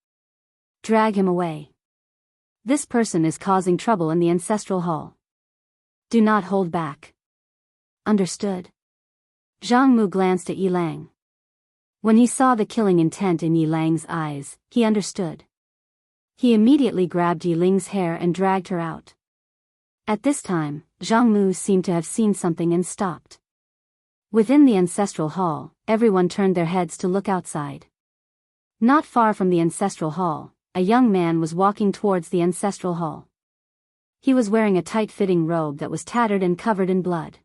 Drag him away. This person is causing trouble in the ancestral hall. Do not hold back. Understood. Jianghu glanced at Yi Lang. When he saw the killing intent in Yi Lang's eyes, he understood. He immediately grabbed Yi Ling's hair and dragged her out. At this time, Jianghu seemed to have seen something and stopped. Within the ancestral hall, everyone turned their heads to look outside. Not far from the ancestral hall, a young man was walking towards the ancestral hall. He was wearing a tight-fitting robe that was tattered and covered in blood.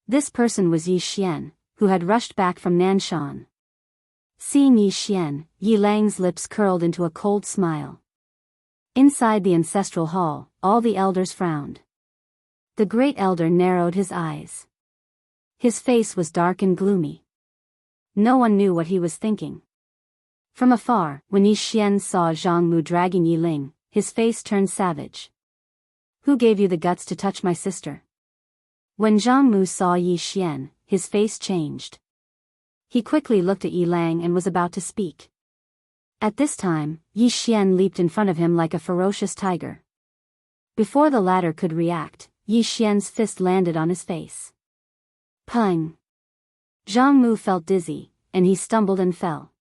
This person was Yi Xian, who had rushed back from Nanshan. Seeing Yi Xian, Yi Lang's lips curled into a cold smile. Inside the ancestral hall, all the elders frowned. The great elder narrowed his eyes. His face was dark and gloomy. No one knew what he was thinking. From afar, when Yi Xian saw Jianghu dragging Yi Ling, his face turned savage. Who gave you the guts to touch my sister? When Jianghu saw Yi Xian, his face changed. He quickly looked at Yi Lang and was about to speak. At this time, Yi Xian leaped in front of him like a ferocious tiger. Before the latter could react, Yi Xian's fist landed on his face. Pung! Jianghu felt dizzy, and he stumbled and fell.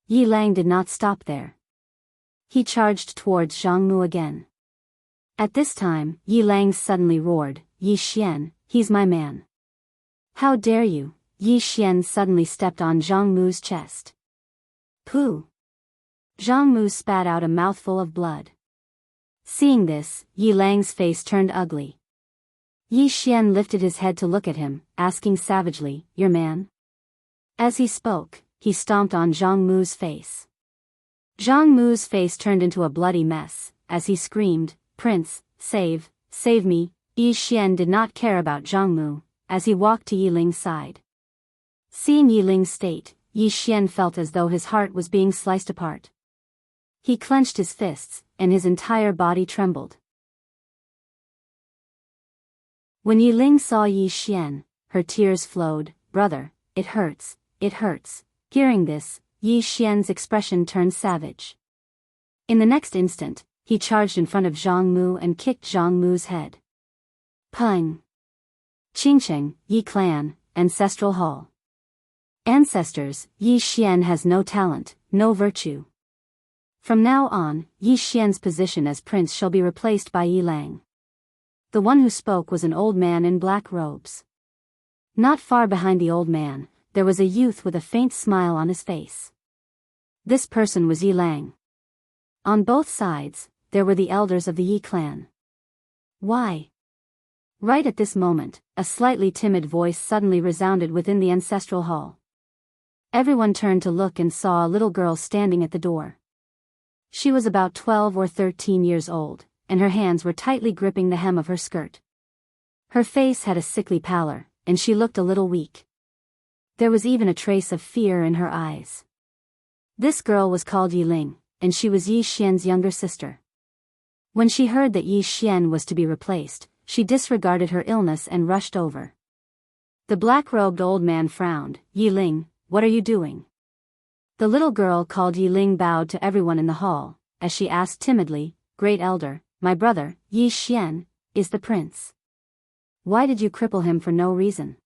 Yi Lang did not stop there. He charged towards Jianghu again. At this time, Yi Lang suddenly roared, Yi Xian, he's my man. How dare you? Yi Xian suddenly stepped on Jianghu's chest. Pooh! Jianghu spat out a mouthful of blood. Seeing this, Yi Lang's face turned ugly. Yi Xian lifted his head to look at him, asking savagely, your man? As he spoke, he stomped on Jianghu's face. Jianghu's face turned into a bloody mess, as he screamed, Prince, save me. Yi Xian did not care about Jianghu, as he walked to Yi Ling's side. Seeing Yi Ling's state, Yi Xian felt as though his heart was being sliced apart. He clenched his fists, and his entire body trembled. When Yi Ling saw Yi Xian, her tears flowed, brother, it hurts, it hurts. Hearing this, Yi Xian's expression turned savage. In the next instant, he charged in front of Jianghu and kicked Jianghu's head. Pung! Qingcheng, Yi Clan, Ancestral Hall. Ancestors, Yi Xian has no talent, no virtue. From now on, Yi Xian's position as prince shall be replaced by Yi Lang. The one who spoke was an old man in black robes. Not far behind the old man, there was a youth with a faint smile on his face. This person was Yi Lang. On both sides, there were the elders of the Yi clan. Why? Right at this moment, a slightly timid voice suddenly resounded within the ancestral hall. Everyone turned to look and saw a little girl standing at the door. She was about 12 or 13 years old, and her hands were tightly gripping the hem of her skirt. Her face had a sickly pallor, and she looked a little weak. There was even a trace of fear in her eyes. This girl was called Yi Ling, and she was Yi Xian's younger sister. When she heard that Yi Xian was to be replaced, she disregarded her illness and rushed over. The black-robed old man frowned. "Yi Ling, what are you doing?" The little girl called Yi Ling bowed to everyone in the hall, as she asked timidly, "Great elder, my brother, Yi Xian, is the prince. Why did you cripple him for no reason?"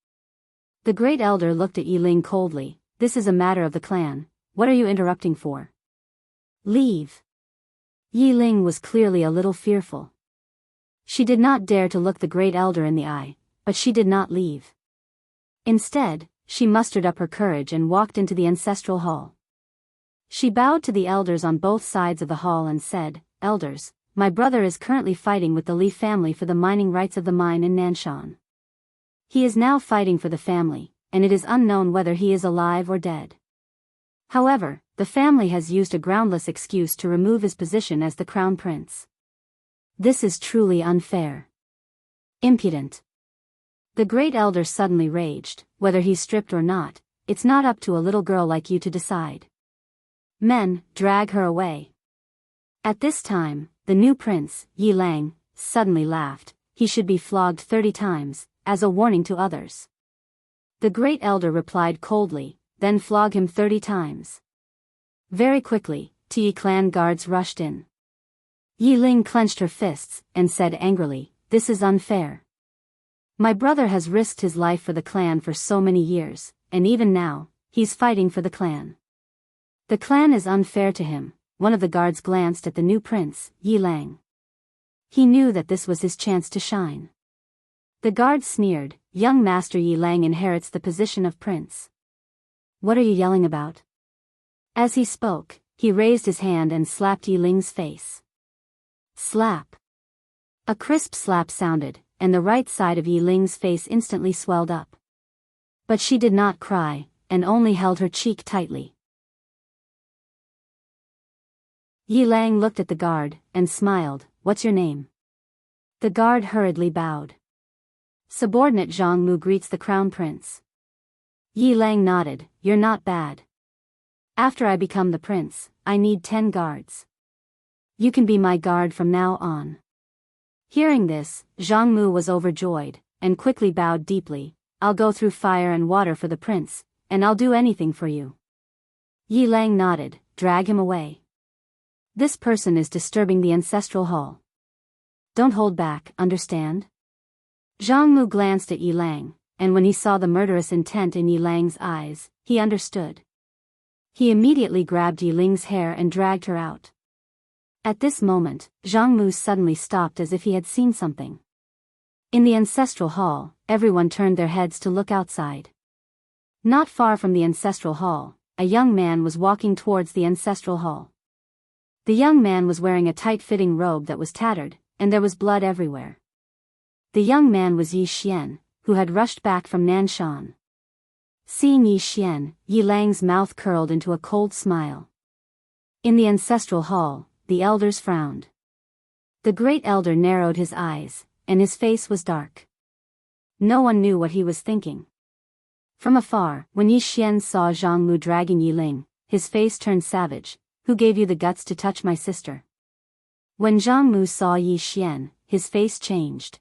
The great elder looked at Yi Ling coldly. "This is a matter of the clan. What are you interrupting for? Leave." Yi Ling was clearly a little fearful. She did not dare to look the great elder in the eye, but she did not leave. Instead, she mustered up her courage and walked into the ancestral hall. She bowed to the elders on both sides of the hall and said, "Elders, my brother is currently fighting with the Li family for the mining rights of the mine in Nanshan. He is now fighting for the family, and it is unknown whether he is alive or dead. However, the family has used a groundless excuse to remove his position as the crown prince. This is truly unfair. Impudent." The great elder suddenly raged. "Whether he's stripped or not, it's not up to a little girl like you to decide. Men, drag her away." At this time, the new prince, Yi Lang, suddenly laughed. "He should be flogged 30 times, as a warning to others." The great elder replied coldly, "Then flog him 30 times. Very quickly, Yi clan guards rushed in. Yi Ling clenched her fists, and said angrily, "This is unfair. My brother has risked his life for the clan for so many years, and even now, he's fighting for the clan. The clan is unfair to him." One of the guards glanced at the new prince, Yi Lang. He knew that this was his chance to shine. The guard sneered, "Young Master Yi Lang inherits the position of prince. What are you yelling about?" As he spoke, he raised his hand and slapped Yi Ling's face. Slap. A crisp slap sounded, and the right side of Yi Ling's face instantly swelled up. But she did not cry, and only held her cheek tightly. Yi Lang looked at the guard, and smiled. "What's your name?" The guard hurriedly bowed. "Subordinate Jianghu greets the crown prince." Yi Lang nodded. "You're not bad. After I become the prince, I need 10 guards. You can be my guard from now on." Hearing this, Jianghu was overjoyed, and quickly bowed deeply. "I'll go through fire and water for the prince, and I'll do anything for you." Yi Lang nodded. "Drag him away. This person is disturbing the ancestral hall. Don't hold back, understand?" Jianghu glanced at Yi Lang, and when he saw the murderous intent in Yi Lang's eyes, he understood. He immediately grabbed Yi Ling's hair and dragged her out. At this moment, Jianghu suddenly stopped as if he had seen something. In the ancestral hall, everyone turned their heads to look outside. Not far from the ancestral hall, a young man was walking towards the ancestral hall. The young man was wearing a tight-fitting robe that was tattered, and there was blood everywhere. The young man was Yi Xian, who had rushed back from Nanshan. Seeing Yi Xian, Yi Lang's mouth curled into a cold smile. In the ancestral hall, the elders frowned. The great elder narrowed his eyes, and his face was dark. No one knew what he was thinking. From afar, when Yi Xian saw Jianghu dragging Yi Ling, his face turned savage. "Who gave you the guts to touch my sister?" When Jianghu saw Yi Xian, his face changed.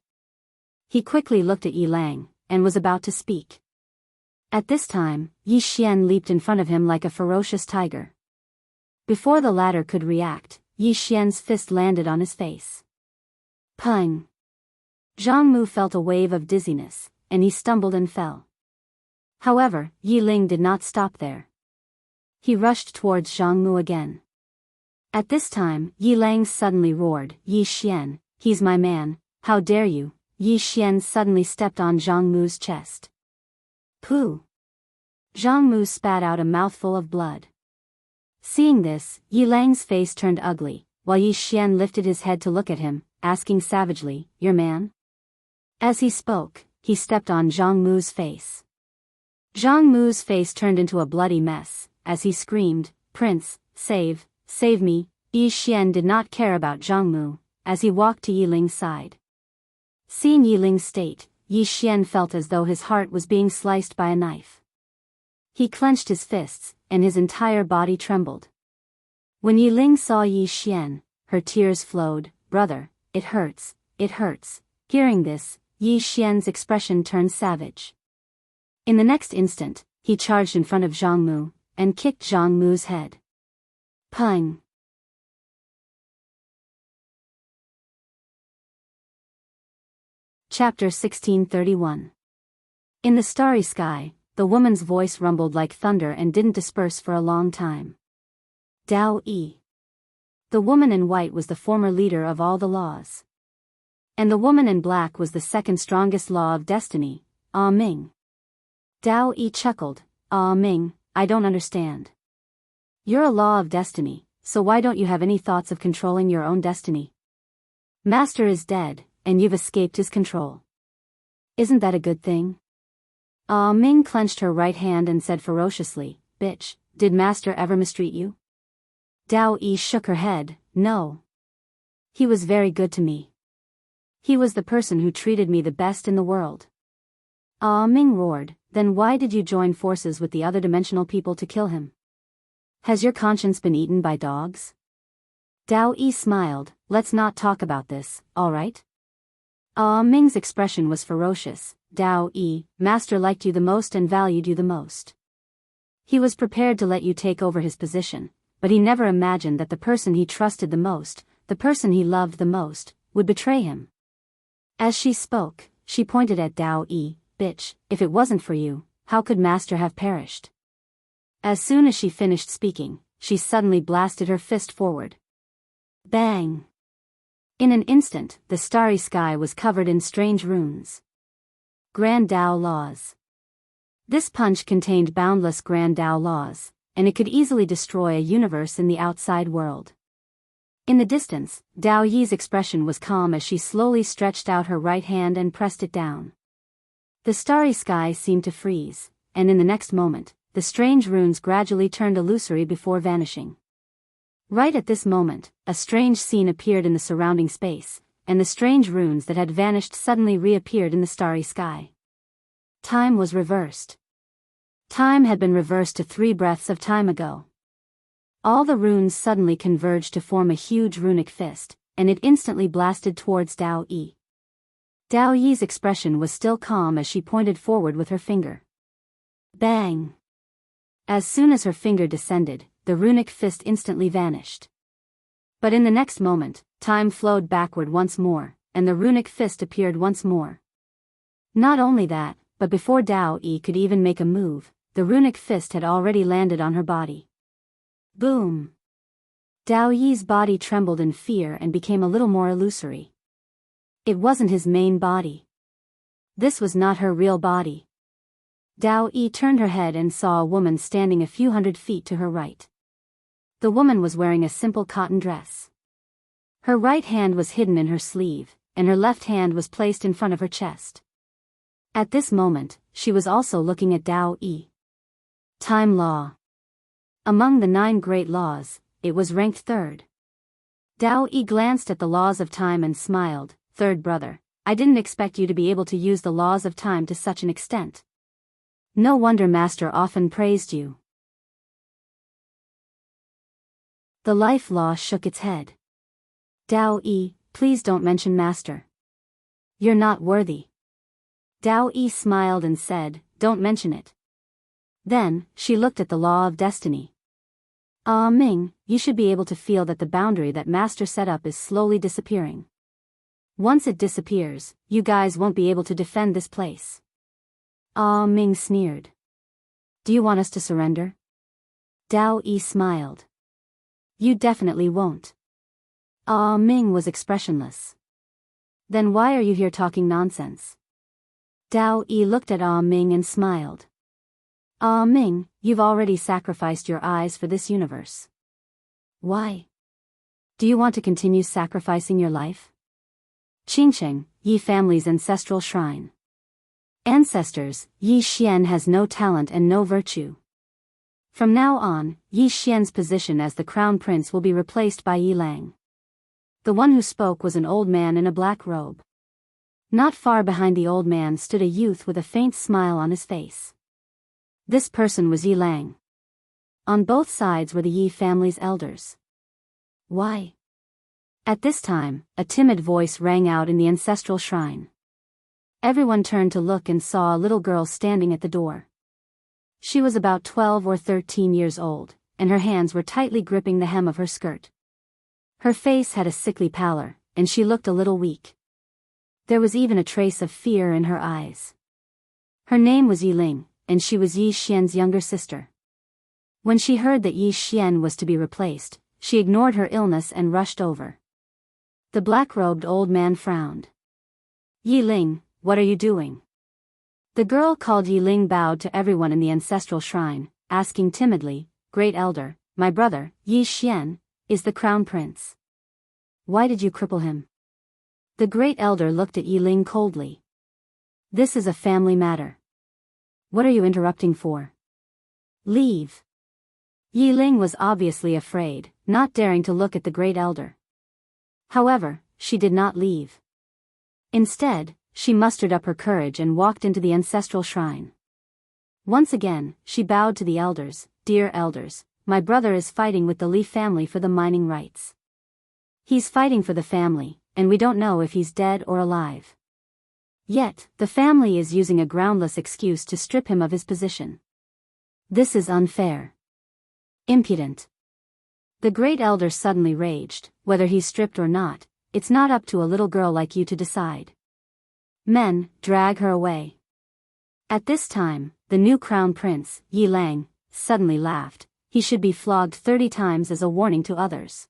He quickly looked at Yi Lang, and was about to speak. At this time, Yi Xian leaped in front of him like a ferocious tiger. Before the latter could react, Yi Xian's fist landed on his face. Pung! Jianghu felt a wave of dizziness, and he stumbled and fell. However, Yi Ling did not stop there. He rushed towards Jianghu again. At this time, Yi Lang suddenly roared, "Yi Xian, he's my man, how dare you? Yi Xian suddenly stepped on Jianghu's chest. Pooh! Jianghu spat out a mouthful of blood. Seeing this, Yi Lang's face turned ugly, while Yi Xian lifted his head to look at him, asking savagely, "Your man?" As he spoke, he stepped on Jianghu's face. Jianghu's face turned into a bloody mess, as he screamed, "Prince, save me!" Yi Xian did not care about Jianghu, as he walked to Yi Ling's side. Seeing Yi Ling's state, Yi Xian felt as though his heart was being sliced by a knife. He clenched his fists, and his entire body trembled. When Yi Ling saw Yi Xian, her tears flowed. "Brother, it hurts, it hurts." Hearing this, Yi Xian's expression turned savage. In the next instant, he charged in front of Jianghu, and kicked Jianghu's head. Pung! Chapter 1631. In the starry sky, the woman's voice rumbled like thunder and didn't disperse for a long time. Dao Yi. The woman in white was the former leader of all the laws. And the woman in black was the second strongest law of destiny, Ah Ming. Dao Yi chuckled, "Ah Ming, I don't understand. You're a law of destiny, so why don't you have any thoughts of controlling your own destiny? Master is dead, and you've escaped his control. Isn't that a good thing?" Ah Ming clenched her right hand and said ferociously, "Bitch, did Master ever mistreat you?" Dao Yi shook her head, "No. He was very good to me. He was the person who treated me the best in the world." Ah Ming roared, "Then why did you join forces with the other dimensional people to kill him? Has your conscience been eaten by dogs?" Dao Yi smiled, "Let's not talk about this, all right?" Ah Ming's expression was ferocious. "Dao Yi, Master liked you the most and valued you the most. He was prepared to let you take over his position, but he never imagined that the person he trusted the most, the person he loved the most, would betray him." As she spoke, she pointed at Dao Yi, "Bitch, if it wasn't for you, how could Master have perished?" As soon as she finished speaking, she suddenly blasted her fist forward. Bang! In an instant, the starry sky was covered in strange runes. Grand Tao Laws. This punch contained boundless Grand Tao Laws, and it could easily destroy a universe in the outside world. In the distance, Dao Yi's expression was calm as she slowly stretched out her right hand and pressed it down. The starry sky seemed to freeze, and in the next moment, the strange runes gradually turned illusory before vanishing. Right at this moment, a strange scene appeared in the surrounding space, and the strange runes that had vanished suddenly reappeared in the starry sky. Time was reversed. Time had been reversed to 3 breaths of time ago. All the runes suddenly converged to form a huge runic fist, and it instantly blasted towards Dao Yi. Dao Yi's expression was still calm as she pointed forward with her finger. Bang! As soon as her finger descended, the runic fist instantly vanished. But in the next moment, time flowed backward once more, and the runic fist appeared once more. Not only that, but before Dao Yi could even make a move, the runic fist had already landed on her body. Boom! Dao Yi's body trembled in fear and became a little more illusory. It wasn't his main body. This was not her real body. Dao Yi turned her head and saw a woman standing a few hundred feet to her right. The woman was wearing a simple cotton dress. Her right hand was hidden in her sleeve, and her left hand was placed in front of her chest. At this moment, she was also looking at Dao Yi. Time Law. Among the 9 great laws, it was ranked 3rd. Dao Yi glanced at the laws of time and smiled. "Third brother, I didn't expect you to be able to use the laws of time to such an extent. No wonder Master often praised you." The life law shook its head. "Dao Yi, please don't mention Master. You're not worthy." Dao Yi smiled and said, "Don't mention it." Then, she looked at the law of destiny. "Ah Ming, you should be able to feel that the boundary that Master set up is slowly disappearing. Once it disappears, you guys won't be able to defend this place." Ah Ming sneered. "Do you want us to surrender?" Dao Yi smiled. "You definitely won't." Ah Ming was expressionless. Then why are you here talking nonsense? Dao Yi looked at Ah Ming and smiled. Ah Ming, you've already sacrificed your eyes for this universe. Why? Do you want to continue sacrificing your life? Qingcheng, Yi family's ancestral shrine. Ancestors, Yi Xian has no talent and no virtue. From now on, Yi Xian's position as the crown prince will be replaced by Yi Lang. The one who spoke was an old man in a black robe. Not far behind the old man stood a youth with a faint smile on his face. This person was Yi Lang. On both sides were the Yi family's elders. Why? At this time, a timid voice rang out in the ancestral shrine. Everyone turned to look and saw a little girl standing at the door. She was about 12 or 13 years old, and her hands were tightly gripping the hem of her skirt. Her face had a sickly pallor, and she looked a little weak. There was even a trace of fear in her eyes. Her name was Yi Ling, and she was Yi Xian's younger sister. When she heard that Yi Xian was to be replaced, she ignored her illness and rushed over. The black-robed old man frowned. Yi Ling, what are you doing? The girl called Yi Ling bowed to everyone in the ancestral shrine, asking timidly, Great Elder, my brother, Yi Xian, is the crown prince. Why did you cripple him? The Great Elder looked at Yi Ling coldly. This is a family matter. What are you interrupting for? Leave. Yi Ling was obviously afraid, not daring to look at the Great Elder. However, she did not leave. Instead, she mustered up her courage and walked into the ancestral shrine. Once again, she bowed to the elders. Dear elders, my brother is fighting with the Li family for the mining rights. He's fighting for the family, and we don't know if he's dead or alive. Yet, the family is using a groundless excuse to strip him of his position. This is unfair. Impudent. The Great Elder suddenly raged. Whether he's stripped or not, it's not up to a little girl like you to decide. Men, drag her away. At this time, the new crown prince, Yi Lang, suddenly laughed. He should be flogged 30 times as a warning to others.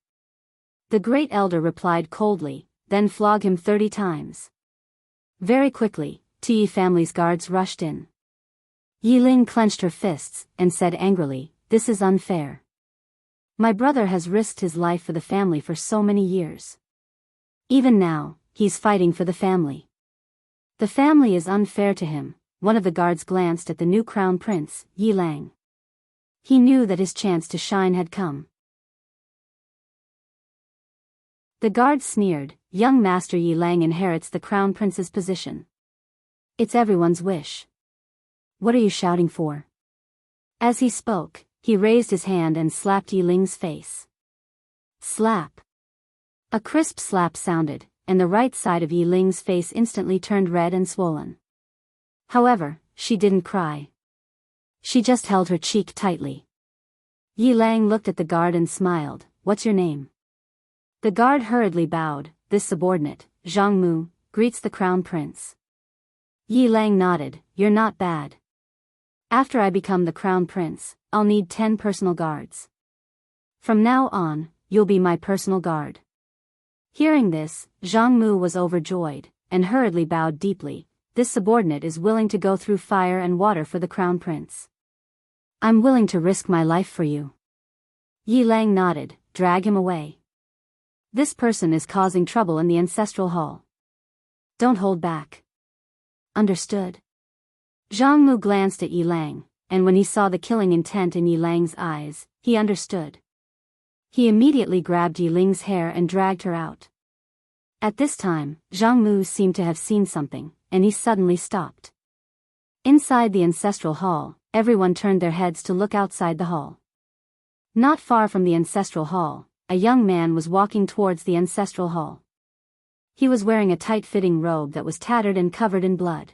The Great Elder replied coldly, then flog him 30 times. Very quickly, Yi family's guards rushed in. Yi Ling clenched her fists and said angrily, This is unfair. My brother has risked his life for the family for so many years. Even now, he's fighting for the family. The family is unfair to him. One of the guards glanced at the new crown prince, Yi Lang. He knew that his chance to shine had come. The guard sneered, Young Master Yi Lang inherits the crown prince's position. It's everyone's wish. What are you shouting for? As he spoke, he raised his hand and slapped Yi Ling's face. Slap. A crisp slap sounded, and the right side of Yi Ling's face instantly turned red and swollen. However, she didn't cry. She just held her cheek tightly. Yi Lang looked at the guard and smiled, What's your name? The guard hurriedly bowed. This subordinate, Jianghu, greets the crown prince. Yi Lang nodded, You're not bad. After I become the crown prince, I'll need 10 personal guards. From now on, you'll be my personal guard. Hearing this, Jianghu was overjoyed, and hurriedly bowed deeply. This subordinate is willing to go through fire and water for the crown prince. I'm willing to risk my life for you. Yi Lang nodded, Drag him away. This person is causing trouble in the ancestral hall. Don't hold back. Understood. Jianghu glanced at Yi Lang, and when he saw the killing intent in Yi Lang's eyes, he understood. He immediately grabbed Yi Ling's hair and dragged her out. At this time, Jianghu seemed to have seen something, and he suddenly stopped. Inside the ancestral hall, everyone turned their heads to look outside the hall. Not far from the ancestral hall, a young man was walking towards the ancestral hall. He was wearing a tight-fitting robe that was tattered and covered in blood.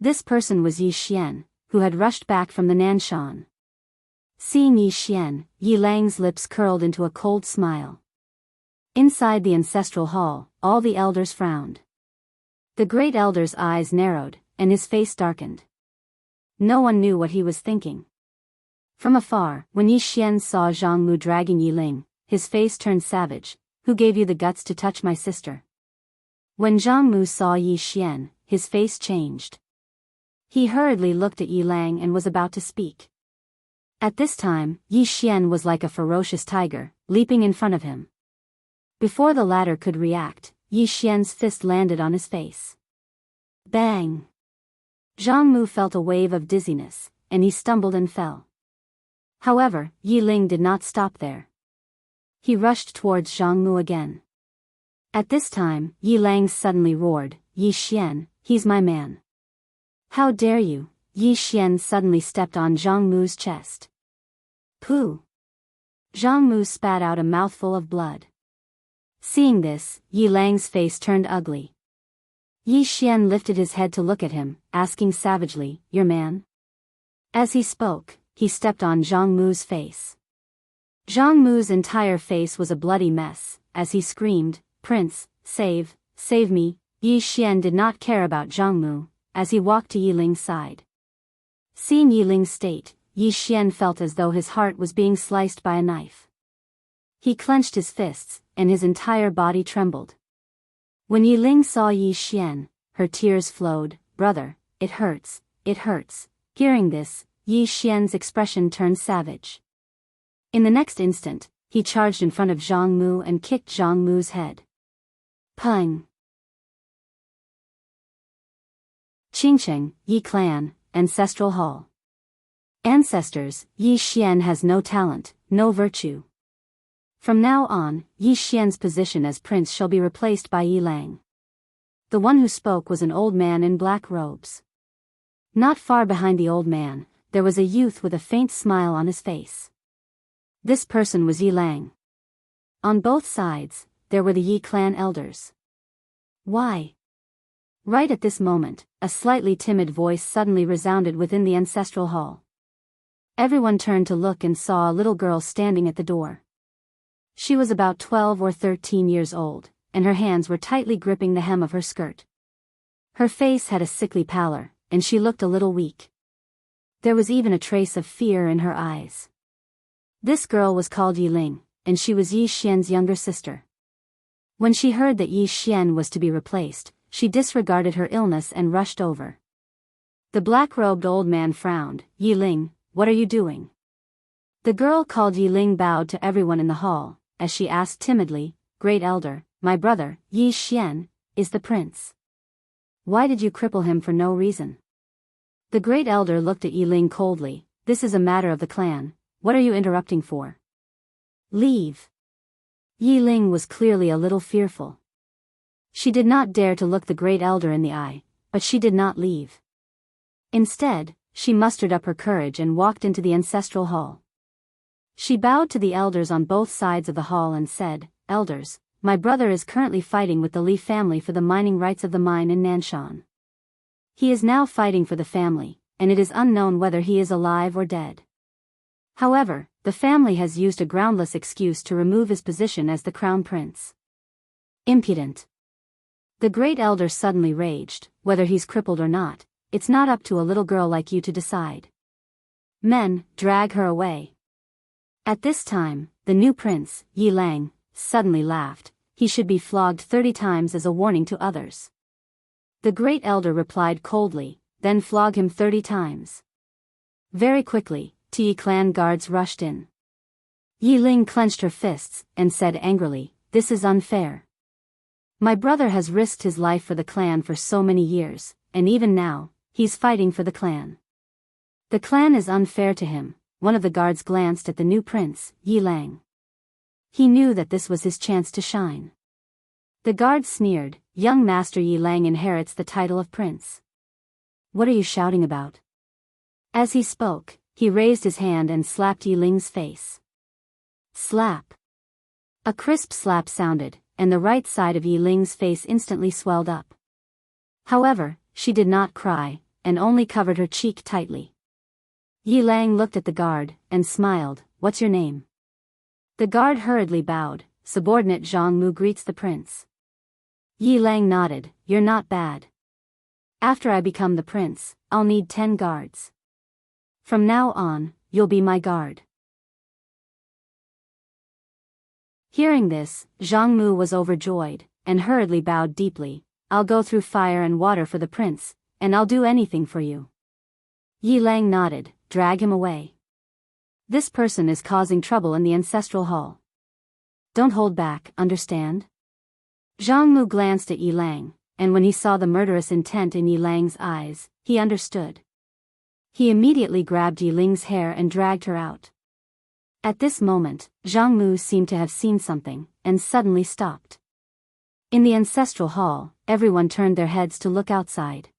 This person was Yi Xian, who had rushed back from the Nanshan. Seeing Yi Xian, Yi Lang's lips curled into a cold smile. Inside the ancestral hall, all the elders frowned. The Great Elder's eyes narrowed, and his face darkened. No one knew what he was thinking. From afar, when Yi Xian saw Jianghu dragging Yi Ling, his face turned savage. Who gave you the guts to touch my sister? When Jianghu saw Yi Xian, his face changed. He hurriedly looked at Yi Lang and was about to speak. At this time, Yi Xian was like a ferocious tiger, leaping in front of him. Before the latter could react, Yi Xian's fist landed on his face. Bang! Jianghu felt a wave of dizziness, and he stumbled and fell. However, Yi Ling did not stop there. He rushed towards Jianghu again. At this time, Yi Lang suddenly roared, "Yi Xian, he's my man." "How dare you?" Yi Xian suddenly stepped on Jianghu's chest. Pooh! Jianghu spat out a mouthful of blood. Seeing this, Yi Lang's face turned ugly. Yi Xian lifted his head to look at him, asking savagely, "Your man?" As he spoke, he stepped on Jianghu's face. Jianghu's entire face was a bloody mess, as he screamed, "Prince, save me." Yi Xian did not care about Jianghu, as he walked to Yi Ling's side. Seeing Yi Ling's state, Yi Xian felt as though his heart was being sliced by a knife. He clenched his fists, and his entire body trembled. When Yi Ling saw Yi Xian, her tears flowed. "Brother, it hurts, it hurts." Hearing this, Yi Xian's expression turned savage. In the next instant, he charged in front of Jianghu and kicked Jianghu's head. Pung! Qingcheng, Yi Clan, Ancestral Hall. Ancestors, Yi Xian has no talent, no virtue. From now on, Yi Xian's position as prince shall be replaced by Yi Lang. The one who spoke was an old man in black robes. Not far behind the old man, there was a youth with a faint smile on his face. This person was Yi Lang. On both sides, there were the Yi clan elders. Why? Right at this moment, a slightly timid voice suddenly resounded within the ancestral hall. Everyone turned to look and saw a little girl standing at the door. She was about 12 or 13 years old, and her hands were tightly gripping the hem of her skirt. Her face had a sickly pallor, and she looked a little weak. There was even a trace of fear in her eyes. This girl was called Yi Ling, and she was Yi Xian's younger sister. When she heard that Yi Xian was to be replaced, she disregarded her illness and rushed over. The black-robed old man frowned. "Yi Ling, what are you doing?" The girl called Yi Ling bowed to everyone in the hall, as she asked timidly, "Great elder, my brother, Yi Xian, is the prince. Why did you cripple him for no reason?" The great elder looked at Yi Ling coldly. "This is a matter of the clan. What are you interrupting for? Leave." Yi Ling was clearly a little fearful. She did not dare to look the great elder in the eye, but she did not leave. Instead, she mustered up her courage and walked into the ancestral hall. She bowed to the elders on both sides of the hall and said, "Elders, my brother is currently fighting with the Li family for the mining rights of the mine in Nanshan. He is now fighting for the family, and it is unknown whether he is alive or dead. However, the family has used a groundless excuse to remove his position as the crown prince. Impudent." The great elder suddenly raged. "Whether he's crippled or not, it's not up to a little girl like you to decide. Men, drag her away." At this time, the new prince, Yi Lang, suddenly laughed. "He should be flogged 30 times as a warning to others." The great elder replied coldly, "Then flog him 30 times. Very quickly, Yi clan guards rushed in. Yi Ling clenched her fists, and said angrily, "This is unfair. My brother has risked his life for the clan for so many years, and even now, he's fighting for the clan. The clan is unfair to him." One of the guards glanced at the new prince, Yi Lang. He knew that this was his chance to shine. The guard sneered, "Young Master Yi Lang inherits the title of prince. What are you shouting about?" As he spoke, he raised his hand and slapped Yi Ling's face. Slap! A crisp slap sounded, and the right side of Yi Ling's face instantly swelled up. However, she did not cry, and only covered her cheek tightly. Yi Lang looked at the guard, and smiled. "What's your name?" The guard hurriedly bowed. "Subordinate Jianghu greets the prince." Yi Lang nodded. "You're not bad. After I become the prince, I'll need 10 guards. From now on, you'll be my guard." Hearing this, Jianghu was overjoyed, and hurriedly bowed deeply. I'll go through fire and water for the prince, and I'll do anything for you. Yi Lang nodded. Drag him away. This person is causing trouble in the ancestral hall. Don't hold back, understand? Jianghu glanced at Yi Lang, and when he saw the murderous intent in Yi Lang's eyes, he understood. He immediately grabbed Yi Ling's hair and dragged her out. At this moment, Jianghu seemed to have seen something, and suddenly stopped. In the ancestral hall, everyone turned their heads to look outside.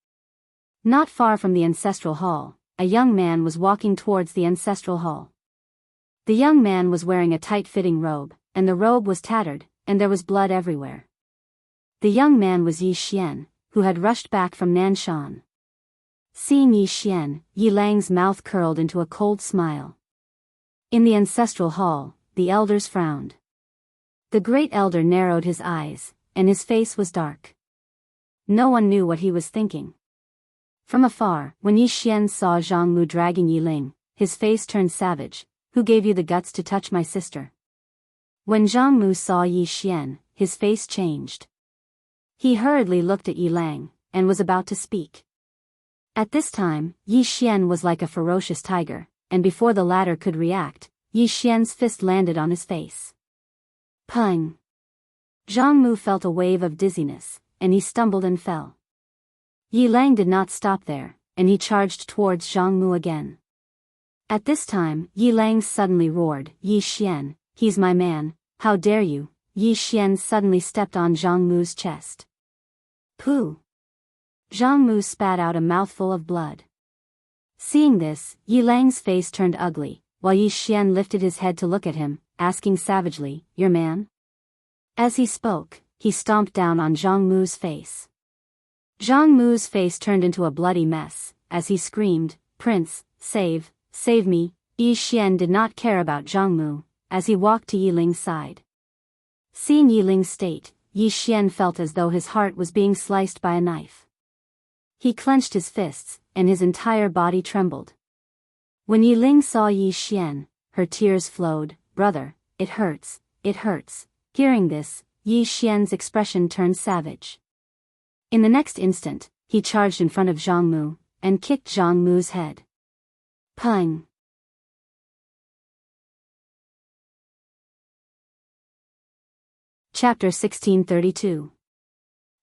Not far from the ancestral hall, a young man was walking towards the ancestral hall. The young man was wearing a tight-fitting robe, and the robe was tattered, and there was blood everywhere. The young man was Yi Xian, who had rushed back from Nanshan. Seeing Yi Xian, Yi Lang's mouth curled into a cold smile. In the ancestral hall, the elders frowned. The great elder narrowed his eyes, and his face was dark. No one knew what he was thinking. From afar, when Yi Xian saw Jianghu dragging Yi Ling, his face turned savage. Who gave you the guts to touch my sister? When Jianghu saw Yi Xian, his face changed. He hurriedly looked at Yi Lang, and was about to speak. At this time, Yi Xian was like a ferocious tiger, and before the latter could react, Yi Xian's fist landed on his face. Pung! Jianghu felt a wave of dizziness, and he stumbled and fell. Yi Lang did not stop there, and he charged towards Jianghu again. At this time, Yi Lang suddenly roared, Yi Xian, he's my man, how dare you? Yi Xian suddenly stepped on Jianghu's chest. Pooh! Jianghu spat out a mouthful of blood. Seeing this, Yi Lang's face turned ugly, while Yi Xian lifted his head to look at him, asking savagely, your man? As he spoke, he stomped down on Jianghu's face. Jianghu's face turned into a bloody mess, as he screamed, Prince, save me. Yi Xian did not care about Jianghu, as he walked to Yi Ling's side. Seeing Yi Ling's state, Yi Xian felt as though his heart was being sliced by a knife. He clenched his fists, and his entire body trembled. When Yi Ling saw Yi Xian, her tears flowed, brother, it hurts, it hurts. Hearing this, Yi Xian's expression turned savage. In the next instant, he charged in front of Jianghu, and kicked Jianghu's head. Pung! Chapter 1632.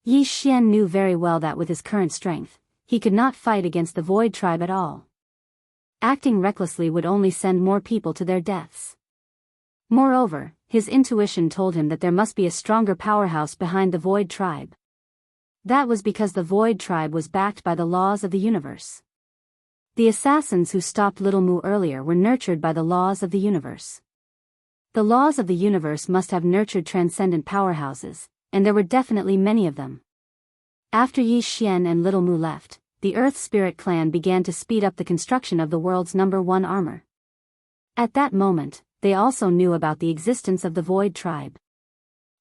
Yi Xian knew very well that with his current strength, he could not fight against the Void Tribe at all. Acting recklessly would only send more people to their deaths. Moreover, his intuition told him that there must be a stronger powerhouse behind the Void Tribe. That was because the Void Tribe was backed by the laws of the universe. The assassins who stopped Little Mu earlier were nurtured by the laws of the universe. The laws of the universe must have nurtured transcendent powerhouses, and there were definitely many of them. After Yi Xian and Little Mu left, the Earth Spirit clan began to speed up the construction of the world's #1 armor. At that moment, they also knew about the existence of the Void Tribe.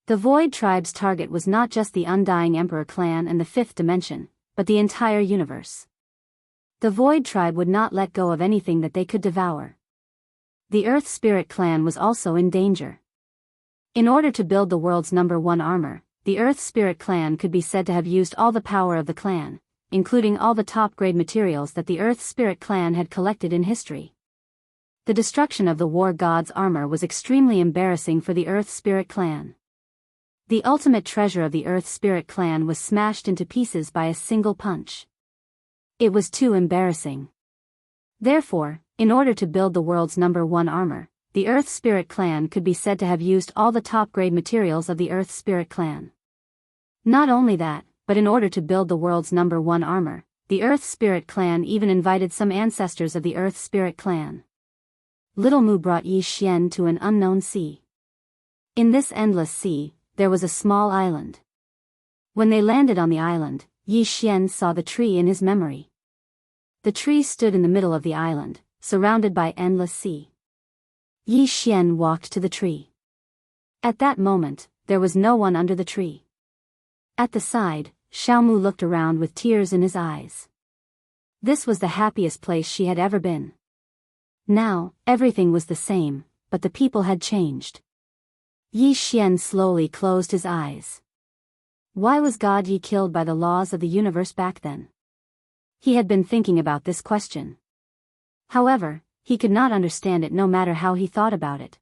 The Void Tribe's target was not just the Undying Emperor clan and the Fifth Dimension, but the entire universe. The Void Tribe would not let go of anything that they could devour. The Earth Spirit clan was also in danger. In order to build the world's #1 armor, the Earth Spirit clan could be said to have used all the power of the clan, including all the top-grade materials that the Earth Spirit clan had collected in history. The destruction of the War God's armor was extremely embarrassing for the Earth Spirit clan. The ultimate treasure of the Earth Spirit clan was smashed into pieces by a single punch. It was too embarrassing. Therefore, in order to build the world's #1 armor, the Earth Spirit clan could be said to have used all the top-grade materials of the Earth Spirit clan. Not only that, but in order to build the world's #1 armor, the Earth Spirit clan even invited some ancestors of the Earth Spirit clan. Little Mu brought Yi Xian to an unknown sea. In this endless sea, there was a small island. When they landed on the island, Yi Xian saw the tree in his memory. The tree stood in the middle of the island, surrounded by endless sea. Yi Xian walked to the tree. At that moment, there was no one under the tree. At the side, Xiaomu looked around with tears in his eyes. This was the happiest place she had ever been. Now, everything was the same, but the people had changed. Yi Xian slowly closed his eyes. Why was God Yi killed by the laws of the universe back then? He had been thinking about this question. However, he could not understand it no matter how he thought about it.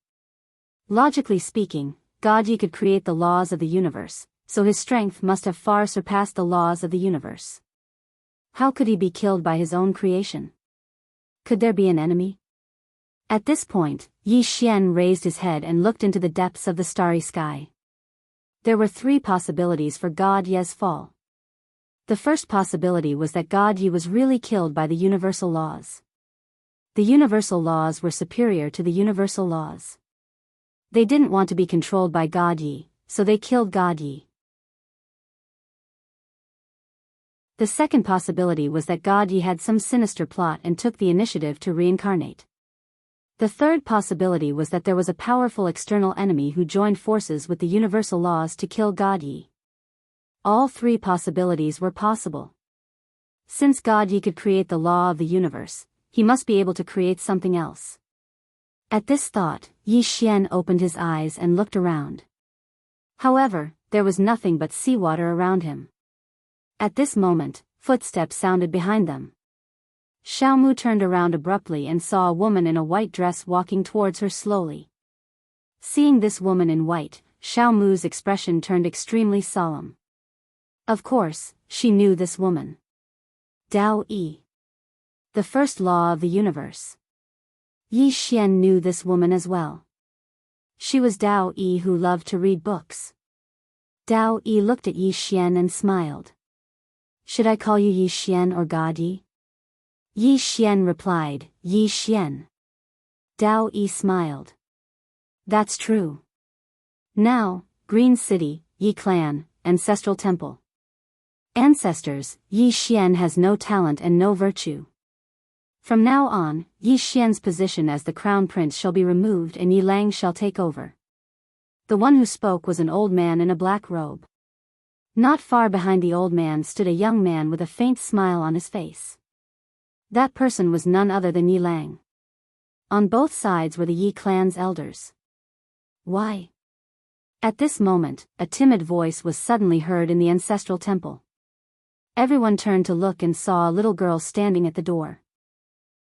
Logically speaking, God Yi could create the laws of the universe, so his strength must have far surpassed the laws of the universe. How could he be killed by his own creation? Could there be an enemy? At this point, Yi Xian raised his head and looked into the depths of the starry sky. There were 3 possibilities for God Ye's fall. The first possibility was that God Yi was really killed by the universal laws. The universal laws were superior to the universal laws. They didn't want to be controlled by God Yi, so they killed God Yi. The second possibility was that God Yi had some sinister plot and took the initiative to reincarnate. The third possibility was that there was a powerful external enemy who joined forces with the universal laws to kill God Yi. All 3 possibilities were possible. Since God Yi could create the law of the universe, he must be able to create something else. At this thought, Yi Xian opened his eyes and looked around. However, there was nothing but seawater around him. At this moment, footsteps sounded behind them. Xiaomu turned around abruptly and saw a woman in a white dress walking towards her slowly. Seeing this woman in white, Xiaomu's expression turned extremely solemn. Of course, she knew this woman. Dao Yi. The first law of the universe. Yi Xian knew this woman as well. She was Dao Yi who loved to read books. Dao Yi looked at Yi Xian and smiled. Should I call you Yi Xian or God Yi? Yi Xian replied, Yi Xian. Dao Yi smiled. That's true. Now, Green City, Yi Clan, Ancestral Temple. Ancestors, Yi Xian has no talent and no virtue. From now on, Yi Xian's position as the crown prince shall be removed and Yi Lang shall take over. The one who spoke was an old man in a black robe. Not far behind the old man stood a young man with a faint smile on his face. That person was none other than Yi Lang. On both sides were the Yi clan's elders. Why? At this moment, a timid voice was suddenly heard in the ancestral temple. Everyone turned to look and saw a little girl standing at the door.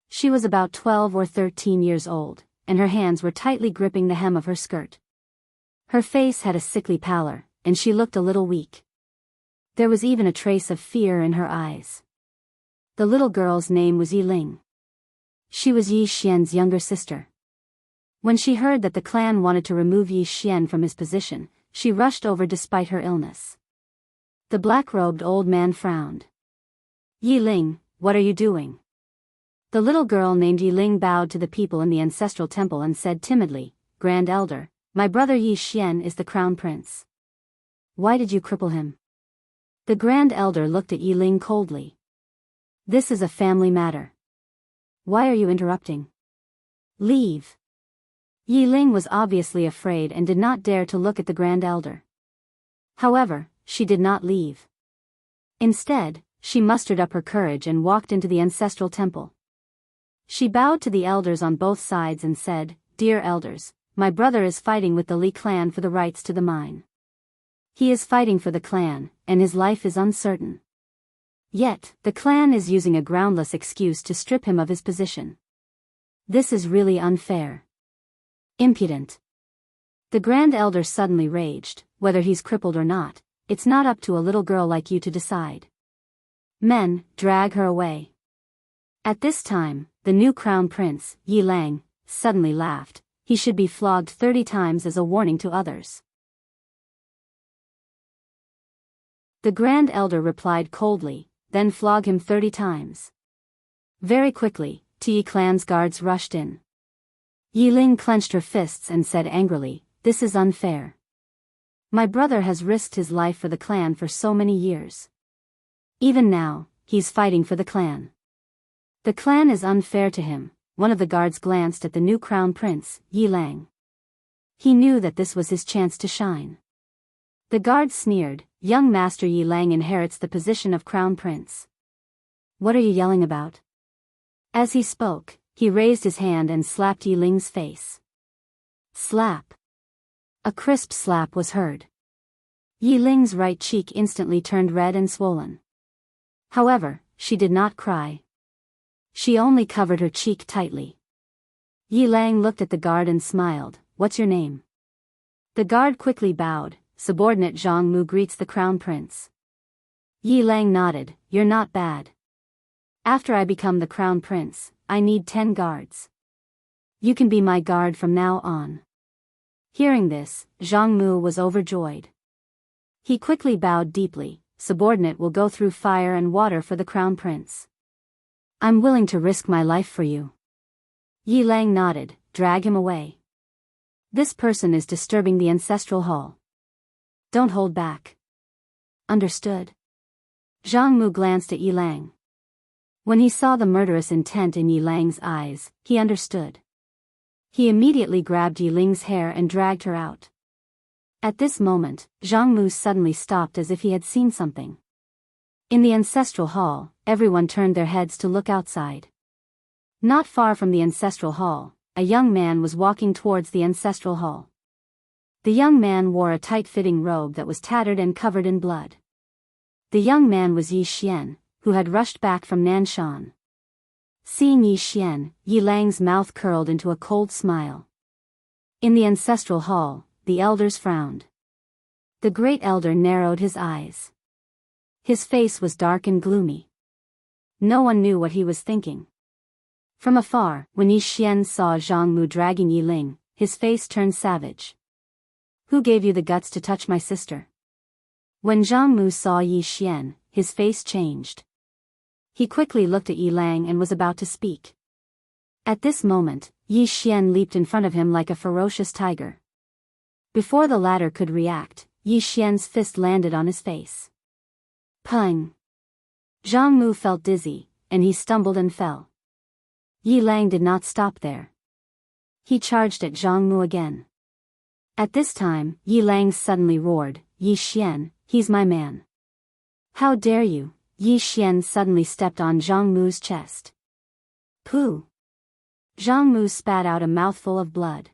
She was about 12 or 13 years old, and her hands were tightly gripping the hem of her skirt. Her face had a sickly pallor, and she looked a little weak. There was even a trace of fear in her eyes. The little girl's name was Yi Ling. She was Yi Xian's younger sister. When she heard that the clan wanted to remove Yi Xian from his position, she rushed over despite her illness. The black-robed old man frowned. Yi Ling, what are you doing? The little girl named Yi Ling bowed to the people in the ancestral temple and said timidly, Grand Elder, my brother Yi Xian is the crown prince. Why did you cripple him? The Grand Elder looked at Yi Ling coldly. This is a family matter. Why are you interrupting? Leave. Yi Ling was obviously afraid and did not dare to look at the Grand Elder. However, she did not leave. Instead, she mustered up her courage and walked into the ancestral temple. She bowed to the elders on both sides and said, Dear elders, my brother is fighting with the Li clan for the rights to the mine. He is fighting for the clan, and his life is uncertain. Yet, the clan is using a groundless excuse to strip him of his position. This is really unfair. Impudent. The Grand Elder suddenly raged, whether he's crippled or not, it's not up to a little girl like you to decide. Men, drag her away. At this time, the new crown prince, Yi Lang, suddenly laughed. He should be flogged 30 times as a warning to others. The Grand Elder replied coldly, then flog him 30 times. Very quickly, Yi clan's guards rushed in. Yi Ling clenched her fists and said angrily, This is unfair. My brother has risked his life for the clan for so many years. Even now, he's fighting for the clan. The clan is unfair to him. One of the guards glanced at the new crown prince, Yi Lang. He knew that this was his chance to shine. The guard sneered, Young Master Yi Lang inherits the position of crown prince. What are you yelling about? As he spoke, he raised his hand and slapped Yi Ling's face. Slap. A crisp slap was heard. Yi Ling's right cheek instantly turned red and swollen. However, she did not cry. She only covered her cheek tightly. Yi Lang looked at the guard and smiled. What's your name? The guard quickly bowed. Subordinate Jianghu greets the crown prince. Yi Lang nodded. You're not bad. After I become the crown prince, I need 10 guards. You can be my guard from now on. Hearing this, Jianghu was overjoyed. He quickly bowed deeply. Subordinate will go through fire and water for the crown prince. I'm willing to risk my life for you. Yi Lang nodded. Drag him away. This person is disturbing the ancestral hall. Don't hold back. Understood. Jianghu glanced at Yi Lang. When he saw the murderous intent in Yi Lang's eyes, he understood. He immediately grabbed Yi Ling's hair and dragged her out. At this moment, Jianghu suddenly stopped as if he had seen something. In the ancestral hall, everyone turned their heads to look outside. Not far from the ancestral hall, a young man was walking towards the ancestral hall. The young man wore a tight-fitting robe that was tattered and covered in blood. The young man was Yi Xian, who had rushed back from Nanshan. Seeing Yi Xian, Yi Lang's mouth curled into a cold smile. In the ancestral hall, the elders frowned. The great elder narrowed his eyes. His face was dark and gloomy. No one knew what he was thinking. From afar, when Yi Xian saw Jianghu dragging Yi Ling, his face turned savage. Who gave you the guts to touch my sister? When Jianghu saw Yi Xian, his face changed. He quickly looked at Yi Lang and was about to speak. At this moment, Yi Xian leaped in front of him like a ferocious tiger. Before the latter could react, Yi Xian's fist landed on his face. Pung! Jianghu felt dizzy, and he stumbled and fell. Yi Lang did not stop there. He charged at Jianghu again. At this time, Yi Lang suddenly roared, Yi Xian, he's my man. How dare you? Yi Xian suddenly stepped on Jianghu's chest. Pooh! Jianghu spat out a mouthful of blood.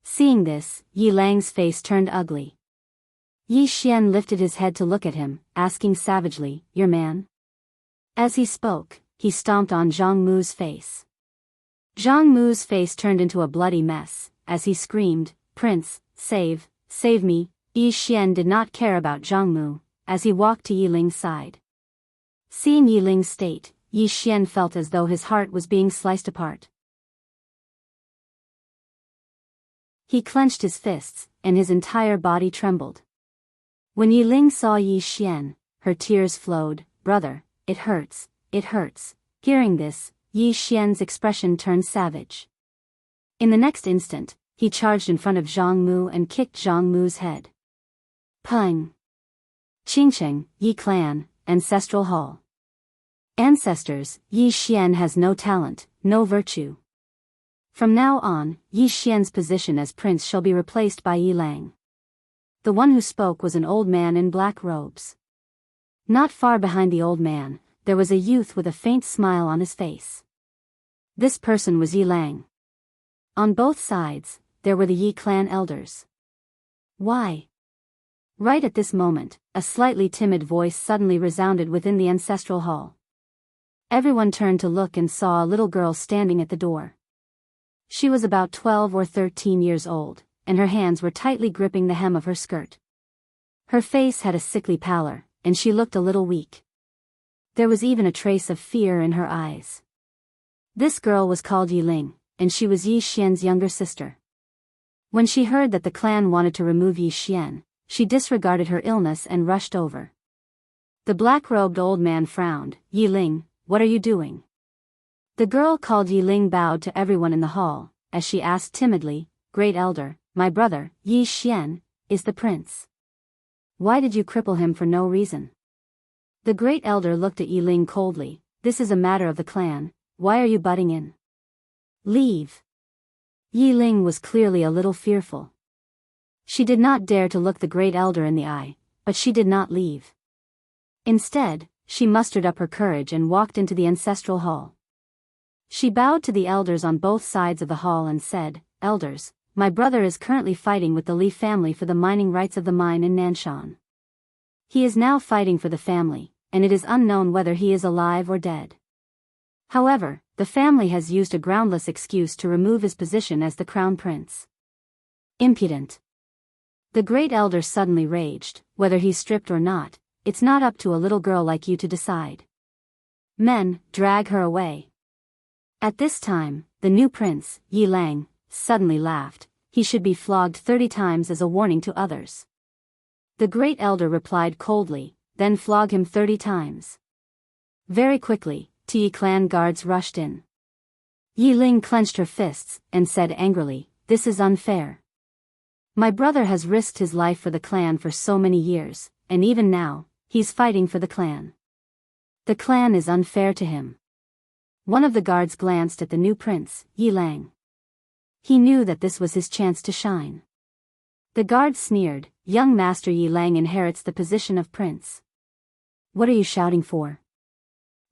Seeing this, Yi Lang's face turned ugly. Yi Xian lifted his head to look at him, asking savagely, your man? As he spoke, he stomped on Jianghu's face. Jianghu's face turned into a bloody mess, as he screamed, Prince, save me. Yi Xian did not care about Jianghu, as he walked to Yi Ling's side. Seeing Yi Ling's state, Yi Xian felt as though his heart was being sliced apart. He clenched his fists, and his entire body trembled. When Yi Ling saw Yi Xian, her tears flowed. Brother, it hurts, it hurts. Hearing this, Yi Xian's expression turned savage. In the next instant, he charged in front of Jianghu and kicked Jianghu's head. Pung! Qingcheng, Yi Clan, Ancestral Hall. Ancestors, Yi Xian has no talent, no virtue. From now on, Yi Xian's position as prince shall be replaced by Yi Lang. The one who spoke was an old man in black robes. Not far behind the old man, there was a youth with a faint smile on his face. This person was Yi Lang. On both sides, there were the Yi clan elders. Why? Right at this moment, a slightly timid voice suddenly resounded within the ancestral hall. Everyone turned to look and saw a little girl standing at the door. She was about 12 or 13 years old, and her hands were tightly gripping the hem of her skirt. Her face had a sickly pallor, and she looked a little weak. There was even a trace of fear in her eyes. This girl was called Yi Ling, and she was Yi Xian's younger sister. When she heard that the clan wanted to remove Yi Xian, she disregarded her illness and rushed over. The black-robed old man frowned. Yi Ling, what are you doing? The girl called Yi Ling bowed to everyone in the hall, as she asked timidly, Great Elder, my brother, Yi Xian, is the prince. Why did you cripple him for no reason? The Great Elder looked at Yi Ling coldly. This is a matter of the clan, why are you butting in? Leave. Yi Ling was clearly a little fearful. She did not dare to look the Great Elder in the eye, but she did not leave. Instead, she mustered up her courage and walked into the ancestral hall. She bowed to the elders on both sides of the hall and said, Elders, my brother is currently fighting with the Li family for the mining rights of the mine in Nanshan. He is now fighting for the family, and it is unknown whether he is alive or dead. However, the family has used a groundless excuse to remove his position as the crown prince. Impudent. The great elder suddenly raged, whether he's stripped or not, it's not up to a little girl like you to decide. Men, drag her away. At this time, the new prince, Yi Lang, suddenly laughed. He should be flogged 30 times as a warning to others. The great elder replied coldly, then flog him 30 times. Very quickly, Yi clan guards rushed in. Yi Ling clenched her fists, and said angrily, "This is unfair. My brother has risked his life for the clan for so many years, and even now, he's fighting for the clan. The clan is unfair to him." One of the guards glanced at the new prince, Yi Lang. He knew that this was his chance to shine. The guard sneered, "Young Master Yi Lang inherits the position of prince. What are you shouting for?"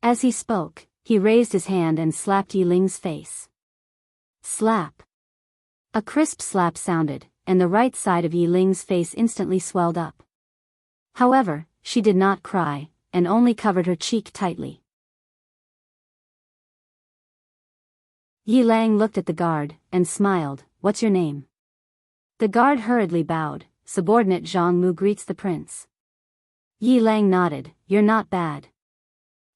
As he spoke, he raised his hand and slapped Yi Ling's face. Slap. A crisp slap sounded, and the right side of Yi Ling's face instantly swelled up. However, she did not cry, and only covered her cheek tightly. Yi Lang looked at the guard, and smiled, "What's your name?" The guard hurriedly bowed. "Subordinate Jianghu greets the prince." Yi Lang nodded, "You're not bad.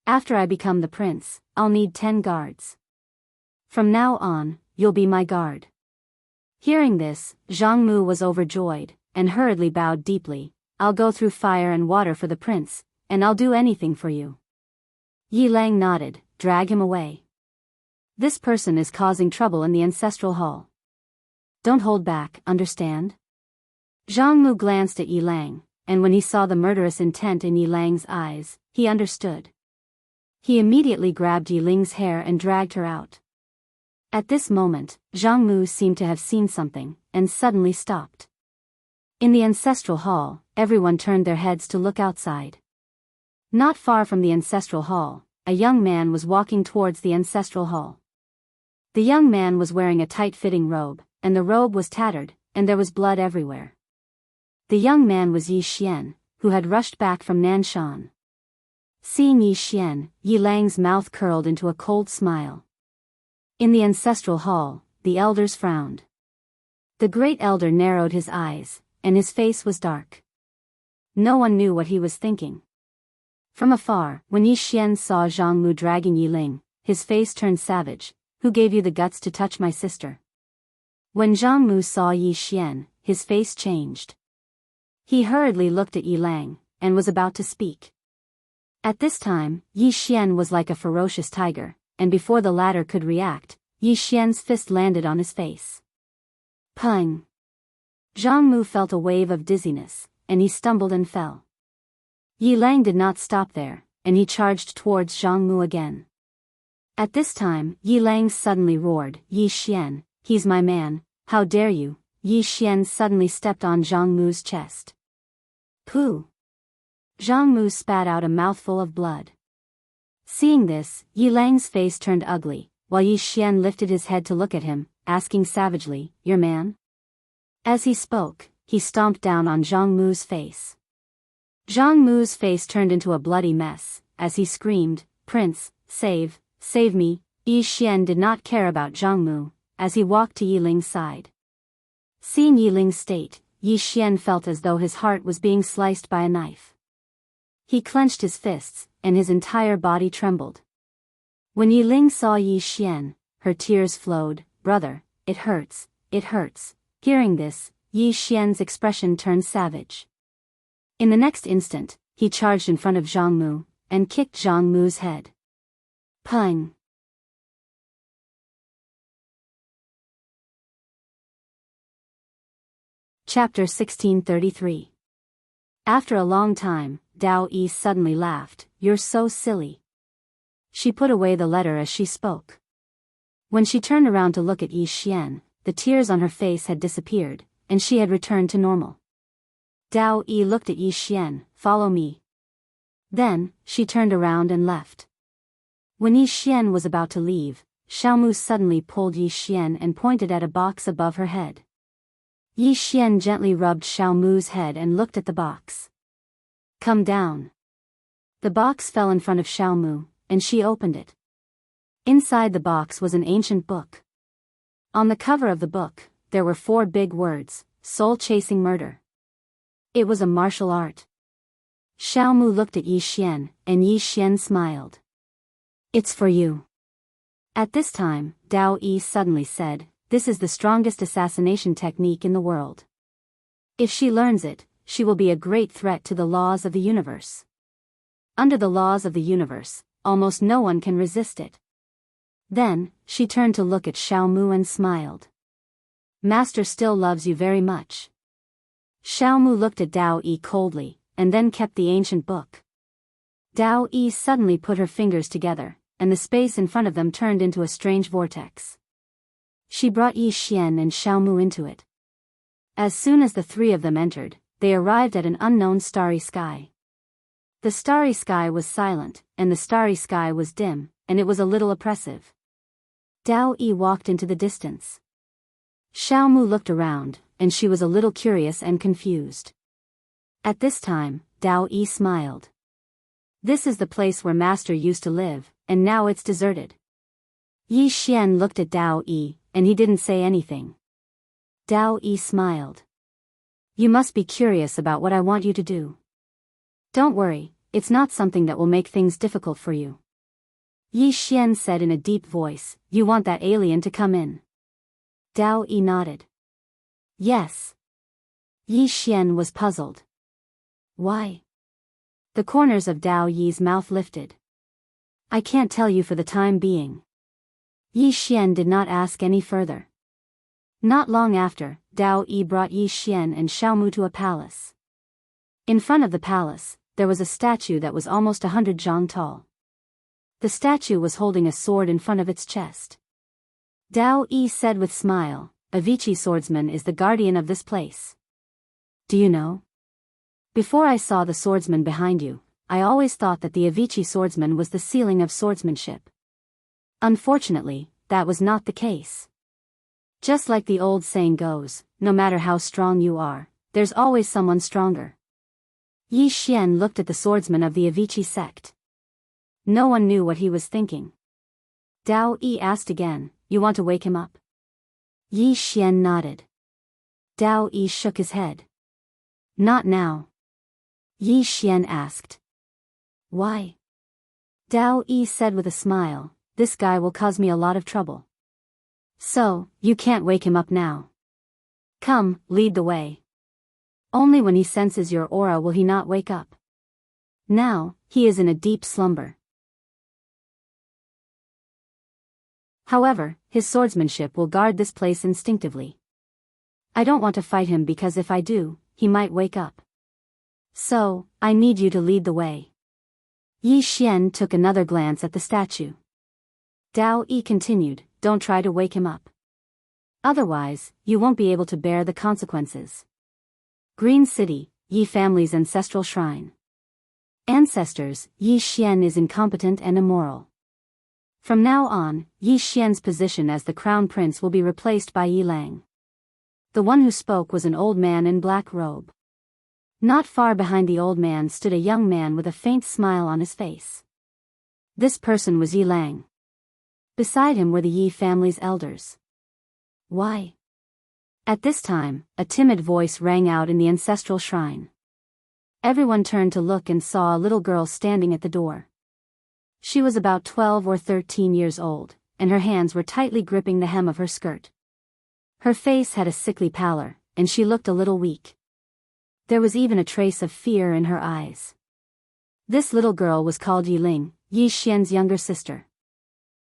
After I become the prince, I'll need 10 guards. From now on, you'll be my guard." Hearing this, Jianghu was overjoyed, and hurriedly bowed deeply. "I'll go through fire and water for the prince, and I'll do anything for you." Yi Lang nodded, "Drag him away. This person is causing trouble in the ancestral hall. Don't hold back, understand?" Jianghu glanced at Yi Lang, and when he saw the murderous intent in Yi Lang's eyes, he understood. He immediately grabbed Yi Ling's hair and dragged her out. At this moment, Jianghu seemed to have seen something, and suddenly stopped. In the ancestral hall, everyone turned their heads to look outside. Not far from the ancestral hall, a young man was walking towards the ancestral hall. The young man was wearing a tight-fitting robe, and the robe was tattered, and there was blood everywhere. The young man was Yi Xian, who had rushed back from Nanshan. Seeing Yi Xian, Yi Lang's mouth curled into a cold smile. In the ancestral hall, the elders frowned. The great elder narrowed his eyes, and his face was dark. No one knew what he was thinking. From afar, when Yi Xian saw Jianghu dragging Yi Ling, his face turned savage. "Who gave you the guts to touch my sister?" When Jianghu saw Yi Xian, his face changed. He hurriedly looked at Yi Lang, and was about to speak. At this time, Yi Xian was like a ferocious tiger, and before the latter could react, Yi Xian's fist landed on his face. Pung! Jianghu felt a wave of dizziness, and he stumbled and fell. Yi Lang did not stop there, and he charged towards Jianghu again. At this time, Yi Lang suddenly roared, "Yi Xian, he's my man, how dare you!" Yi Xian suddenly stepped on Jianghu's chest. Pooh! Jianghu spat out a mouthful of blood. Seeing this, Yi Lang's face turned ugly, while Yi Xian lifted his head to look at him, asking savagely, "Your man?" As he spoke, he stomped down on Jianghu's face. Jianghu's face turned into a bloody mess, as he screamed, "Prince, save me!" Yi Xian did not care about Jianghu, as he walked to Yi Ling's side. Seeing Yi Ling's state, Yi Xian felt as though his heart was being sliced by a knife. He clenched his fists, and his entire body trembled. When Yi Ling saw Yi Xian, her tears flowed. "Brother, it hurts, it hurts." Hearing this, Yi Xian's expression turned savage. In the next instant, he charged in front of Jianghu, and kicked Jianghu's head. Pung! Chapter 1633. After a long time, Dao Yi suddenly laughed. "You're so silly." She put away the letter as she spoke. When she turned around to look at Yi Xian, the tears on her face had disappeared, and she had returned to normal. Dao Yi looked at Yi Xian, "Follow me." Then, she turned around and left. When Yi Xian was about to leave, Xiaomu suddenly pulled Yi Xian and pointed at a box above her head. Yi Xian gently rubbed Xiao Mu's head and looked at the box. Come down. The box fell in front of Xiao Mu, and she opened it. Inside the box was an ancient book. On the cover of the book, there were 4 big words, soul-chasing murder. It was a martial art. Xiao Mu looked at Yi Xian, and Yi Xian smiled. It's for you. At this time, Dao Yi suddenly said, this is the strongest assassination technique in the world. If she learns it, she will be a great threat to the laws of the universe. Under the laws of the universe, almost no one can resist it. Then, she turned to look at Xiao Mu and smiled. Master still loves you very much. Xiao Mu looked at Dao Yi coldly, and then kept the ancient book. Dao Yi suddenly put her fingers together, and the space in front of them turned into a strange vortex. She brought Yi Xian and Xiao Mu into it. As soon as the 3 of them entered, they arrived at an unknown starry sky. The starry sky was silent, and the starry sky was dim, and it was a little oppressive. Dao Yi walked into the distance. Xiao Mu looked around, and she was a little curious and confused. At this time, Dao Yi smiled. This is the place where Master used to live, and now it's deserted. Yi Xian looked at Dao Yi, and he didn't say anything. Dao Yi smiled. You must be curious about what I want you to do. Don't worry, it's not something that will make things difficult for you. Yi Xian said in a deep voice, you want that alien to come in? Dao Yi nodded. Yes. Yi Xian was puzzled. Why? The corners of Dao Yi's mouth lifted. I can't tell you for the time being. Yi Xian did not ask any further. Not long after, Dao Yi brought Yi Xian and Xiao Mu to a palace. In front of the palace, there was a statue that was almost 100 zhang tall. The statue was holding a sword in front of its chest. Dao Yi said with smile, a Vichy swordsman is the guardian of this place. Do you know? Before I saw the swordsman behind you, I always thought that the Avicii swordsman was the ceiling of swordsmanship. Unfortunately, that was not the case. Just like the old saying goes, no matter how strong you are, there's always someone stronger. Yi Xian looked at the swordsman of the Avicii sect. No one knew what he was thinking. Dao Yi asked again, you want to wake him up? Yi Xian nodded. Dao Yi shook his head. Not now. Yi Xian asked. Why? Dao Yi said with a smile, this guy will cause me a lot of trouble. So, you can't wake him up now. Come, lead the way. Only when he senses your aura will he not wake up. Now, he is in a deep slumber. However, his swordsmanship will guard this place instinctively. I don't want to fight him because if I do, he might wake up. So, I need you to lead the way. Yi Xian took another glance at the statue. Dao Yi continued, don't try to wake him up. Otherwise, you won't be able to bear the consequences. Green City, Yi family's ancestral shrine. Ancestors, Yi Xian is incompetent and immoral. From now on, Yi Xian's position as the crown prince will be replaced by Yi Lang. The one who spoke was an old man in black robe. Not far behind the old man stood a young man with a faint smile on his face. This person was Yi Lang. Beside him were the Yi family's elders. Why? At this time, a timid voice rang out in the ancestral shrine. Everyone turned to look and saw a little girl standing at the door. She was about 12 or 13 years old, and her hands were tightly gripping the hem of her skirt. Her face had a sickly pallor, and she looked a little weak. There was even a trace of fear in her eyes. This little girl was called Yi Ling, Yi Xian's younger sister.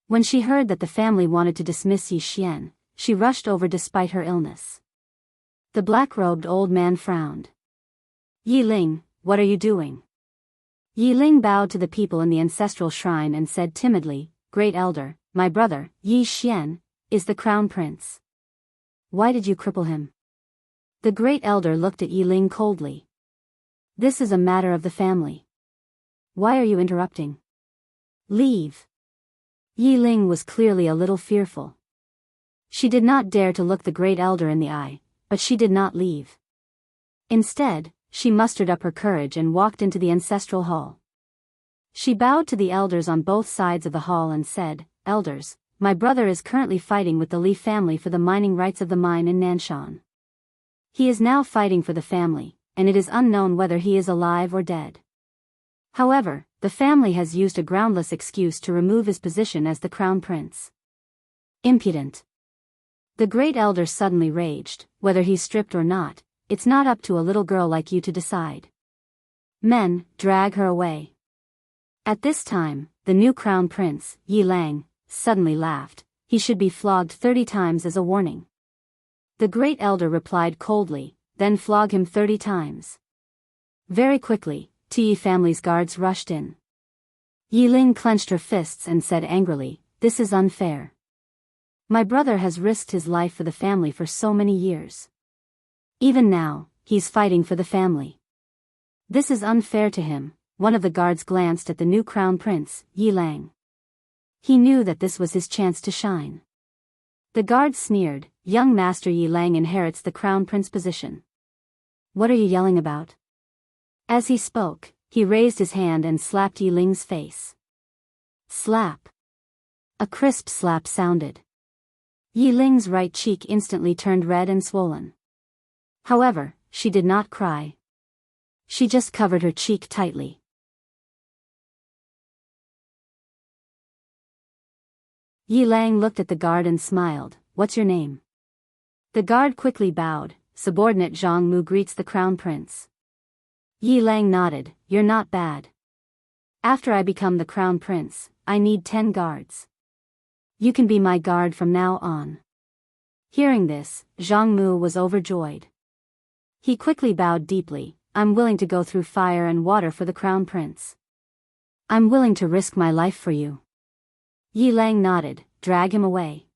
When she heard that the family wanted to dismiss Yi Xian, she rushed over despite her illness. The black-robed old man frowned. Yi Ling, what are you doing? Yi Ling bowed to the people in the ancestral shrine and said timidly, Great Elder, my brother, Yi Xian, is the crown prince. Why did you cripple him? The great elder looked at Yi Ling coldly. This is a matter of the family. Why are you interrupting? Leave. Yi Ling was clearly a little fearful. She did not dare to look the great elder in the eye, but she did not leave. Instead, she mustered up her courage and walked into the ancestral hall. She bowed to the elders on both sides of the hall and said, "Elders, my brother is currently fighting with the Li family for the mining rights of the mine in Nanshan. He is now fighting for the family, and it is unknown whether he is alive or dead. However, the family has used a groundless excuse to remove his position as the crown prince. Impudent." The great elder suddenly raged, "Whether he's stripped or not, it's not up to a little girl like you to decide. Men, drag her away." At this time, the new crown prince, Yi Lang, suddenly laughed. He should be flogged 30 times as a warning. The great elder replied coldly, "Then flog him 30 times. Very quickly, Yi family's guards rushed in. Yi Ling clenched her fists and said angrily, "This is unfair. My brother has risked his life for the family for so many years. Even now, he's fighting for the family. This is unfair to him." One of the guards glanced at the new crown prince, Yi Lang. He knew that this was his chance to shine. The guard sneered, "Young Master Yi Lang inherits the crown prince position. What are you yelling about?" As he spoke, he raised his hand and slapped Yi Ling's face. Slap. A crisp slap sounded. Yi Ling's right cheek instantly turned red and swollen. However, she did not cry. She just covered her cheek tightly. Yi Lang looked at the guard and smiled, "What's your name?" The guard quickly bowed. "Subordinate Jianghu greets the crown prince." Yi Lang nodded, "You're not bad. After I become the crown prince, I need 10 guards. You can be my guard from now on." Hearing this, Jianghu was overjoyed. He quickly bowed deeply, "I'm willing to go through fire and water for the crown prince. I'm willing to risk my life for you." Yi Lang nodded, "Drag him away.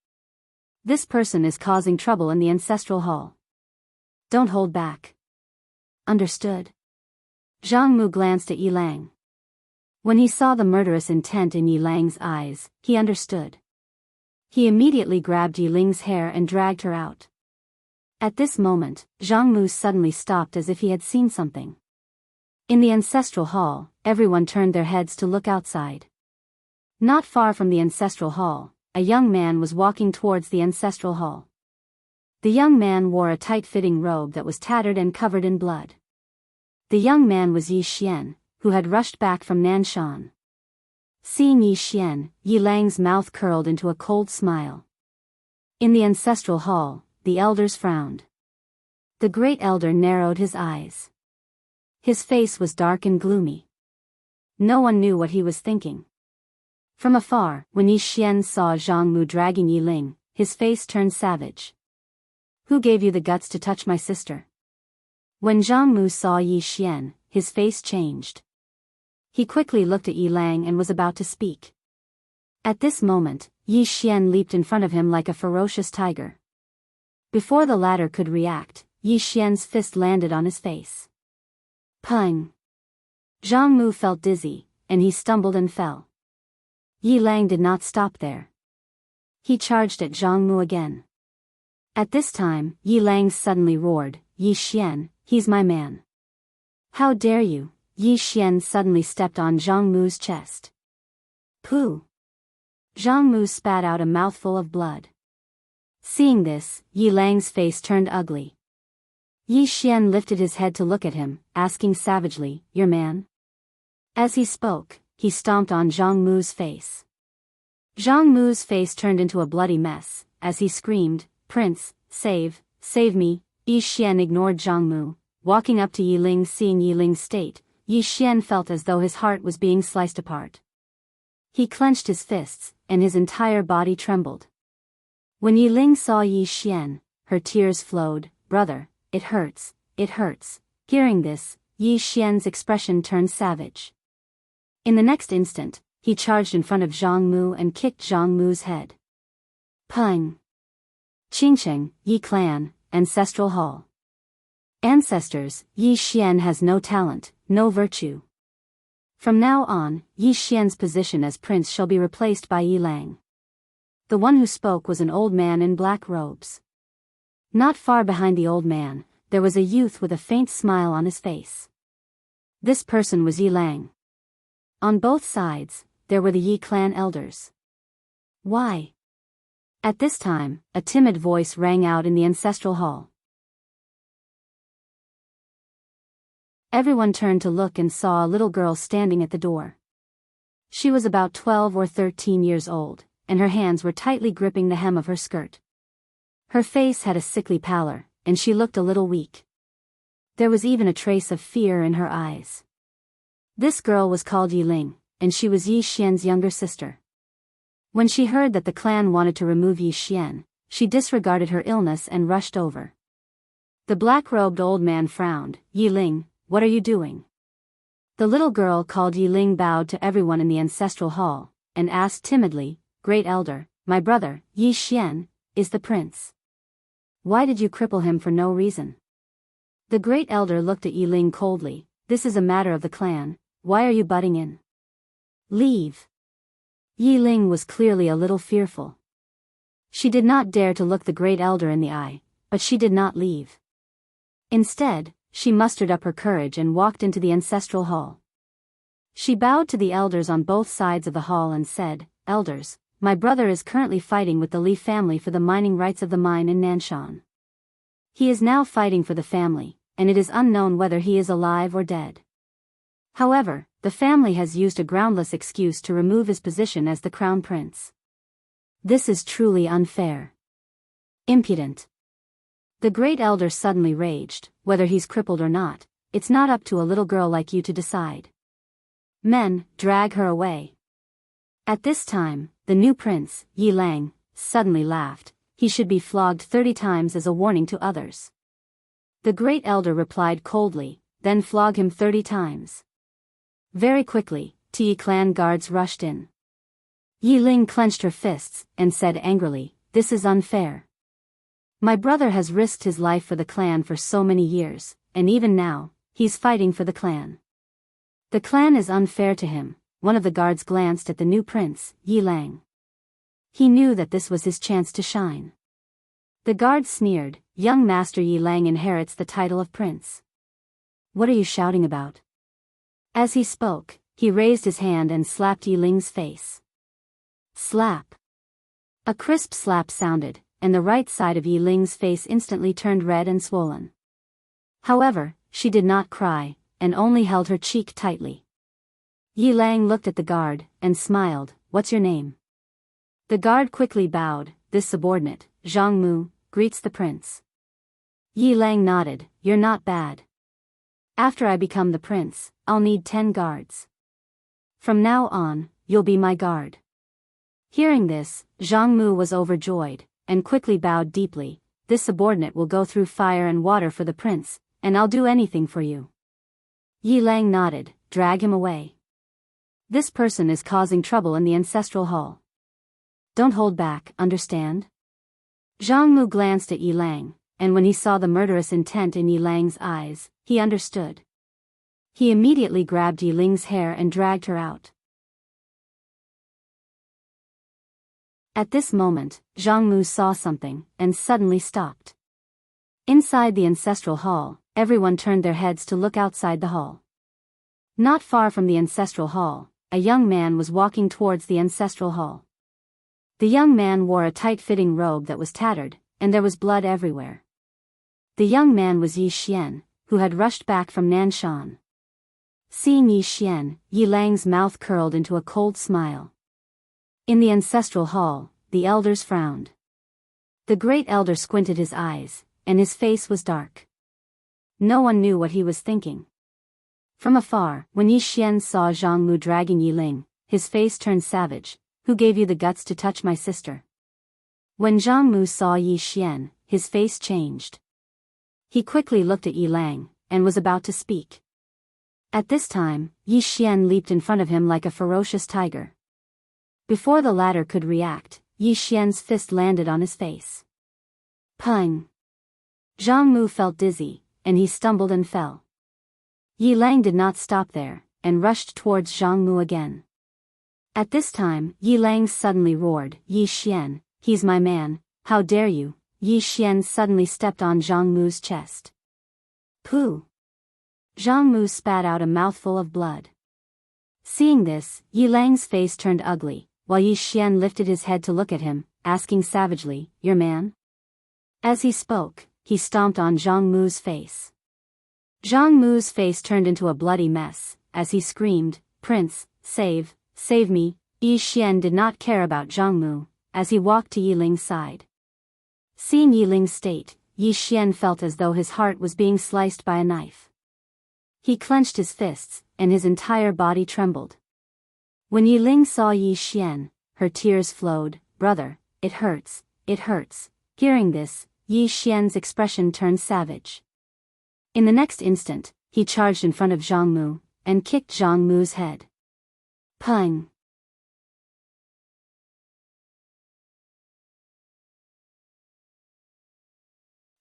This person is causing trouble in the ancestral hall. Don't hold back." "Understood." Jianghu glanced at Yi Lang. When he saw the murderous intent in Yi Lang's eyes, he understood. He immediately grabbed Yi Ling's hair and dragged her out. At this moment, Jianghu suddenly stopped as if he had seen something. In the ancestral hall, everyone turned their heads to look outside. Not far from the ancestral hall, a young man was walking towards the ancestral hall. The young man wore a tight-fitting robe that was tattered and covered in blood. The young man was Yi Xian, who had rushed back from Nanshan. Seeing Yi Xian, Yi Lang's mouth curled into a cold smile. In the ancestral hall, the elders frowned. The great elder narrowed his eyes. His face was dark and gloomy. No one knew what he was thinking. From afar, when Yi Xian saw Jianghu dragging Yi Ling, his face turned savage. "Who gave you the guts to touch my sister?" When Jianghu saw Yi Xian, his face changed. He quickly looked at Yi Lang and was about to speak. At this moment, Yi Xian leaped in front of him like a ferocious tiger. Before the latter could react, Yi Xian's fist landed on his face. Pung! Jianghu felt dizzy, and he stumbled and fell. Yi Lang did not stop there. He charged at Jianghu again. At this time, Yi Lang suddenly roared, "Yi Xian, he's my man. How dare you!" Yi Xian suddenly stepped on Jianghu's chest. Pooh! Jianghu spat out a mouthful of blood. Seeing this, Yi Lang's face turned ugly. Yi Xian lifted his head to look at him, asking savagely, "Your man?" As he spoke, he stomped on Jianghu's face. Jianghu's face turned into a bloody mess, as he screamed, "Prince, save me!" Yi Xian ignored Jianghu. Walking up to Yi Ling, seeing Yi Ling's state, Yi Xian felt as though his heart was being sliced apart. He clenched his fists, and his entire body trembled. When Yi Ling saw Yi Xian, her tears flowed, "Brother, it hurts, it hurts." Hearing this, Yi Xian's expression turned savage. In the next instant, he charged in front of Jianghu and kicked Jianghu's head. Pung! Qingcheng, Yi Clan, Ancestral Hall. Ancestors, Yi Xian has no talent, no virtue. From now on, Yi Xian's position as prince shall be replaced by Yi Lang. The one who spoke was an old man in black robes. Not far behind the old man, there was a youth with a faint smile on his face. This person was Yi Lang. On both sides, there were the Yi clan elders. Why? At this time, a timid voice rang out in the ancestral hall. Everyone turned to look and saw a little girl standing at the door. She was about 12 or 13 years old, and her hands were tightly gripping the hem of her skirt. Her face had a sickly pallor, and she looked a little weak. There was even a trace of fear in her eyes. This girl was called Yi Ling, and she was Yi Xian's younger sister. When she heard that the clan wanted to remove Yi Xian, she disregarded her illness and rushed over. The black-robed old man frowned. "Yi Ling, what are you doing?" The little girl called Yi Ling bowed to everyone in the ancestral hall, and asked timidly, "Great elder, my brother, Yi Xian, is the prince. Why did you cripple him for no reason?" The great elder looked at Yi Ling coldly. "This is a matter of the clan, why are you butting in? Leave." Yi Ling was clearly a little fearful. She did not dare to look the great elder in the eye, but she did not leave. Instead, she mustered up her courage and walked into the ancestral hall. She bowed to the elders on both sides of the hall and said, "Elders, my brother is currently fighting with the Li family for the mining rights of the mine in Nanshan. He is now fighting for the family, and it is unknown whether he is alive or dead. However, the family has used a groundless excuse to remove his position as the crown prince. This is truly unfair. Impudent." The great elder suddenly raged. "Whether he's crippled or not, it's not up to a little girl like you to decide. Men, drag her away." At this time, the new prince, Yi Lang, suddenly laughed. "He should be flogged 30 times as a warning to others." The great elder replied coldly, "Then flog him 30 times. Very quickly, Yi clan guards rushed in. Yi Ling clenched her fists, and said angrily, "This is unfair. My brother has risked his life for the clan for so many years, and even now, he's fighting for the clan. The clan is unfair to him." One of the guards glanced at the new prince, Yi Lang. He knew that this was his chance to shine. The guard sneered, "Young Master Yi Lang inherits the title of prince. What are you shouting about?" As he spoke, he raised his hand and slapped Yi Ling's face. Slap. A crisp slap sounded, and the right side of Yi Ling's face instantly turned red and swollen. However, she did not cry, and only held her cheek tightly. Yi Lang looked at the guard, and smiled. "What's your name?" The guard quickly bowed. "This subordinate, Jianghu, greets the prince." Yi Lang nodded. "You're not bad. After I become the prince, I'll need 10 guards. From now on, you'll be my guard." Hearing this, Jianghu was overjoyed, and quickly bowed deeply. "This subordinate will go through fire and water for the prince, and I'll do anything for you." Yi Lang nodded. "Drag him away. This person is causing trouble in the ancestral hall. Don't hold back, understand?" Jianghu glanced at Yi Lang, and when he saw the murderous intent in Yi Lang's eyes, he understood. He immediately grabbed Yi Ling's hair and dragged her out. At this moment, Jianghu saw something, and suddenly stopped. Inside the ancestral hall, everyone turned their heads to look outside the hall. Not far from the ancestral hall, a young man was walking towards the ancestral hall. The young man wore a tight-fitting robe that was tattered, and there was blood everywhere. The young man was Yi Xian, who had rushed back from Nanshan. Seeing Yi Xian, Yi Lang's mouth curled into a cold smile. In the ancestral hall, the elders frowned. The great elder squinted his eyes, and his face was dark. No one knew what he was thinking. From afar, when Yi Xian saw Jianghu dragging Yi Ling, his face turned savage. "Who gave you the guts to touch my sister?" When Jianghu saw Yi Xian, his face changed. He quickly looked at Yi Lang, and was about to speak. At this time, Yi Xian leaped in front of him like a ferocious tiger. Before the latter could react, Yi Xian's fist landed on his face. Pung! Jianghu felt dizzy, and he stumbled and fell. Yi Lang did not stop there, and rushed towards Jianghu again. At this time, Yi Lang suddenly roared, "Yi Xian, he's my man, how dare you, Yi Xian suddenly stepped on Jianghu's chest. Pooh! Jianghu spat out a mouthful of blood. Seeing this, Yi Lang's face turned ugly, while Yi Xian lifted his head to look at him, asking savagely, "Your man?" As he spoke, he stomped on Jianghu's face. Jianghu's face turned into a bloody mess, as he screamed, "Prince, save me!" Yi Xian did not care about Jianghu, as he walked to Yi Ling's side. Seeing Yi Ling's state, Yi Xian felt as though his heart was being sliced by a knife. He clenched his fists, and his entire body trembled. When Yi Ling saw Yi Xian, her tears flowed. "Brother, it hurts, it hurts." Hearing this, Yi Xian's expression turned savage. In the next instant, he charged in front of Jianghu, and kicked Jianghu's head. Pung!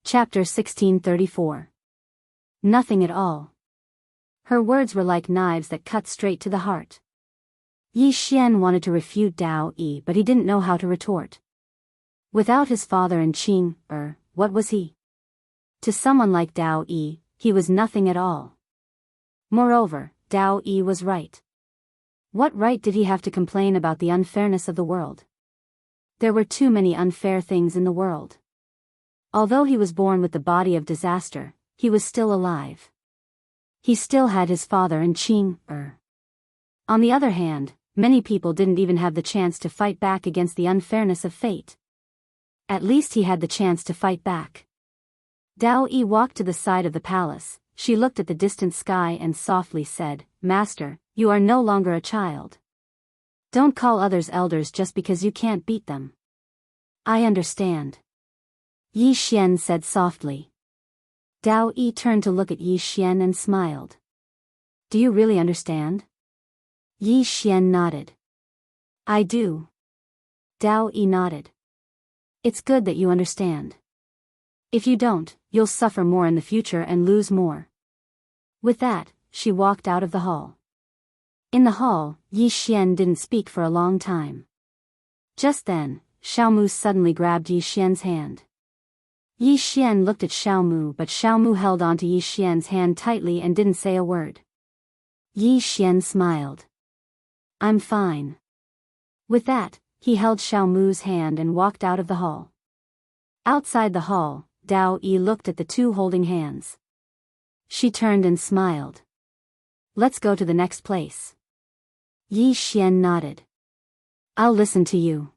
Chapter 1634. Nothing at all. Her words were like knives that cut straight to the heart. Yi Xian wanted to refute Dao Yi, but he didn't know how to retort. Without his father and Qing, what was he? To someone like Dao Yi, he was nothing at all. Moreover, Dao Yi was right. What right did he have to complain about the unfairness of the world? There were too many unfair things in the world. Although he was born with the body of disaster, he was still alive. He still had his father and Qing. On the other hand, many people didn't even have the chance to fight back against the unfairness of fate. At least he had the chance to fight back. Dao Yi walked to the side of the palace. She looked at the distant sky and softly said, "Master, you are no longer a child. Don't call others elders just because you can't beat them." "I understand," Yi Xian said softly. Dao Yi turned to look at Yi Xian and smiled. "Do you really understand?" Yi Xian nodded. "I do." Dao Yi nodded. "It's good that you understand. If you don't, you'll suffer more in the future and lose more." With that, she walked out of the hall. In the hall, Yi Xian didn't speak for a long time. Just then, Xiaomu suddenly grabbed Yi Xian's hand. Yi Xian looked at Xiaomu, but Xiaomu held onto Yi Xian's hand tightly and didn't say a word. Yi Xian smiled. "I'm fine." With that, he held Xiaomu's hand and walked out of the hall. Outside the hall, Dao Yi looked at the two holding hands. She turned and smiled. "Let's go to the next place." Yi Xian nodded. "I'll listen to you."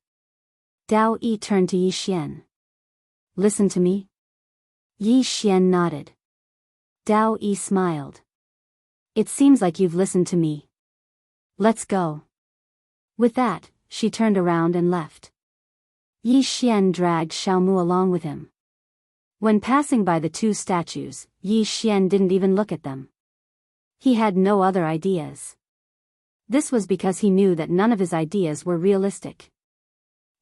Dao Yi turned to Yi Xian. "Listen to me?" Yi Xian nodded. Dao Yi smiled. "It seems like you've listened to me. Let's go." With that, she turned around and left. Yi Xian dragged Xiaomu along with him. When passing by the two statues, Yi Xian didn't even look at them. He had no other ideas. This was because he knew that none of his ideas were realistic.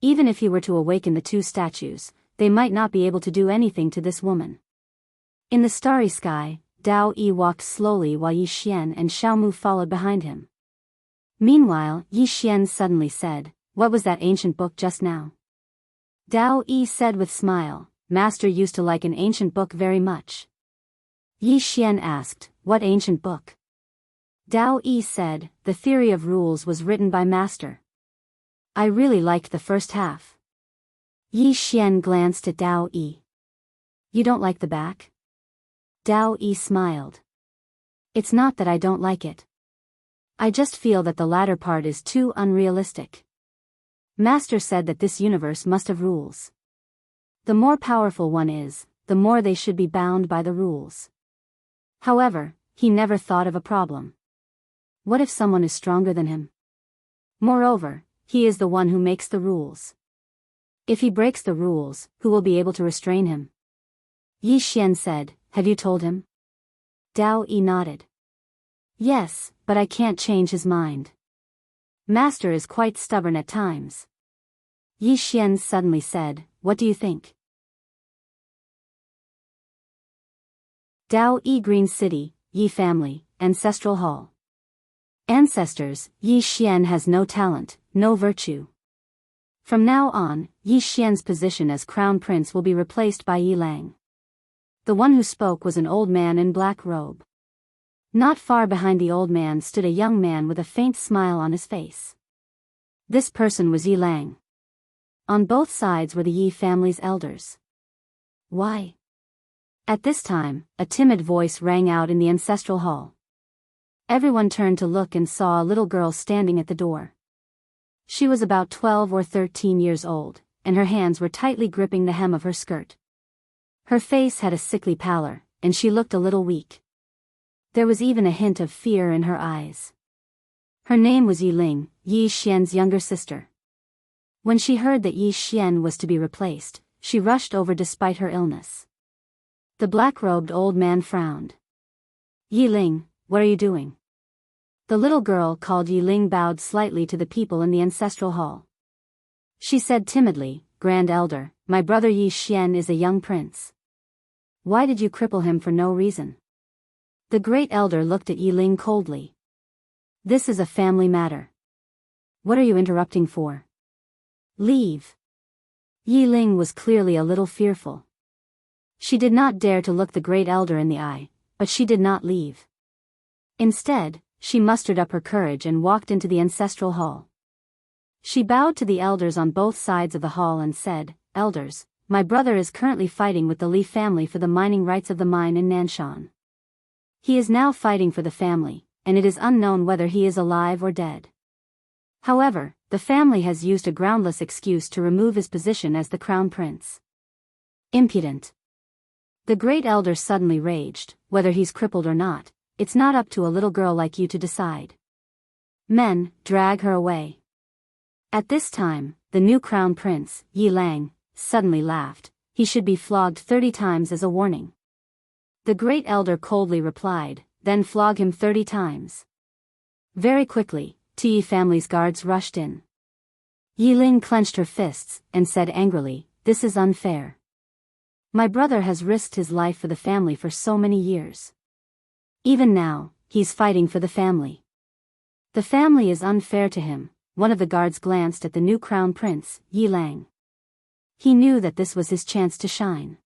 Even if he were to awaken the two statues, they might not be able to do anything to this woman. In the starry sky, Dao Yi walked slowly while Yi Xian and Xiaomu followed behind him. Meanwhile, Yi Xian suddenly said, "What was that ancient book just now?" Dao Yi said with smile, "Master used to like an ancient book very much." Yi Xian asked, "What ancient book?" Dao Yi said, "The Theory of Rules was written by Master. I really liked the first half." Yi Xian glanced at Dao Yi. "You don't like the back?" Dao Yi smiled. "It's not that I don't like it. I just feel that the latter part is too unrealistic. Master said that this universe must have rules. The more powerful one is, the more they should be bound by the rules. However, he never thought of a problem. What if someone is stronger than him? Moreover, he is the one who makes the rules. If he breaks the rules, who will be able to restrain him?" Yi Xian said, "Have you told him?" Dao Yi nodded. "Yes, but I can't change his mind. Master is quite stubborn at times." Yi Xian suddenly said, "What do you think?" Dao Yi Green City, Yi Family, Ancestral Hall. Ancestors, Yi Xian has no talent, no virtue. From now on, Yi Xian's position as crown prince will be replaced by Yi Lang. The one who spoke was an old man in black robe. Not far behind the old man stood a young man with a faint smile on his face. This person was Yi Lang. On both sides were the Yi family's elders. Why? At this time, a timid voice rang out in the ancestral hall. Everyone turned to look and saw a little girl standing at the door. She was about 12 or 13 years old, and her hands were tightly gripping the hem of her skirt. Her face had a sickly pallor, and she looked a little weak. There was even a hint of fear in her eyes. Her name was Yi Ling, Yi Xian's younger sister. When she heard that Yi Xian was to be replaced, she rushed over despite her illness. The black-robed old man frowned. Yi Ling, what are you doing? The little girl called Yi Ling bowed slightly to the people in the ancestral hall. She said timidly, Grand Elder, my brother Yi Xian is a young prince. Why did you cripple him for no reason? The great elder looked at Yi Ling coldly. This is a family matter. What are you interrupting for? Leave. Yi Ling was clearly a little fearful. She did not dare to look the great elder in the eye, but she did not leave. Instead, she mustered up her courage and walked into the ancestral hall. She bowed to the elders on both sides of the hall and said, Elders, my brother is currently fighting with the Li family for the mining rights of the mine in Nanshan. He is now fighting for the family, and it is unknown whether he is alive or dead. However, the family has used a groundless excuse to remove his position as the crown prince. Impudent. The great elder suddenly raged, whether he's crippled or not, it's not up to a little girl like you to decide. Men, drag her away. At this time, the new crown prince, Yi Lang, suddenly laughed. He should be flogged 30 times as a warning. The great elder coldly replied, then flog him 30 times. Very quickly, Yi family's guards rushed in. Yi Ling clenched her fists and said angrily, this is unfair. My brother has risked his life for the family for so many years. Even now, he's fighting for the family. The family is unfair to him. One of the guards glanced at the new crown prince, Yi Lang. He knew that this was his chance to shine.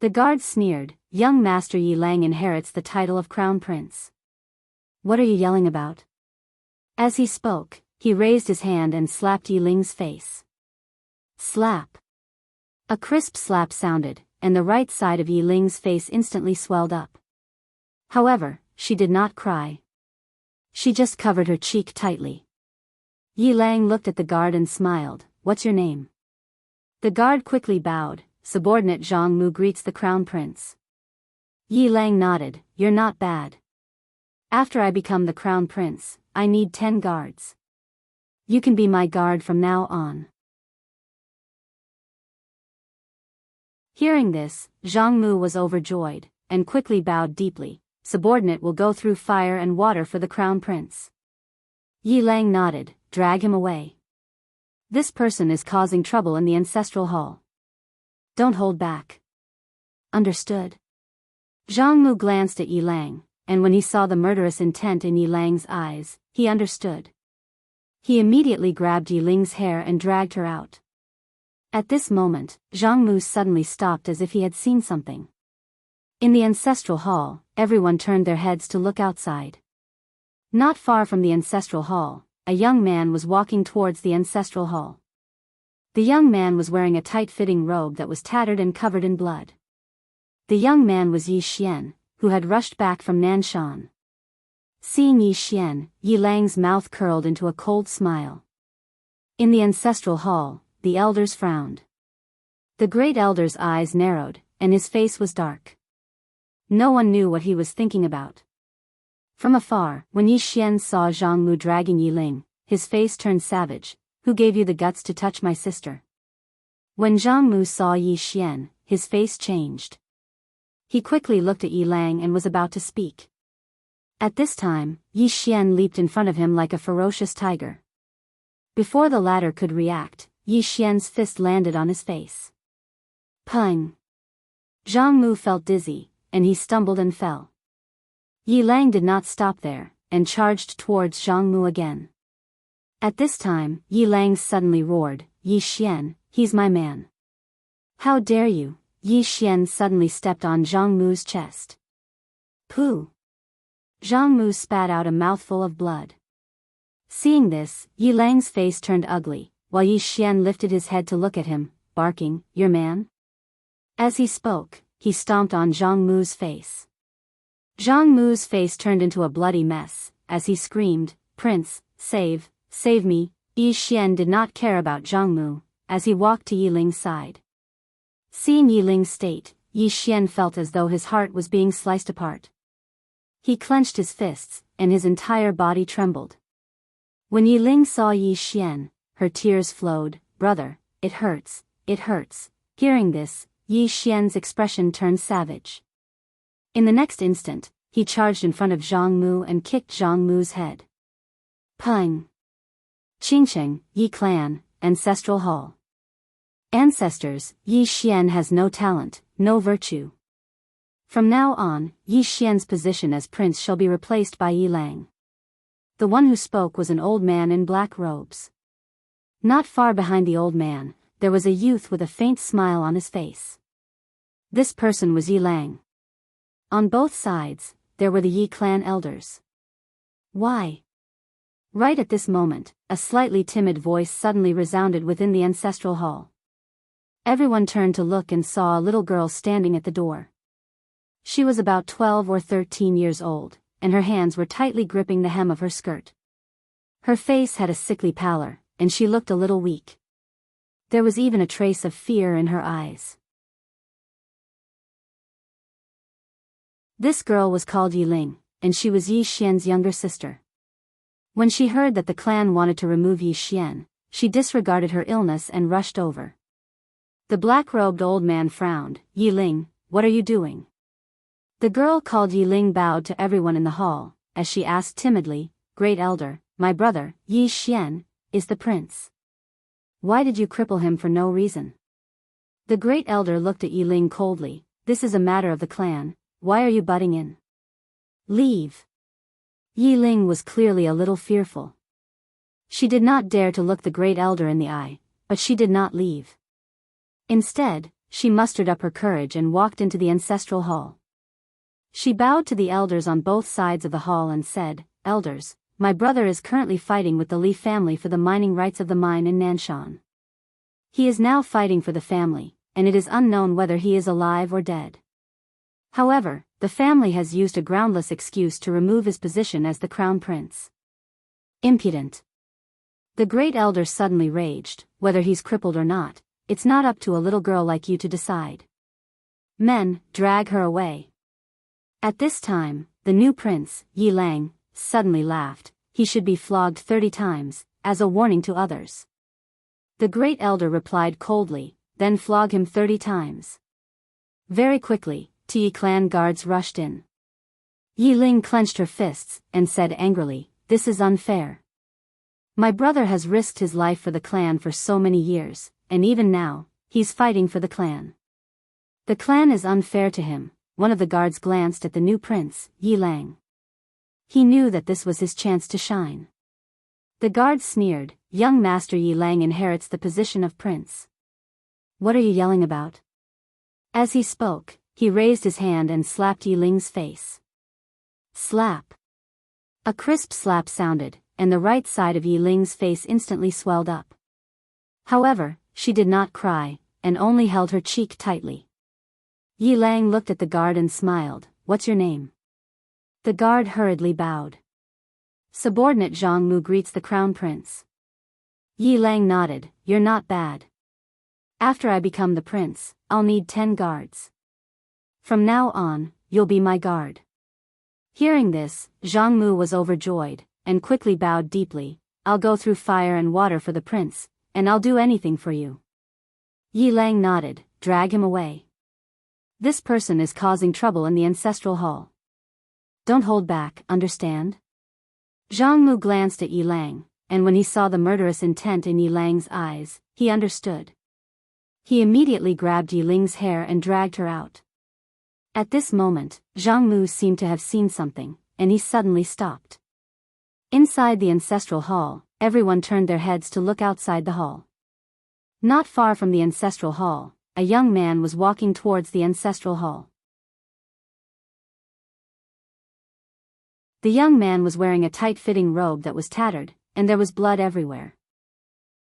The guard sneered, young master Yi Lang inherits the title of crown prince. What are you yelling about? As he spoke, he raised his hand and slapped Yi Ling's face. Slap. A crisp slap sounded, and the right side of Yi Ling's face instantly swelled up. However, she did not cry. She just covered her cheek tightly. Yi Lang looked at the guard and smiled, what's your name? The guard quickly bowed, subordinate Jianghu greets the crown prince. Yi Lang nodded, you're not bad. After I become the crown prince, I need 10 guards. You can be my guard from now on. Hearing this, Jianghu was overjoyed, and quickly bowed deeply. Subordinate will go through fire and water for the crown prince. Yi Lang nodded, drag him away. This person is causing trouble in the ancestral hall. Don't hold back. Understood. Jianghu glanced at Yi Lang, and when he saw the murderous intent in Yi Lang's eyes, he understood. He immediately grabbed Yi Ling's hair and dragged her out. At this moment, Jianghu suddenly stopped as if he had seen something. In the ancestral hall, everyone turned their heads to look outside. Not far from the ancestral hall, a young man was walking towards the ancestral hall. The young man was wearing a tight-fitting robe that was tattered and covered in blood. The young man was Yi Xian, who had rushed back from Nanshan. Seeing Yi Xian, Yi Lang's mouth curled into a cold smile. In the ancestral hall, the elders frowned. The great elder's eyes narrowed, and his face was dark. No one knew what he was thinking about. From afar, when Yi Xian saw Jianghu dragging Yi Ling, his face turned savage. Who gave you the guts to touch my sister? When Jianghu saw Yi Xian, his face changed. He quickly looked at Yi Lang and was about to speak. At this time, Yi Xian leaped in front of him like a ferocious tiger. Before the latter could react, Yi Xian's fist landed on his face. Pung! Jianghu felt dizzy, and he stumbled and fell. Yi Lang did not stop there, and charged towards Jianghu again. At this time, Yi Lang suddenly roared, Yi Xian, he's my man. How dare you? Yi Xian suddenly stepped on Jianghu's chest. Pooh! Jianghu spat out a mouthful of blood. Seeing this, Yi Lang's face turned ugly, while Yi Xian lifted his head to look at him, barking, "Your man?" As he spoke, he stomped on Jianghu's face. Jianghu's face turned into a bloody mess, as he screamed, "Prince, save me!" Yi Xian did not care about Jianghu, as he walked to Yi Ling's side. Seeing Yi Ling's state, Yi Xian felt as though his heart was being sliced apart. He clenched his fists, and his entire body trembled. When Yi Ling saw Yi Xian, her tears flowed. "Brother, it hurts, it hurts." Hearing this, Yi Xian's expression turned savage. In the next instant, he charged in front of Jianghu and kicked Jianghu's head. Pung! Qingcheng, Yi Clan, Ancestral Hall. Ancestors, Yi Xian has no talent, no virtue. From now on, Yi Xian's position as prince shall be replaced by Yi Lang. The one who spoke was an old man in black robes. Not far behind the old man, there was a youth with a faint smile on his face. This person was Yi Lang. On both sides, there were the Yi clan elders. Why? Right at this moment, a slightly timid voice suddenly resounded within the ancestral hall. Everyone turned to look and saw a little girl standing at the door. She was about 12 or 13 years old, and her hands were tightly gripping the hem of her skirt. Her face had a sickly pallor, and she looked a little weak. There was even a trace of fear in her eyes. This girl was called Yi Ling, and she was Yi Xian's younger sister. When she heard that the clan wanted to remove Yi Xian, she disregarded her illness and rushed over. The black-robed old man frowned. "Yi Ling, what are you doing?" The girl called Yi Ling bowed to everyone in the hall, as she asked timidly, "Great elder, my brother, Yi Xian, is the prince. Why did you cripple him for no reason?" The great elder looked at Yi Ling coldly. "This is a matter of the clan, why are you butting in? Leave." Yi Ling was clearly a little fearful. She did not dare to look the great elder in the eye, but she did not leave. Instead, she mustered up her courage and walked into the ancestral hall. She bowed to the elders on both sides of the hall and said, "Elders, my brother is currently fighting with the Li family for the mining rights of the mine in Nanshan. He is now fighting for the family, and it is unknown whether he is alive or dead. However, the family has used a groundless excuse to remove his position as the crown prince. Impudent." The great elder suddenly raged. "Whether he's crippled or not, it's not up to a little girl like you to decide. Men, drag her away." At this time, the new prince, Yi Lang, suddenly laughed. "He should be flogged 30 times, as a warning to others." The great elder replied coldly, "Then flog him 30 times. Very quickly, Yi clan guards rushed in. Yi Ling clenched her fists, and said angrily, "This is unfair. My brother has risked his life for the clan for so many years, and even now, he's fighting for the clan. The clan is unfair to him." One of the guards glanced at the new prince, Yi Lang. He knew that this was his chance to shine. The guard sneered, "Young Master Yi Lang inherits the position of prince. What are you yelling about?" As he spoke, he raised his hand and slapped Yi Ling's face. Slap. A crisp slap sounded, and the right side of Yi Ling's face instantly swelled up. However, she did not cry, and only held her cheek tightly. Yi Lang looked at the guard and smiled. "What's your name?" The guard hurriedly bowed. "Subordinate Jianghu greets the crown prince." Yi Lang nodded. "You're not bad. After I become the prince, I'll need 10 guards. From now on, you'll be my guard." Hearing this, Jianghu was overjoyed, and quickly bowed deeply. "I'll go through fire and water for the prince, and I'll do anything for you." Yi Lang nodded. "Drag him away. This person is causing trouble in the ancestral hall. Don't hold back, understand?" Jianghu glanced at Yi Lang, and when he saw the murderous intent in Yi Lang's eyes, he understood. He immediately grabbed Yi Ling's hair and dragged her out. At this moment, Jianghu seemed to have seen something, and he suddenly stopped. Inside the ancestral hall, everyone turned their heads to look outside the hall. Not far from the ancestral hall, a young man was walking towards the ancestral hall. The young man was wearing a tight-fitting robe that was tattered, and there was blood everywhere.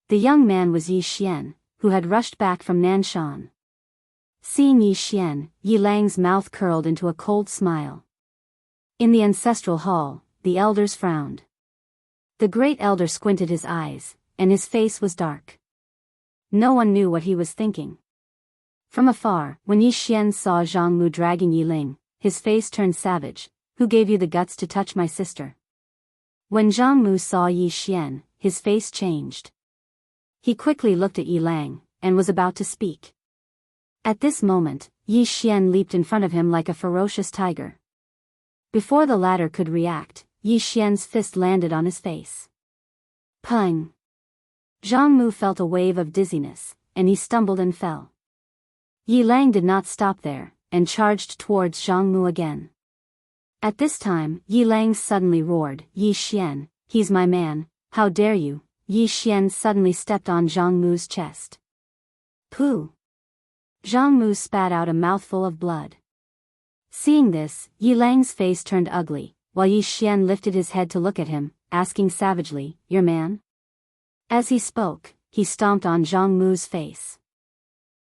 The young man was Yi Xian, who had rushed back from Nanshan. Seeing Yi Xian, Yi Lang's mouth curled into a cold smile. In the ancestral hall, the elders frowned. The great elder squinted his eyes, and his face was dark. No one knew what he was thinking. From afar, when Yi Xian saw Jianghu dragging Yi Ling, his face turned savage. Who gave you the guts to touch my sister? When Jianghu saw Yi Xian, his face changed. He quickly looked at Yi Lang, and was about to speak. At this moment, Yi Xian leaped in front of him like a ferocious tiger. Before the latter could react, Yi Xian's fist landed on his face. Pung! Jianghu felt a wave of dizziness, and he stumbled and fell. Yi Lang did not stop there, and charged towards Jianghu again. At this time, Yi Lang suddenly roared, Yi Xian, he's my man, how dare you? Yi Xian suddenly stepped on Jianghu's chest. Pooh! Jianghu spat out a mouthful of blood. Seeing this, Yi Lang's face turned ugly, while Yi Xian lifted his head to look at him, asking savagely, your man? As he spoke, he stomped on Jianghu's face.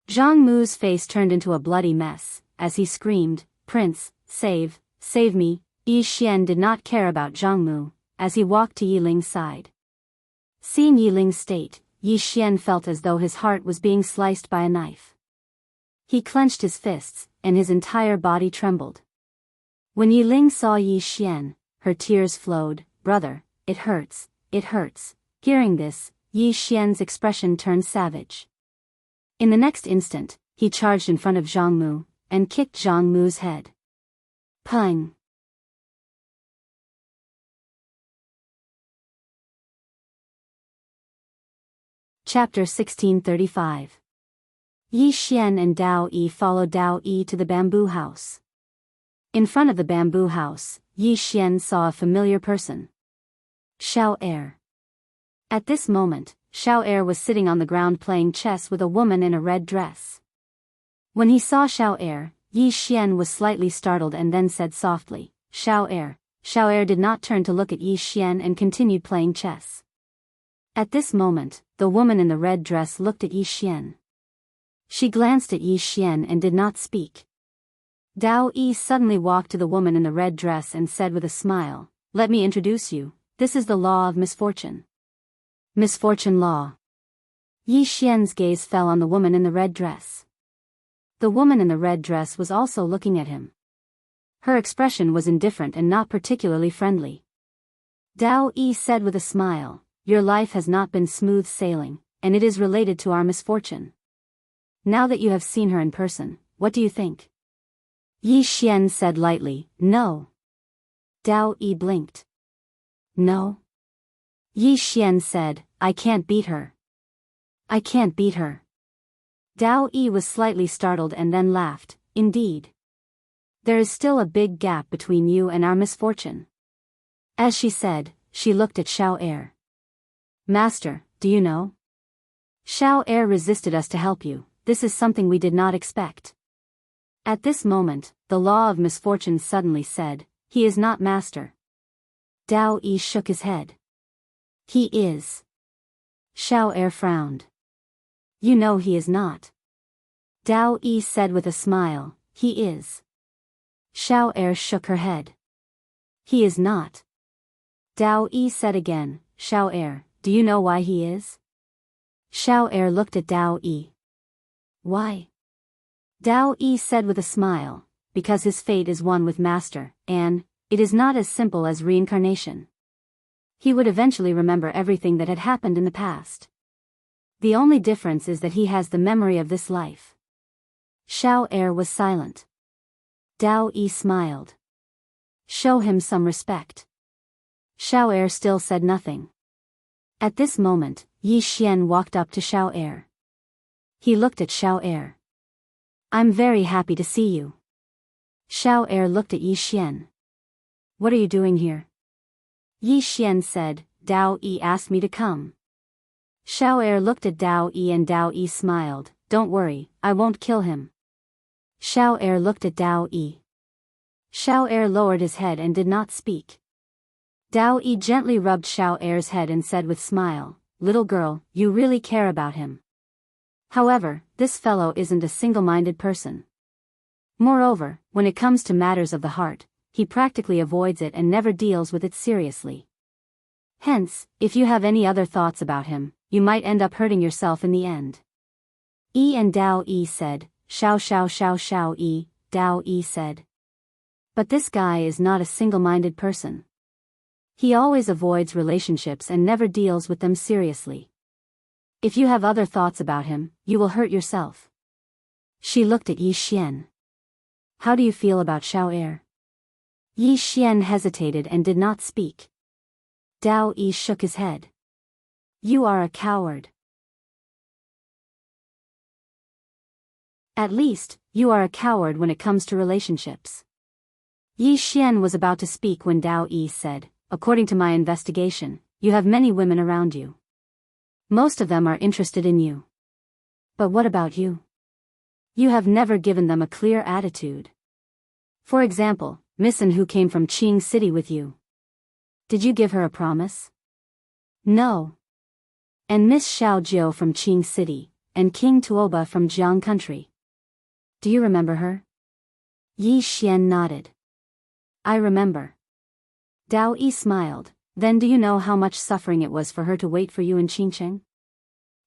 Jianghu's face turned into a bloody mess, as he screamed, Prince, save me. Yi Xian did not care about Jianghu, as he walked to Yi Ling's side. Seeing Yi Ling's state, Yi Xian felt as though his heart was being sliced by a knife. He clenched his fists, and his entire body trembled. When Yi Ling saw Yi Xian, her tears flowed, brother, it hurts, it hurts. Hearing this, Yi Xian's expression turned savage. In the next instant, he charged in front of Jianghu, and kicked Jianghu's head. Pung! Chapter 1635. Yi Xian and Dao Yi followed Dao Yi to the bamboo house. In front of the bamboo house, Yi Xian saw a familiar person. Xiao Er. At this moment, Xiao Er was sitting on the ground playing chess with a woman in a red dress. When he saw Xiao Er, Yi Xian was slightly startled and then said softly, Xiao Er. Xiao Er did not turn to look at Yi Xian and continued playing chess. At this moment, the woman in the red dress looked at Yi Xian. She glanced at Yi Xian and did not speak. Dao Yi suddenly walked to the woman in the red dress and said with a smile, let me introduce you, this is the law of misfortune. Misfortune law. Yi Xian's gaze fell on the woman in the red dress. The woman in the red dress was also looking at him. Her expression was indifferent and not particularly friendly. Dao Yi said with a smile, your life has not been smooth sailing, and it is related to our misfortune. Now that you have seen her in person, what do you think? Yi Xian said lightly, no. Dao Yi blinked. No? Yi Xian said, I can't beat her. I can't beat her. Dao Yi was slightly startled and then laughed, indeed. There is still a big gap between you and our misfortune. As she said, she looked at Xiao Er. Master, do you know? Xiao Er resisted us to help you, this is something we did not expect. At this moment, the law of misfortune suddenly said, he is not master. Dao Yi shook his head. He is. Xiao Er frowned. You know he is not. Dao Yi said with a smile, he is. Xiao Er shook her head. He is not. Dao Yi said again, Xiao Er, do you know why he is? Xiao Er looked at Dao Yi. Why? Dao Yi said with a smile, because his fate is one with Master, and it is not as simple as reincarnation. He would eventually remember everything that had happened in the past. The only difference is that he has the memory of this life. Xiao Er was silent. Dao Yi smiled. Show him some respect. Xiao Er still said nothing. At this moment, Yi Xian walked up to Xiao Er. He looked at Xiao Er. I'm very happy to see you. Xiao Er looked at Yi Xian. What are you doing here? Yi Xian said, Dao Yi asked me to come. Xiao Er looked at Dao Yi and Dao Yi smiled. Don't worry, I won't kill him. Xiao Er looked at Dao Yi. Xiao Er lowered his head and did not speak. Dao Yi gently rubbed Xiao Er's head and said with smile, little girl, you really care about him. However, this fellow isn't a single-minded person. Moreover, when it comes to matters of the heart, he practically avoids it and never deals with it seriously. Hence, if you have any other thoughts about him, you might end up hurting yourself in the end. Yi and Dao Yi said, Xiao Xiao Xiao Xiao Yi, Dao Yi said. But this guy is not a single-minded person. He always avoids relationships and never deals with them seriously. If you have other thoughts about him, you will hurt yourself. She looked at Yi Xian. How do you feel about Xiao Er? Yi Xian hesitated and did not speak. Dao Yi shook his head. You are a coward. At least, you are a coward when it comes to relationships. Yi Xian was about to speak when Dao Yi said, according to my investigation, you have many women around you. Most of them are interested in you. But what about you? You have never given them a clear attitude. For example, Miss An who came from Qing City with you. Did you give her a promise? No. And Miss Xiao Jiao from Qing City, and King Tuoba from Jianghu country. Do you remember her? Yi Xian nodded. I remember. Dao Yi smiled. Then do you know how much suffering it was for her to wait for you in Qingcheng?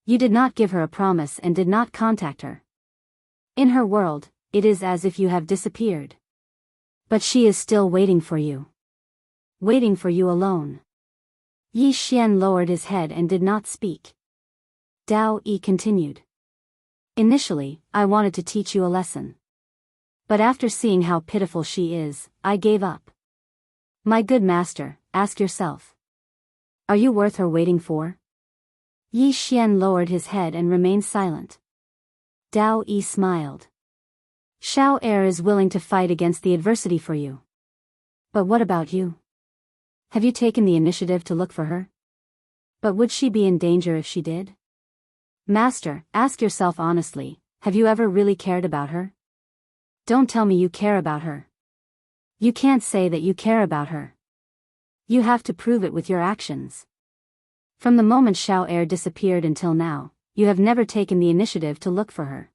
You did not give her a promise and did not contact her. In her world, it is as if you have disappeared. But she is still waiting for you. Waiting for you alone. Yi Xian lowered his head and did not speak. Dao Yi continued. Initially, I wanted to teach you a lesson. But after seeing how pitiful she is, I gave up. My good master, ask yourself. Are you worth her waiting for? Yi Xian lowered his head and remained silent. Dao Yi smiled. Xiao Er is willing to fight against the adversity for you. But what about you? Have you taken the initiative to look for her? But would she be in danger if she did? Master, ask yourself honestly, have you ever really cared about her? Don't tell me you care about her. You can't say that you care about her. You have to prove it with your actions. From the moment Xiao Er disappeared until now, you have never taken the initiative to look for her.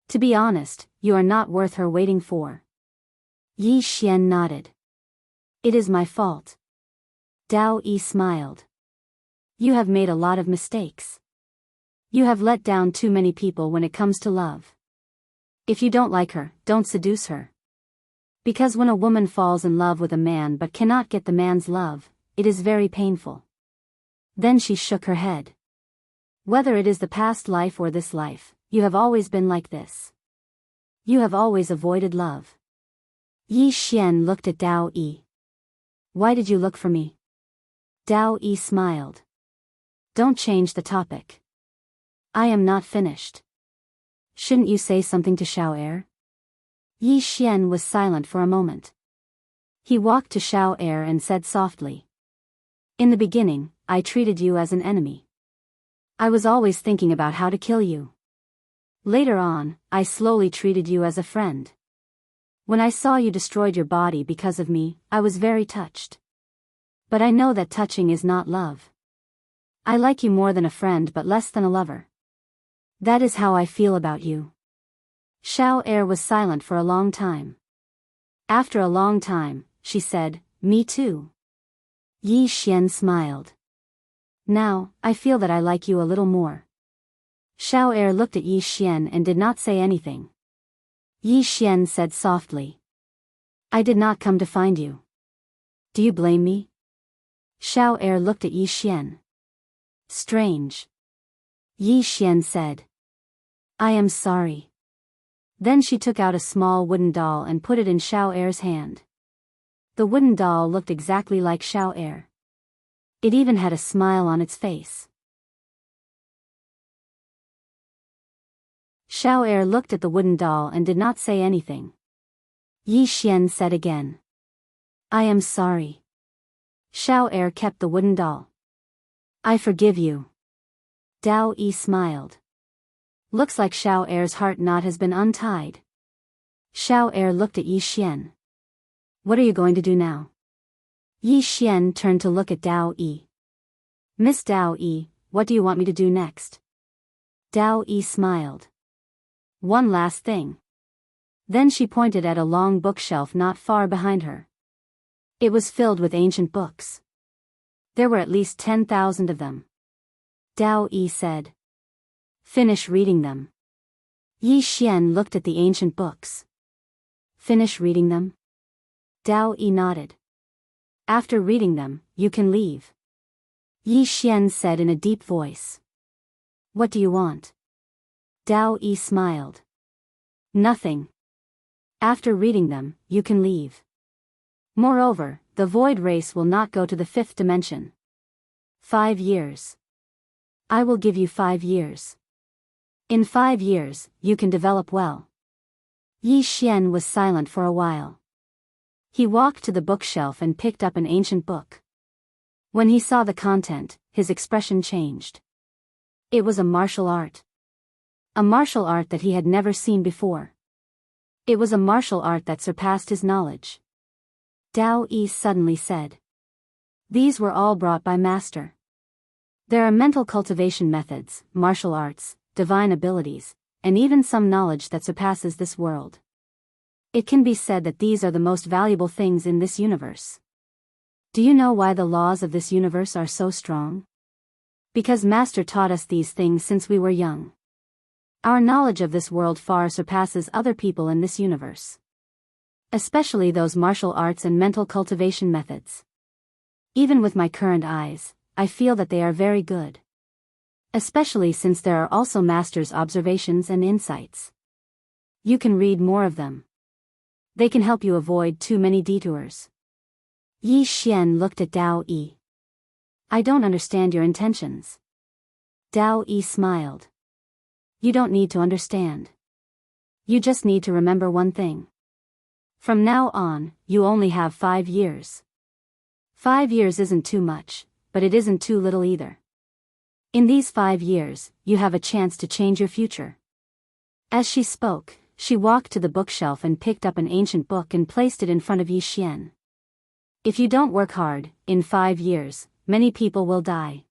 To be honest, you are not worth her waiting for. Yi Xian nodded. It is my fault. Dao Yi smiled. You have made a lot of mistakes. You have let down too many people when it comes to love. If you don't like her, don't seduce her. Because when a woman falls in love with a man but cannot get the man's love, it is very painful. Then she shook her head. Whether it is the past life or this life, you have always been like this. You have always avoided love. Yi Xian looked at Dao Yi. Why did you look for me? Dao Yi smiled. Don't change the topic. I am not finished. Shouldn't you say something to Xiao Er? Yi Xian was silent for a moment. He walked to Xiao Er and said softly. In the beginning, I treated you as an enemy. I was always thinking about how to kill you. Later on, I slowly treated you as a friend. When I saw you destroyed your body because of me, I was very touched. But I know that touching is not love. I like you more than a friend but less than a lover. That is how I feel about you. Xiao Er was silent for a long time. After a long time, she said, Me too. Yi Xian smiled. Now, I feel that I like you a little more. Xiao Er looked at Yi Xian and did not say anything. Yi Xian said softly. I did not come to find you. Do you blame me? Xiao Er looked at Yi Xian. Strange. Yi Xian said. I am sorry. Then she took out a small wooden doll and put it in Xiao Er's hand. The wooden doll looked exactly like Xiao Er. It even had a smile on its face. Xiao Er looked at the wooden doll and did not say anything. Yi Xian said again. I am sorry. Xiao Er kept the wooden doll. I forgive you. Dao Yi smiled. Looks like Xiao Er's heart knot has been untied. Xiao Er looked at Yi Xian. What are you going to do now? Yi Xian turned to look at Dao Yi. Miss Dao Yi, what do you want me to do next? Dao Yi smiled. One last thing. Then she pointed at a long bookshelf not far behind her. It was filled with ancient books. There were at least 10,000 of them. Dao Yi said. Finish reading them. Yi Xian looked at the ancient books. Finish reading them? Dao Yi nodded. After reading them, you can leave. Yi Xian said in a deep voice. What do you want? Dao Yi smiled. Nothing. After reading them, you can leave. Moreover, the void race will not go to the 5th dimension. 5 years. I will give you 5 years. In 5 years, you can develop well. Yi Xian was silent for a while. He walked to the bookshelf and picked up an ancient book. When he saw the content, his expression changed. It was a martial art. A martial art that he had never seen before. It was a martial art that surpassed his knowledge. Dao Yi suddenly said. These were all brought by Master. There are mental cultivation methods, martial arts, divine abilities, and even some knowledge that surpasses this world. It can be said that these are the most valuable things in this universe. Do you know why the laws of this universe are so strong? Because Master taught us these things since we were young. Our knowledge of this world far surpasses other people in this universe. Especially those martial arts and mental cultivation methods. Even with my current eyes, I feel that they are very good. Especially since there are also Master's observations and insights. You can read more of them. They can help you avoid too many detours. Yi Xian looked at Dao Yi. I don't understand your intentions. Dao Yi smiled. You don't need to understand. You just need to remember one thing. From now on, you only have 5 years. 5 years isn't too much, but it isn't too little either. In these 5 years, you have a chance to change your future. As she spoke, she walked to the bookshelf and picked up an ancient book and placed it in front of Yi Xian. If you don't work hard, in 5 years, many people will die.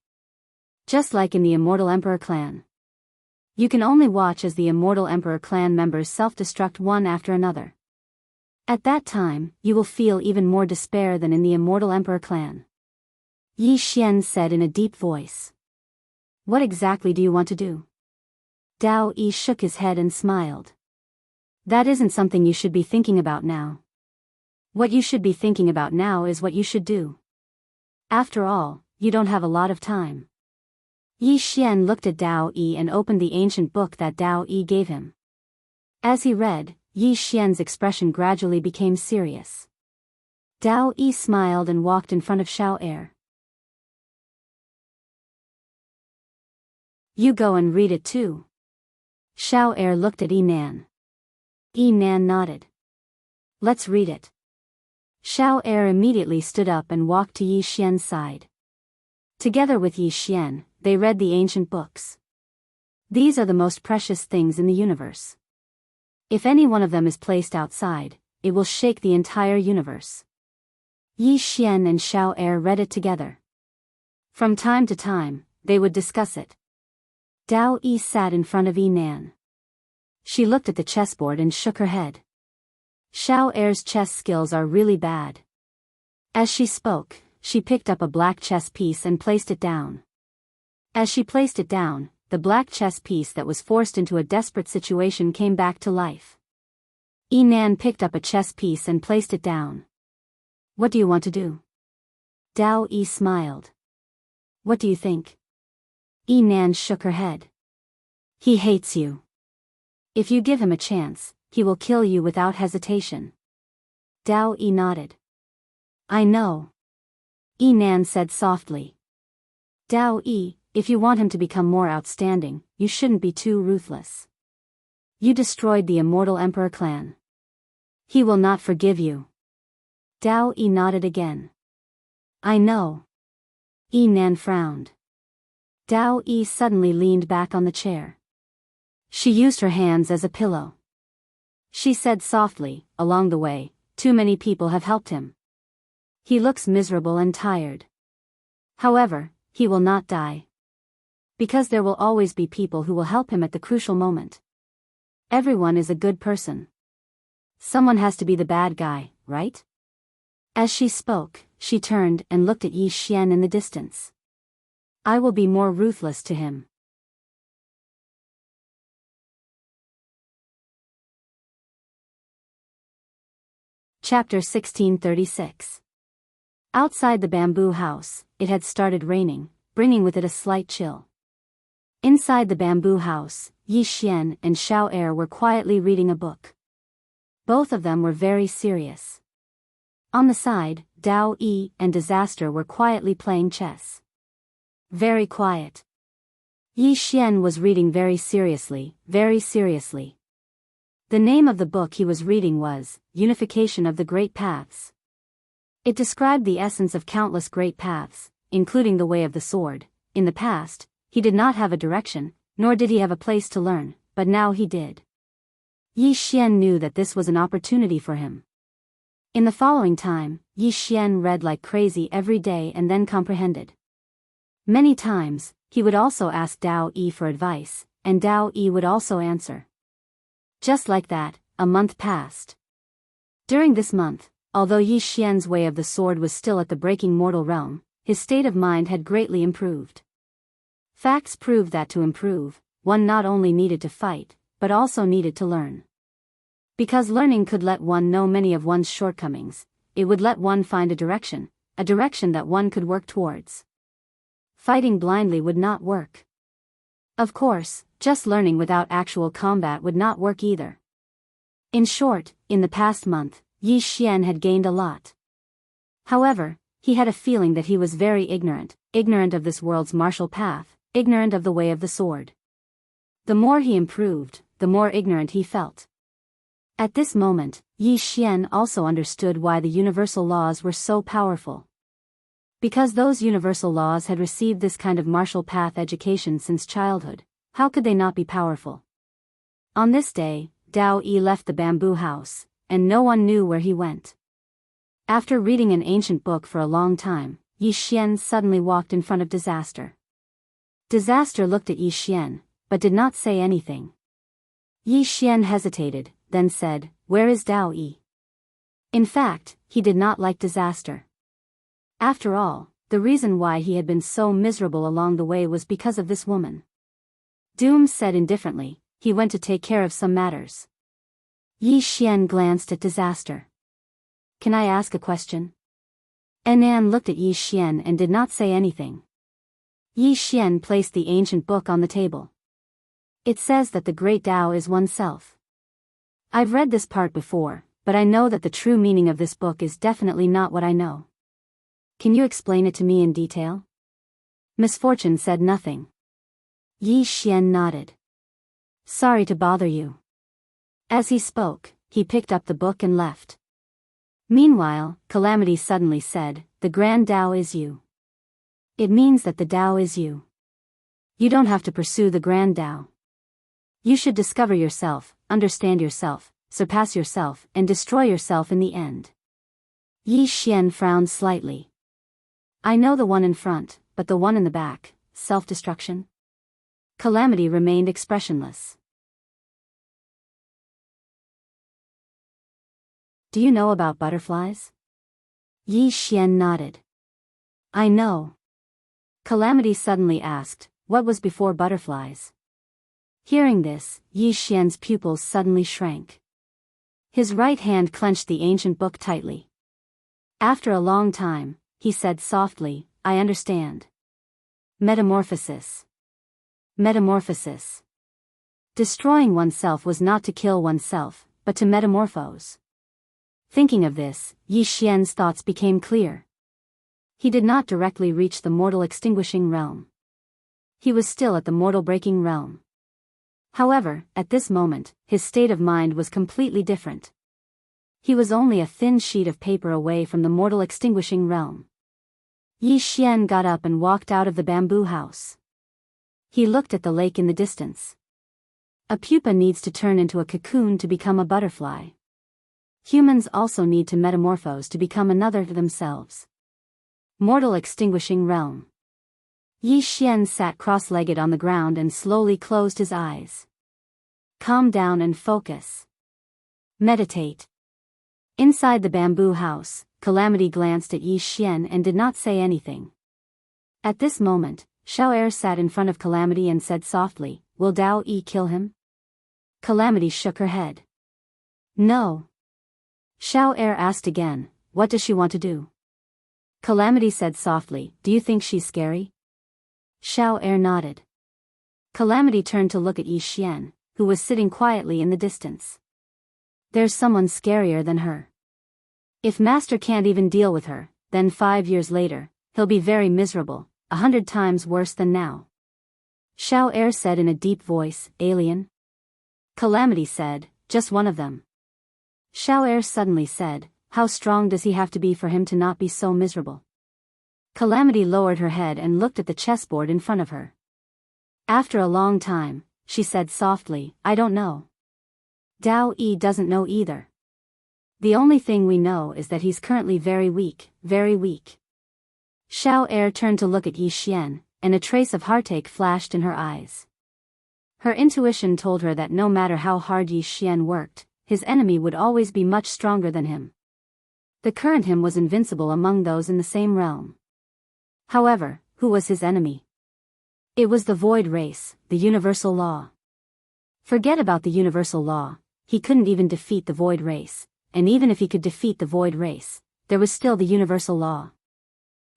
Just like in the Immortal Emperor clan. You can only watch as the Immortal Emperor clan members self-destruct one after another. At that time, you will feel even more despair than in the Immortal Emperor clan. Yi Xian said in a deep voice. What exactly do you want to do? Dao Yi shook his head and smiled. That isn't something you should be thinking about now. What you should be thinking about now is what you should do. After all, you don't have a lot of time. Yi Xian looked at Dao Yi and opened the ancient book that Dao Yi gave him. As he read, Yi Xian's expression gradually became serious. Dao Yi smiled and walked in front of Xiao Er. You go and read it too. Xiao Er looked at Nan. Nan nodded. Let's read it. Xiao Er immediately stood up and walked to Yi Xian's side. Together with Yi Xian, they read the ancient books. These are the most precious things in the universe. If any one of them is placed outside, it will shake the entire universe. Yi Xian and Xiao Er read it together. From time to time, they would discuss it. Dao Yi sat in front of Nan. She looked at the chessboard and shook her head. Xiao Er's chess skills are really bad. As she spoke, she picked up a black chess piece and placed it down. As she placed it down, the black chess piece that was forced into a desperate situation came back to life. Nan picked up a chess piece and placed it down. What do you want to do? Dao Yi smiled. What do you think? Nan shook her head. He hates you. If you give him a chance, he will kill you without hesitation. Dao Yi nodded. I know. Nan said softly. Dao Yi, if you want him to become more outstanding, you shouldn't be too ruthless. You destroyed the Immortal Emperor clan. He will not forgive you. Dao Yi nodded again. I know. Nan frowned. Dao Yi suddenly leaned back on the chair. She used her hands as a pillow. She said softly, along the way, too many people have helped him. He looks miserable and tired. However, he will not die. Because there will always be people who will help him at the crucial moment. Everyone is a good person. Someone has to be the bad guy, right? As she spoke, she turned and looked at Yi Xian in the distance. I will be more ruthless to him. Chapter 1636. Outside the bamboo house, it had started raining, bringing with it a slight chill. Inside the bamboo house, Yi Xian and Xiao Er were quietly reading a book. Both of them were very serious. On the side, Dao Yi and Disaster were quietly playing chess. Very quiet. Yi Xian was reading very seriously, very seriously. The name of the book he was reading was Unification of the Great Paths. It described the essence of countless great paths, including the way of the sword. In the past, he did not have a direction, nor did he have a place to learn, but now he did. Yi Xian knew that this was an opportunity for him. In the following time, Yi Xian read like crazy every day and then comprehended. Many times, he would also ask Dao Yi for advice, and Dao Yi would also answer. Just like that, a month passed. During this month, although Yi Xian's way of the sword was still at the breaking mortal realm, his state of mind had greatly improved. Facts proved that to improve, one not only needed to fight, but also needed to learn. Because learning could let one know many of one's shortcomings, it would let one find a direction that one could work towards. Fighting blindly would not work. Of course, just learning without actual combat would not work either. In short, in the past month, Yi Xian had gained a lot. However, he had a feeling that he was very ignorant of this world's martial path, ignorant of the way of the sword. The more he improved, the more ignorant he felt. At this moment, Yi Xian also understood why the universal laws were so powerful. Because those universal laws had received this kind of martial path education since childhood, how could they not be powerful? On this day, Dao Yi left the bamboo house, and no one knew where he went. After reading an ancient book for a long time, Yi Xian suddenly walked in front of Disaster. Disaster looked at Yi Xian, but did not say anything. Yi Xian hesitated, then said, "Where is Dao Yi?" In fact, he did not like Disaster. After all, the reason why he had been so miserable along the way was because of this woman. Doom said indifferently, he went to take care of some matters. Yi Xian glanced at Disaster. Can I ask a question? Enan looked at Yi Xian and did not say anything. Yi Xian placed the ancient book on the table. It says that the great Tao is oneself. I've read this part before, but I know that the true meaning of this book is definitely not what I know. Can you explain it to me in detail? Misfortune said nothing. Yi Xian nodded. Sorry to bother you. As he spoke, he picked up the book and left. Meanwhile, Calamity suddenly said, "The Grand Tao is you." It means that the Tao is you. You don't have to pursue the Grand Tao. You should discover yourself, understand yourself, surpass yourself, and destroy yourself in the end. Yi Xian frowned slightly. I know the one in front, but the one in the back, self-destruction? Calamity remained expressionless. Do you know about butterflies? Yi Xian nodded. I know. Calamity suddenly asked, what was before butterflies? Hearing this, Yi Xian's pupils suddenly shrank. His right hand clenched the ancient book tightly. After a long time, he said softly, I understand. Metamorphosis. Metamorphosis. Destroying oneself was not to kill oneself, but to metamorphose. Thinking of this, Yi Xian's thoughts became clear. He did not directly reach the mortal extinguishing realm. He was still at the mortal breaking realm. However, at this moment, his state of mind was completely different. He was only a thin sheet of paper away from the mortal extinguishing realm. Yi Xian got up and walked out of the bamboo house. He looked at the lake in the distance. A pupa needs to turn into a cocoon to become a butterfly. Humans also need to metamorphose to become another to themselves. Mortal extinguishing realm. Yi Xian sat cross-legged on the ground and slowly closed his eyes. Calm down and focus. Meditate. Inside the bamboo house, Calamity glanced at Yi Xian and did not say anything. At this moment, Xiao Er sat in front of Calamity and said softly, "Will Dao Yi kill him?" Calamity shook her head. "No." Xiao Er asked again, "What does she want to do?" Calamity said softly, "Do you think she's scary?" Xiao Er nodded. Calamity turned to look at Yi Xian, who was sitting quietly in the distance. "There's someone scarier than her. If Master can't even deal with her, then 5 years later, he'll be very miserable, 100 times worse than now." Xiao Er said in a deep voice, "Alien?" Calamity said, "Just one of them." Xiao Er suddenly said, "How strong does he have to be for him to not be so miserable?" Calamity lowered her head and looked at the chessboard in front of her. After a long time, she said softly, "I don't know. Dao Yi doesn't know either. The only thing we know is that he's currently very weak, very weak." Xiao Er turned to look at Yi Xian, and a trace of heartache flashed in her eyes. Her intuition told her that no matter how hard Yi Xian worked, his enemy would always be much stronger than him. The current him was invincible among those in the same realm. However, who was his enemy? It was the void race, the universal law. Forget about the universal law, he couldn't even defeat the void race, and even if he could defeat the void race, there was still the universal law.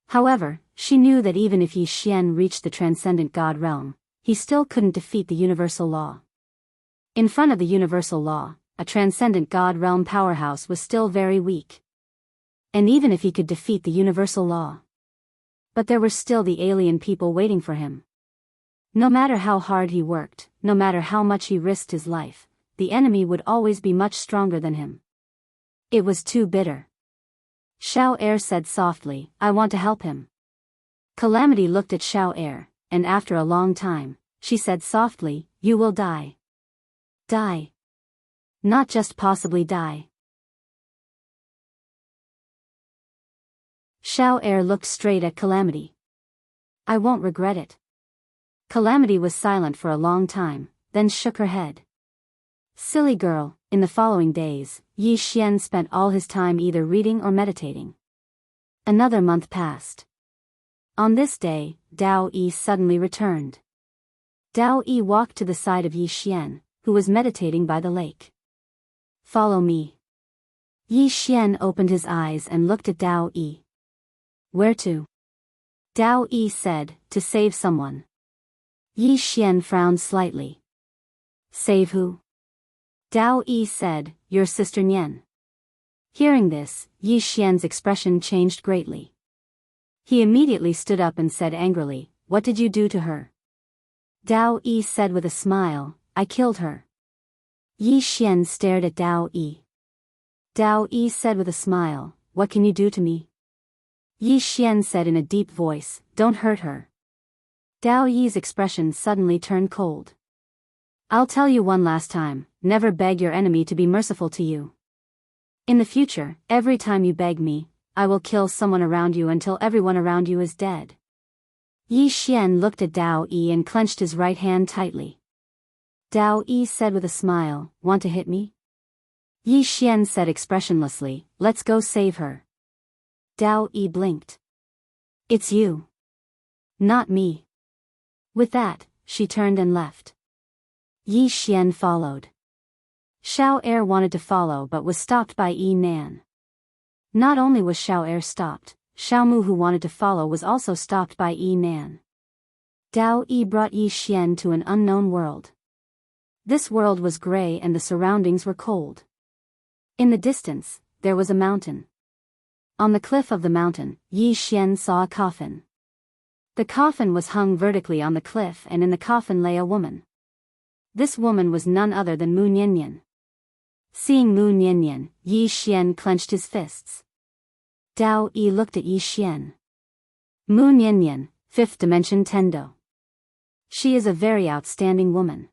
However, she knew that even if Yi Xian reached the transcendent God realm, he still couldn't defeat the universal law. In front of the universal law, a transcendent God realm powerhouse was still very weak. And even if he could defeat the universal law, but there were still the alien people waiting for him. No matter how hard he worked, no matter how much he risked his life, the enemy would always be much stronger than him. It was too bitter. Xiao Er said softly, "I want to help him." Calamity looked at Xiao Er, and after a long time, she said softly, "You will die. Die. Not just possibly die." Xiao Er looked straight at Calamity. "I won't regret it." Calamity was silent for a long time, then shook her head. Silly girl. In the following days, Yi Xian spent all his time either reading or meditating. Another month passed. On this day, Dao Yi suddenly returned. Dao Yi walked to the side of Yi Xian, who was meditating by the lake. "Follow me." Yi Xian opened his eyes and looked at Dao Yi. "Where to?" Dao Yi said, "To save someone." Yi Xian frowned slightly. "Save who?" Dao Yi said, "Your sister Nian." Hearing this, Yi Xian's expression changed greatly. He immediately stood up and said angrily, "What did you do to her?" Dao Yi said with a smile, "I killed her." Yi Xian stared at Dao Yi. Dao Yi said with a smile, "What can you do to me?" Yi Xian said in a deep voice, "Don't hurt her." Dao Yi's expression suddenly turned cold. "I'll tell you one last time, never beg your enemy to be merciful to you. In the future, every time you beg me, I will kill someone around you until everyone around you is dead." Yi Xian looked at Dao Yi and clenched his right hand tightly. Dao Yi said with a smile, "Want to hit me?" Yi Xian said expressionlessly, "Let's go save her." Dao Yi blinked. "It's you. Not me." With that, she turned and left. Yi Xian followed. Xiao Er wanted to follow but was stopped by Yi Nan. Not only was Xiao Er stopped, Xiao Mu who wanted to follow was also stopped by Yi Nan. Dao Yi brought Yi Xian to an unknown world. This world was gray and the surroundings were cold. In the distance, there was a mountain. On the cliff of the mountain, Yi Xian saw a coffin. The coffin was hung vertically on the cliff and in the coffin lay a woman. This woman was none other than Mu Niannian. Seeing Mu Niannian, Yi Xian clenched his fists. Dao Yi looked at Yi Xian. Mu Niannian, 5th dimension Tendo. She is a very outstanding woman.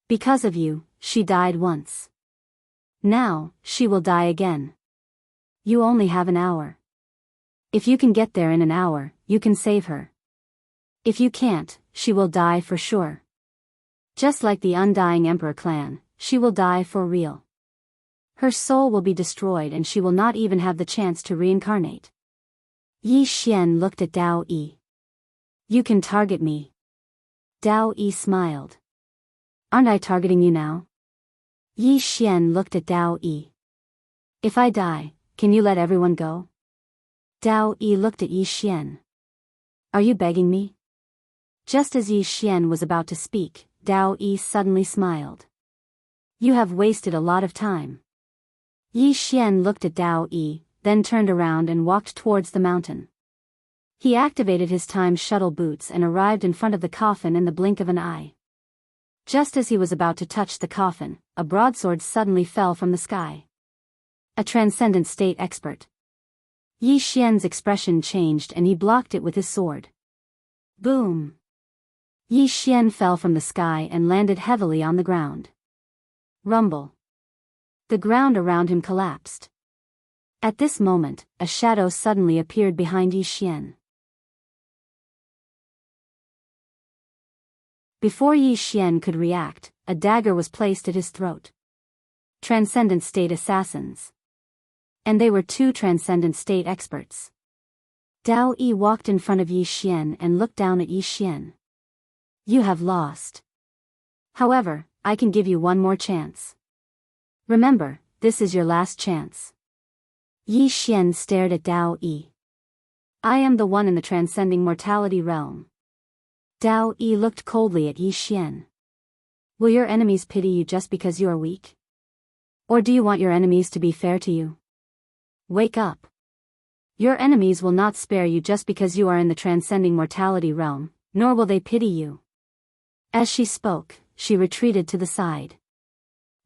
Because of you, she died once. Now, she will die again. You only have an hour. If you can get there in an hour, you can save her. If you can't, she will die for sure. Just like the Undying Emperor clan, she will die for real. Her soul will be destroyed and she will not even have the chance to reincarnate. Yi Xian looked at Dao Yi. You can target me. Dao Yi smiled. Aren't I targeting you now? Yi Xian looked at Dao Yi. If I die, can you let everyone go? Dao Yi looked at Yi Xian. Are you begging me? Just as Yi Xian was about to speak, Dao Yi suddenly smiled. You have wasted a lot of time. Yi Xian looked at Dao Yi, then turned around and walked towards the mountain. He activated his time shuttle boots and arrived in front of the coffin in the blink of an eye. Just as he was about to touch the coffin, a broadsword suddenly fell from the sky. A transcendent state expert. Yi Xian's expression changed and he blocked it with his sword. Boom! Yi Xian fell from the sky and landed heavily on the ground. Rumble. The ground around him collapsed. At this moment, a shadow suddenly appeared behind Yi Xian. Before Yi Xian could react, a dagger was placed at his throat. Transcendent state assassins. And they were two transcendent state experts. Dao Yi walked in front of Yi Xian and looked down at Yi Xian. You have lost. However, I can give you one more chance. Remember, this is your last chance. Yi Xian stared at Dao Yi. I am the one in the transcending mortality realm. Dao Yi looked coldly at Yi Xian. Will your enemies pity you just because you are weak? Or do you want your enemies to be fair to you? Wake up. Your enemies will not spare you just because you are in the transcending mortality realm, nor will they pity you. As she spoke, she retreated to the side.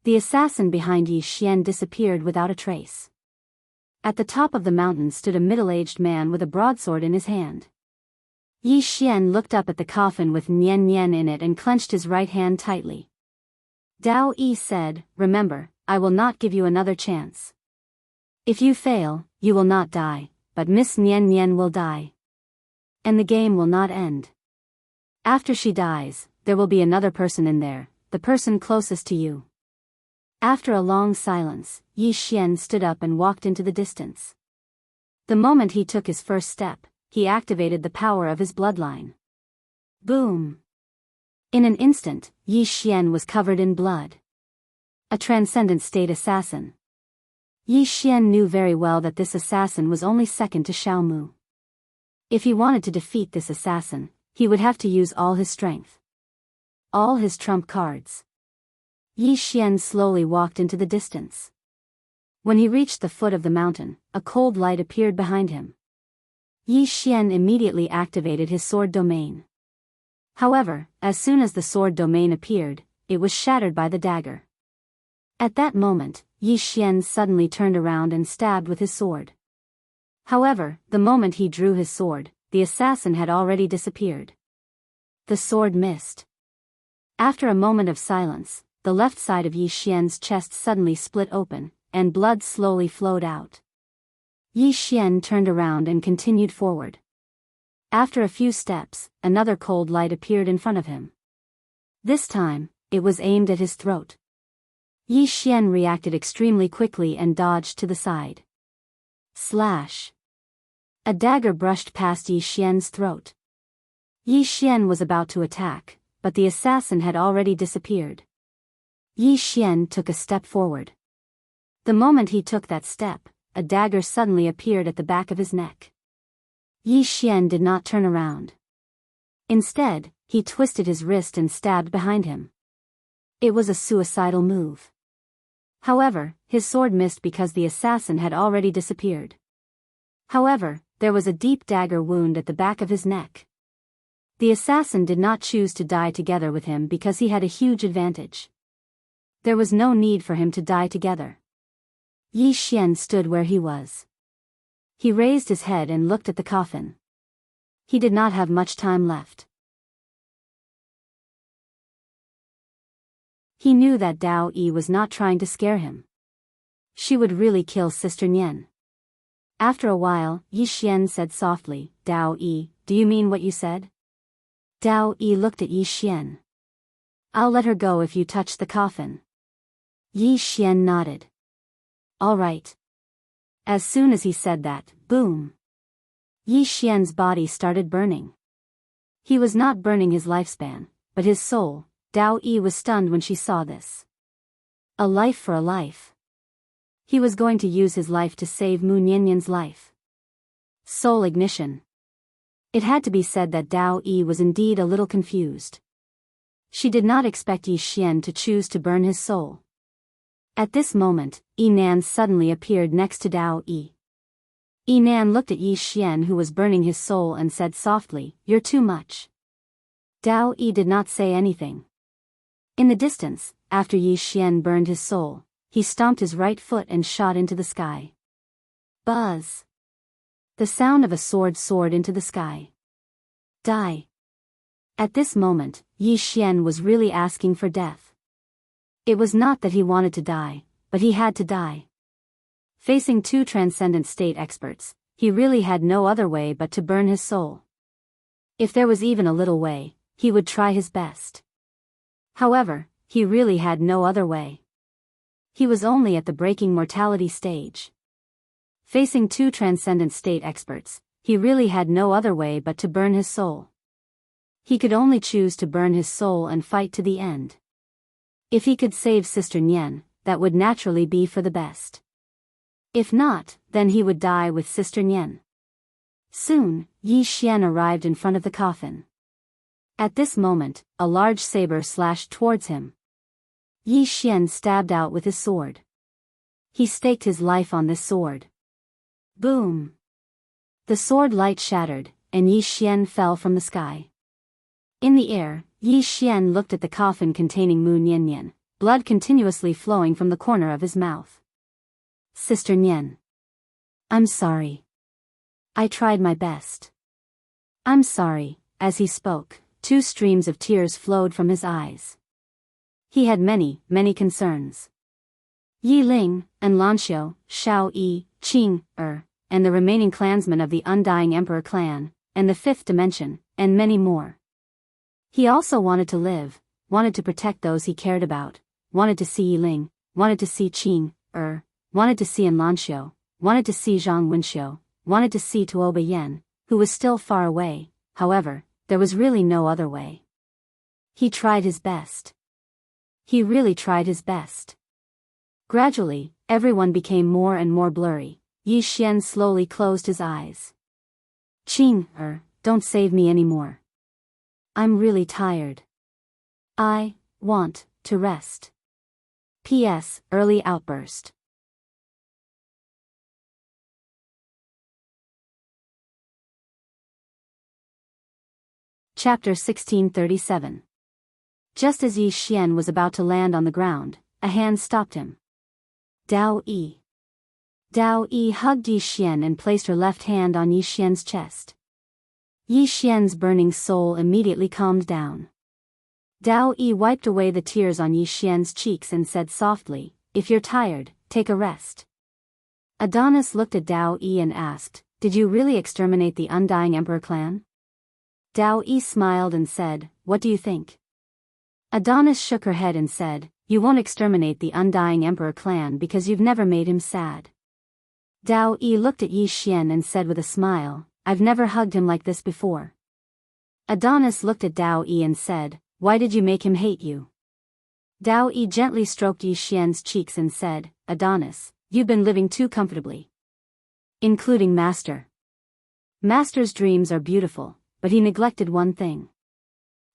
The assassin behind Yi Xian disappeared without a trace. At the top of the mountain stood a middle-aged man with a broadsword in his hand. Yi Xian looked up at the coffin with Nian Nian in it and clenched his right hand tightly. Dao Yi said, Remember, I will not give you another chance. If you fail, you will not die, but Miss Nian Nian will die. And the game will not end. After she dies, there will be another person in there, the person closest to you. After a long silence, Yi Xian stood up and walked into the distance. The moment he took his first step, he activated the power of his bloodline. Boom! In an instant, Yi Xian was covered in blood. A transcendent state assassin. Yi Xian knew very well that this assassin was only second to Xiao Mu. If he wanted to defeat this assassin, he would have to use all his strength. All his trump cards. Yi Xian slowly walked into the distance. When he reached the foot of the mountain, a cold light appeared behind him. Yi Xian immediately activated his sword domain. However, as soon as the sword domain appeared, it was shattered by the dagger. At that moment, Yi Xian suddenly turned around and stabbed with his sword. However, the moment he drew his sword, the assassin had already disappeared. The sword missed. After a moment of silence, the left side of Yi Xian's chest suddenly split open, and blood slowly flowed out. Yi Xian turned around and continued forward. After a few steps, another cold light appeared in front of him. This time, it was aimed at his throat. Yi Xian reacted extremely quickly and dodged to the side. Slash! A dagger brushed past Yi Xian's throat. Yi Xian was about to attack, but the assassin had already disappeared. Yi Xian took a step forward. The moment he took that step, a dagger suddenly appeared at the back of his neck. Yi Xian did not turn around. Instead, he twisted his wrist and stabbed behind him. It was a suicidal move. However, his sword missed because the assassin had already disappeared. However, there was a deep dagger wound at the back of his neck. The assassin did not choose to die together with him because he had a huge advantage. There was no need for him to die together. Yi Xian stood where he was. He raised his head and looked at the coffin. He did not have much time left. He knew that Dao Yi was not trying to scare him. She would really kill Sister Nian. After a while, Yi Xian said softly, Dao Yi, do you mean what you said? Dao Yi looked at Yi Xian. I'll let her go if you touch the coffin. Yi Xian nodded. All right. As soon as he said that, boom. Yi Xian's body started burning. He was not burning his lifespan, but his soul. Dao Yi was stunned when she saw this. A life for a life. He was going to use his life to save Mu Nianyan's life. Soul ignition. It had to be said that Dao Yi was indeed a little confused. She did not expect Yi Xian to choose to burn his soul. At this moment, Yi Nan suddenly appeared next to Dao Yi. Yi Nan looked at Yi Xian, who was burning his soul, and said softly, You're too much. Dao Yi did not say anything. In the distance, after Yi Xian burned his soul, he stomped his right foot and shot into the sky. Buzz! The sound of a sword soared into the sky. Die! At this moment, Yi Xian was really asking for death. It was not that he wanted to die, but he had to die. Facing two transcendent state experts, he really had no other way but to burn his soul. If there was even a little way, he would try his best. However, he really had no other way. He was only at the breaking mortality stage. Facing two transcendent state experts, he really had no other way but to burn his soul. He could only choose to burn his soul and fight to the end. If he could save Sister Nian, that would naturally be for the best. If not, then he would die with Sister Nian. Soon, Yi Xian arrived in front of the coffin. At this moment, a large saber slashed towards him. Yi Xian stabbed out with his sword. He staked his life on this sword. Boom! The sword light shattered, and Yi Xian fell from the sky. In the air, Yi Xian looked at the coffin containing Mu Nianyan, blood continuously flowing from the corner of his mouth. Sister Nian. I'm sorry. I tried my best. I'm sorry. As he spoke, two streams of tears flowed from his eyes. He had many, many concerns. Yi Ling, and Lanxiu, Shao Yi, Qing, and the remaining clansmen of the Undying Emperor clan, and the Fifth Dimension, and many more. He also wanted to live, wanted to protect those he cared about, wanted to see Yi Ling, wanted to see Qing, wanted to see Lanxiu, wanted to see Zhang Wenxiu, wanted to see Tuo Yen, who was still far away. However, there was really no other way. He tried his best. He really tried his best. Gradually, everyone became more and more blurry. Yi Xian slowly closed his eyes. Qing, don't save me anymore. I'm really tired. I want to rest. P.S. Early outburst. Chapter 1637. Just as Yi Xian was about to land on the ground, a hand stopped him. Dao Yi. Dao Yi hugged Yi Xian and placed her left hand on Yi Xian's chest. Yi Xian's burning soul immediately calmed down. Dao Yi wiped away the tears on Yi Xian's cheeks and said softly, If you're tired, take a rest. Adonis looked at Dao Yi and asked, Did you really exterminate the Undying Emperor clan? Dao Yi smiled and said, What do you think? Adonis shook her head and said, You won't exterminate the Undying Emperor clan because you've never made him sad. Dao Yi looked at Yi Xian and said with a smile, I've never hugged him like this before. Adonis looked at Dao Yi and said, Why did you make him hate you? Dao Yi gently stroked Yi Xian's cheeks and said, Adonis, you've been living too comfortably. Including Master. Master's dreams are beautiful, but he neglected one thing.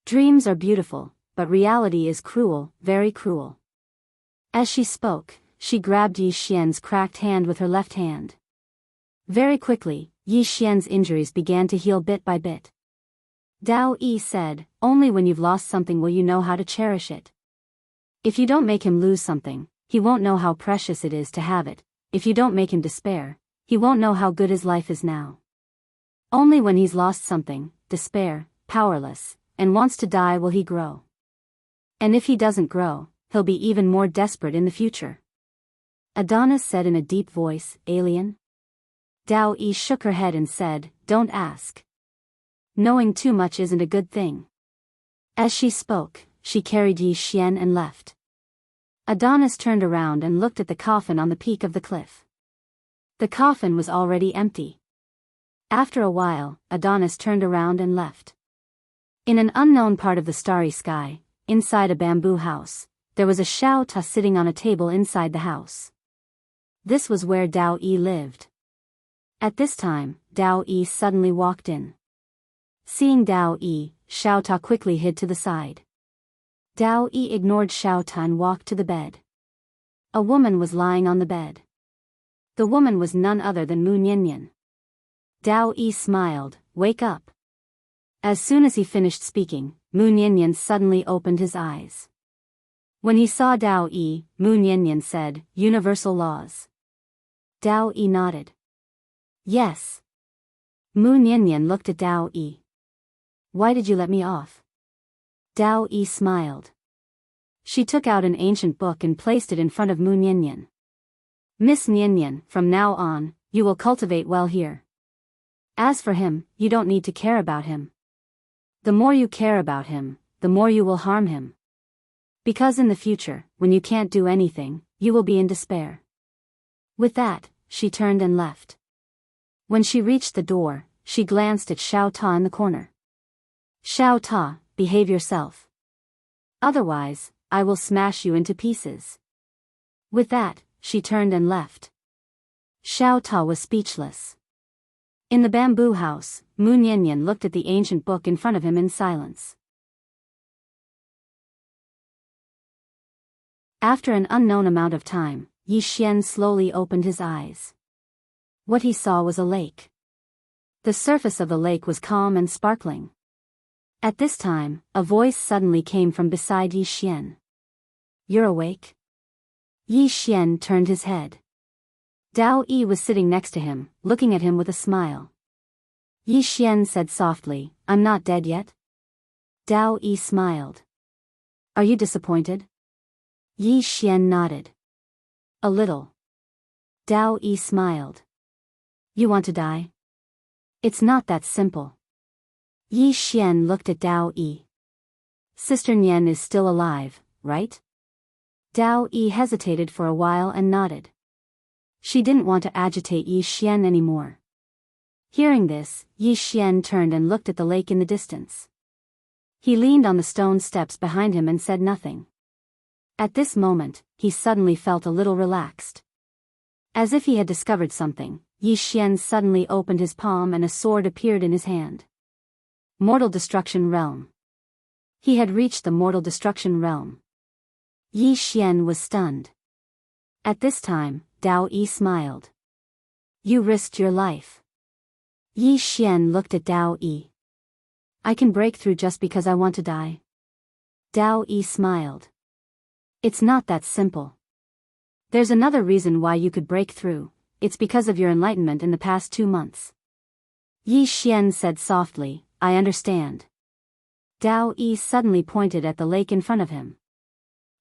Dreams are beautiful, but reality is cruel, very cruel. As she spoke, she grabbed Yi Xian's cracked hand with her left hand. Very quickly, Yi Xian's injuries began to heal bit by bit. Dao Yi said, Only when you've lost something will you know how to cherish it. If you don't make him lose something, he won't know how precious it is to have it. If you don't make him despair, he won't know how good his life is now. Only when he's lost something, despair, powerless, and wants to die will he grow. And if he doesn't grow, he'll be even more desperate in the future. Adonis said in a deep voice, alien? Dao Yi shook her head and said, don't ask. Knowing too much isn't a good thing. As she spoke, she carried Yi Xian and left. Adonis turned around and looked at the coffin on the peak of the cliff. The coffin was already empty. After a while, Adonis turned around and left. In an unknown part of the starry sky, inside a bamboo house, there was a Xiao Ta sitting on a table inside the house. This was where Dao Yi lived. At this time, Dao Yi suddenly walked in. Seeing Dao Yi, Xiao Ta quickly hid to the side. Dao Yi ignored Xiao Ta and walked to the bed. A woman was lying on the bed. The woman was none other than Mu Niannian. Dao Yi smiled, wake up. As soon as he finished speaking, Mu Niannian suddenly opened his eyes. When he saw Dao Yi, Mu Niannian said, universal laws. Dao Yi nodded. Yes. Mu Niannian looked at Dao Yi. Why did you let me off? Dao Yi smiled. She took out an ancient book and placed it in front of Mu Niannian. Miss Niannian, from now on, you will cultivate well here. As for him, you don't need to care about him. The more you care about him, the more you will harm him. Because in the future, when you can't do anything, you will be in despair. With that, she turned and left. When she reached the door, she glanced at Xiao Ta in the corner. Xiao Ta, behave yourself. Otherwise, I will smash you into pieces. With that, she turned and left. Xiao Ta was speechless. In the bamboo house, Mu Niannian looked at the ancient book in front of him in silence. After an unknown amount of time, Yi Xian slowly opened his eyes. What he saw was a lake. The surface of the lake was calm and sparkling. At this time, a voice suddenly came from beside Yi Xian. You're awake? Yi Xian turned his head. Dao Yi was sitting next to him, looking at him with a smile. Yi Xian said softly, I'm not dead yet? Dao Yi smiled. Are you disappointed? Yi Xian nodded. A little. Dao Yi smiled. You want to die? It's not that simple. Yi Xian looked at Dao Yi. Sister Nian is still alive, right? Dao Yi hesitated for a while and nodded. She didn't want to agitate Yi Xian anymore. Hearing this, Yi Xian turned and looked at the lake in the distance. He leaned on the stone steps behind him and said nothing. At this moment, he suddenly felt a little relaxed. As if he had discovered something, Yi Xian suddenly opened his palm and a sword appeared in his hand. Mortal Destruction Realm. He had reached the Mortal Destruction Realm. Yi Xian was stunned. At this time, Dao Yi smiled. You risked your life. Yi Xian looked at Dao Yi. I can break through just because I want to die. Dao Yi smiled. It's not that simple. There's another reason why you could break through, it's because of your enlightenment in the past 2 months. Yi Xian said softly, I understand. Dao Yi suddenly pointed at the lake in front of him.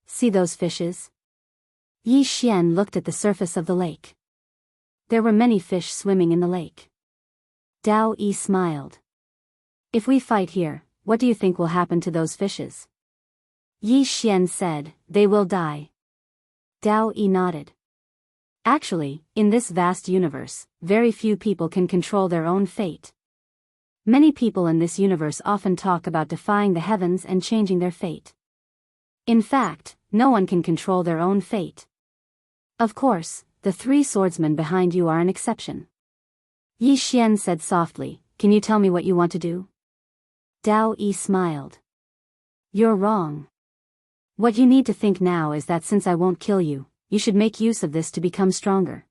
See those fishes? Yi Xian looked at the surface of the lake. There were many fish swimming in the lake. Dao Yi smiled. If we fight here, what do you think will happen to those fishes? Yi Xian said, they will die. Dao Yi nodded. Actually, in this vast universe, very few people can control their own fate. Many people in this universe often talk about defying the heavens and changing their fate. In fact, no one can control their own fate. Of course, the 3 swordsmen behind you are an exception. Yi Xian said softly, can you tell me what you want to do? Dao Yi smiled. You're wrong. What you need to think now is that since I won't kill you, you should make use of this to become stronger.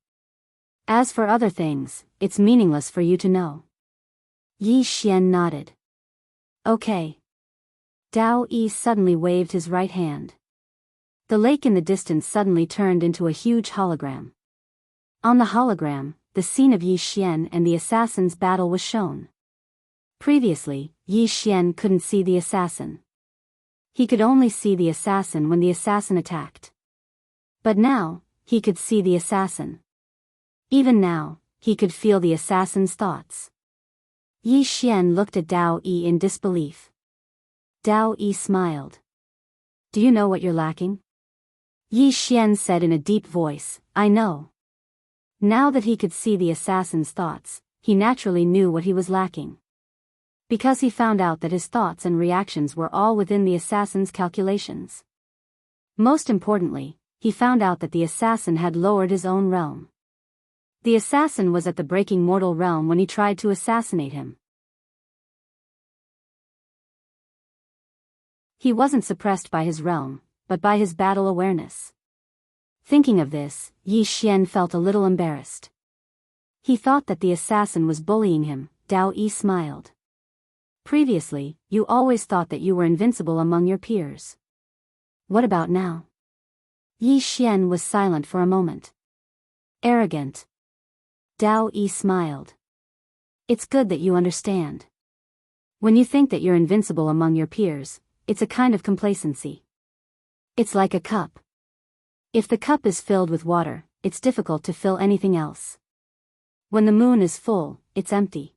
As for other things, it's meaningless for you to know. Yi Xian nodded. Okay. Dao Yi suddenly waved his right hand. The lake in the distance suddenly turned into a huge hologram. On the hologram, the scene of Yi Xian and the assassin's battle was shown. Previously, Yi Xian couldn't see the assassin. He could only see the assassin when the assassin attacked. But now, he could see the assassin. Even now, he could feel the assassin's thoughts. Yi Xian looked at Dao Yi in disbelief. Dao Yi smiled. Do you know what you're lacking? Yi Xian said in a deep voice, I know. Now that he could see the assassin's thoughts, he naturally knew what he was lacking. Because he found out that his thoughts and reactions were all within the assassin's calculations. Most importantly, he found out that the assassin had lowered his own realm. The assassin was at the breaking mortal realm when he tried to assassinate him. He wasn't suppressed by his realm, but by his battle awareness. Thinking of this, Yi Xian felt a little embarrassed. He thought that the assassin was bullying him. Dao Yi smiled. Previously, you always thought that you were invincible among your peers. What about now? Yi Xian was silent for a moment. Arrogant. Dao Yi smiled. It's good that you understand. When you think that you're invincible among your peers, it's a kind of complacency. It's like a cup. If the cup is filled with water, it's difficult to fill anything else. When the moon is full, it's empty.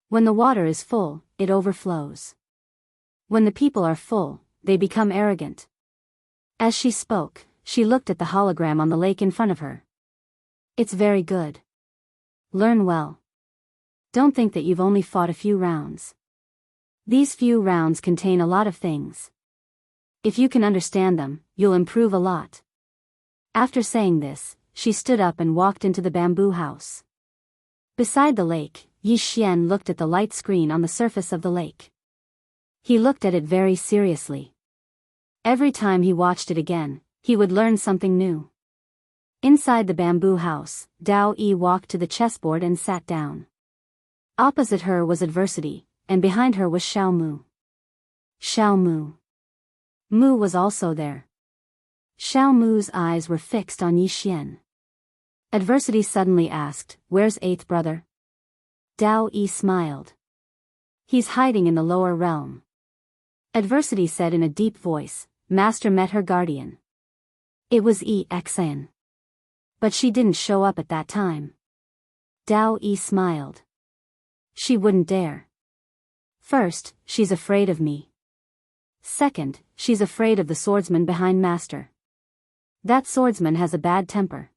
When the water is full, it overflows. When the people are full, they become arrogant. As she spoke, she looked at the hologram on the lake in front of her. It's very good. Learn well. Don't think that you've only fought a few rounds. These few rounds contain a lot of things. If you can understand them, you'll improve a lot. After saying this, she stood up and walked into the bamboo house. Beside the lake, Yi Xian looked at the light screen on the surface of the lake. He looked at it very seriously. Every time he watched it again, he would learn something new. Inside the bamboo house, Dao Yi walked to the chessboard and sat down. Opposite her was adversity, and behind her was Xiao Mu. Xiao Mu. Mu was also there. Xiao Mu's eyes were fixed on Yi Xian. Adversity suddenly asked, Where's eighth brother? Dao Yi smiled. He's hiding in the lower realm. Adversity said in a deep voice, Master met her guardian. It was Yi Xan. But she didn't show up at that time. Dao Yi smiled. She wouldn't dare. First, she's afraid of me. Second, she's afraid of the swordsman behind Master. That swordsman has a bad temper.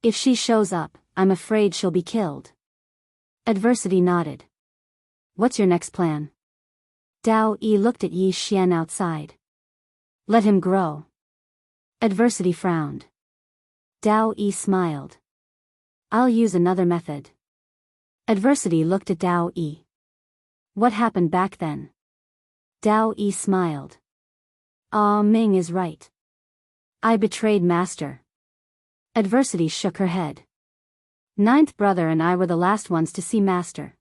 If she shows up, I'm afraid she'll be killed. Adversity nodded. What's your next plan? Dao Yi looked at Yi Xian outside. Let him grow. Adversity frowned. Dao Yi smiled. I'll use another method. Adversity looked at Dao Yi. What happened back then? Dao Yi smiled. Ah, Ming is right. I betrayed Master. Adversity shook her head. Ninth brother and I were the last ones to see Master.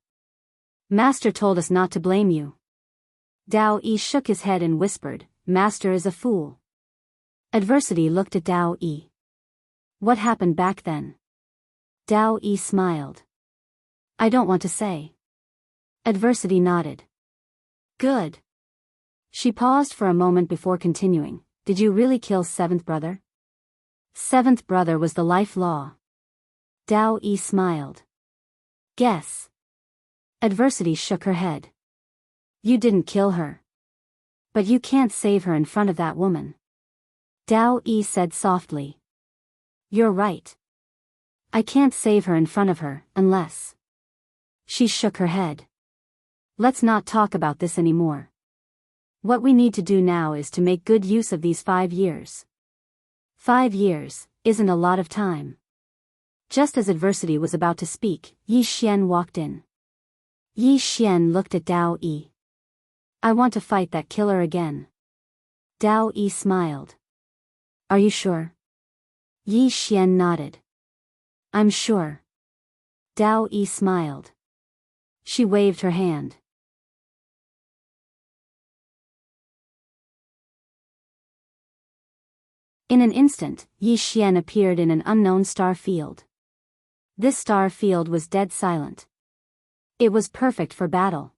Master told us not to blame you. Dao Yi shook his head and whispered, Master is a fool. Adversity looked at Dao Yi. What happened back then? Dao Yi smiled. I don't want to say. Adversity nodded. Good. She paused for a moment before continuing. Did you really kill seventh brother? Seventh brother was the life law. Dao Yi smiled. Guess. Adversity shook her head. You didn't kill her. But you can't save her in front of that woman. Dao Yi said softly. You're right. I can't save her in front of her, unless. She shook her head. Let's not talk about this anymore. What we need to do now is to make good use of these 5 years. 5 years isn't a lot of time. Just as Adversity was about to speak, Yi Xian walked in. Yi Xian looked at Dao Yi. I want to fight that killer again. Dao Yi smiled. Are you sure? Yi Xian nodded. I'm sure. Dao Yi smiled. She waved her hand. In an instant, Yi Xian appeared in an unknown star field. This star field was dead silent. It was perfect for battle.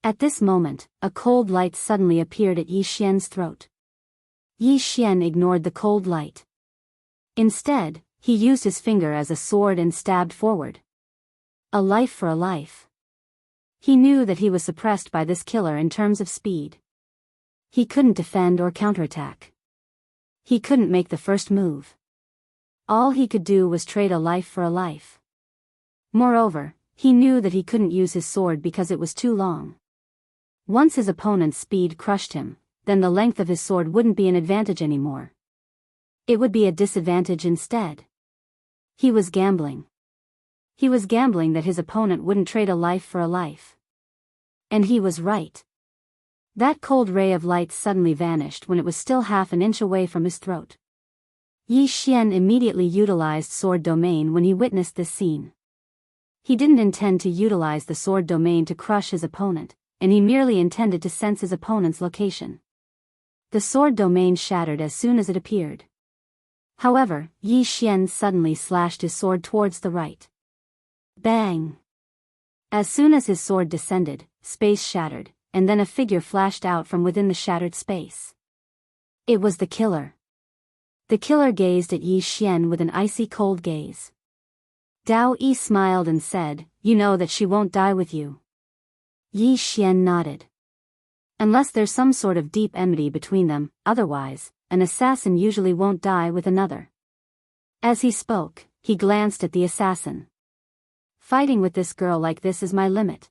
At this moment, a cold light suddenly appeared at Yi Xian's throat. Yi Xian ignored the cold light. Instead, he used his finger as a sword and stabbed forward. A life for a life. He knew that he was suppressed by this killer in terms of speed. He couldn't defend or counterattack. He couldn't make the first move. All he could do was trade a life for a life. Moreover, he knew that he couldn't use his sword because it was too long. Once his opponent's speed crushed him, then the length of his sword wouldn't be an advantage anymore. It would be a disadvantage instead. He was gambling. He was gambling that his opponent wouldn't trade a life for a life. And he was right. That cold ray of light suddenly vanished when it was still half an inch away from his throat. Yi Xian immediately utilized sword domain when he witnessed this scene. He didn't intend to utilize the sword domain to crush his opponent, and he merely intended to sense his opponent's location. The sword domain shattered as soon as it appeared. However, Yi Xian suddenly slashed his sword towards the right. Bang! As soon as his sword descended, space shattered, and then a figure flashed out from within the shattered space. It was the killer. The killer gazed at Yi Xian with an icy cold gaze. Dao Yi smiled and said, "You know that she won't die with you." Yi Xian nodded. Unless there's some sort of deep enmity between them, otherwise, an assassin usually won't die with another. As he spoke, he glanced at the assassin. Fighting with this girl like this is my limit.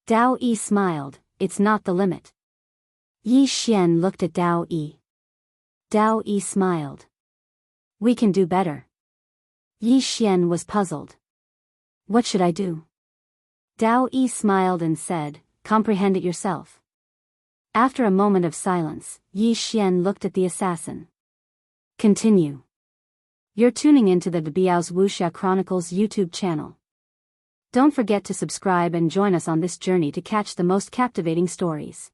Dao Yi smiled, "It's not the limit." Yi Xian looked at Dao Yi. Dao Yi smiled. "We can do better." Yi Xian was puzzled. "What should I do?" Dao Yi smiled and said, "Comprehend it yourself." After a moment of silence, Yi Xian looked at the assassin. Continue. You're tuning into the Biyao's Wuxia Chronicles YouTube channel. Don't forget to subscribe and join us on this journey to catch the most captivating stories.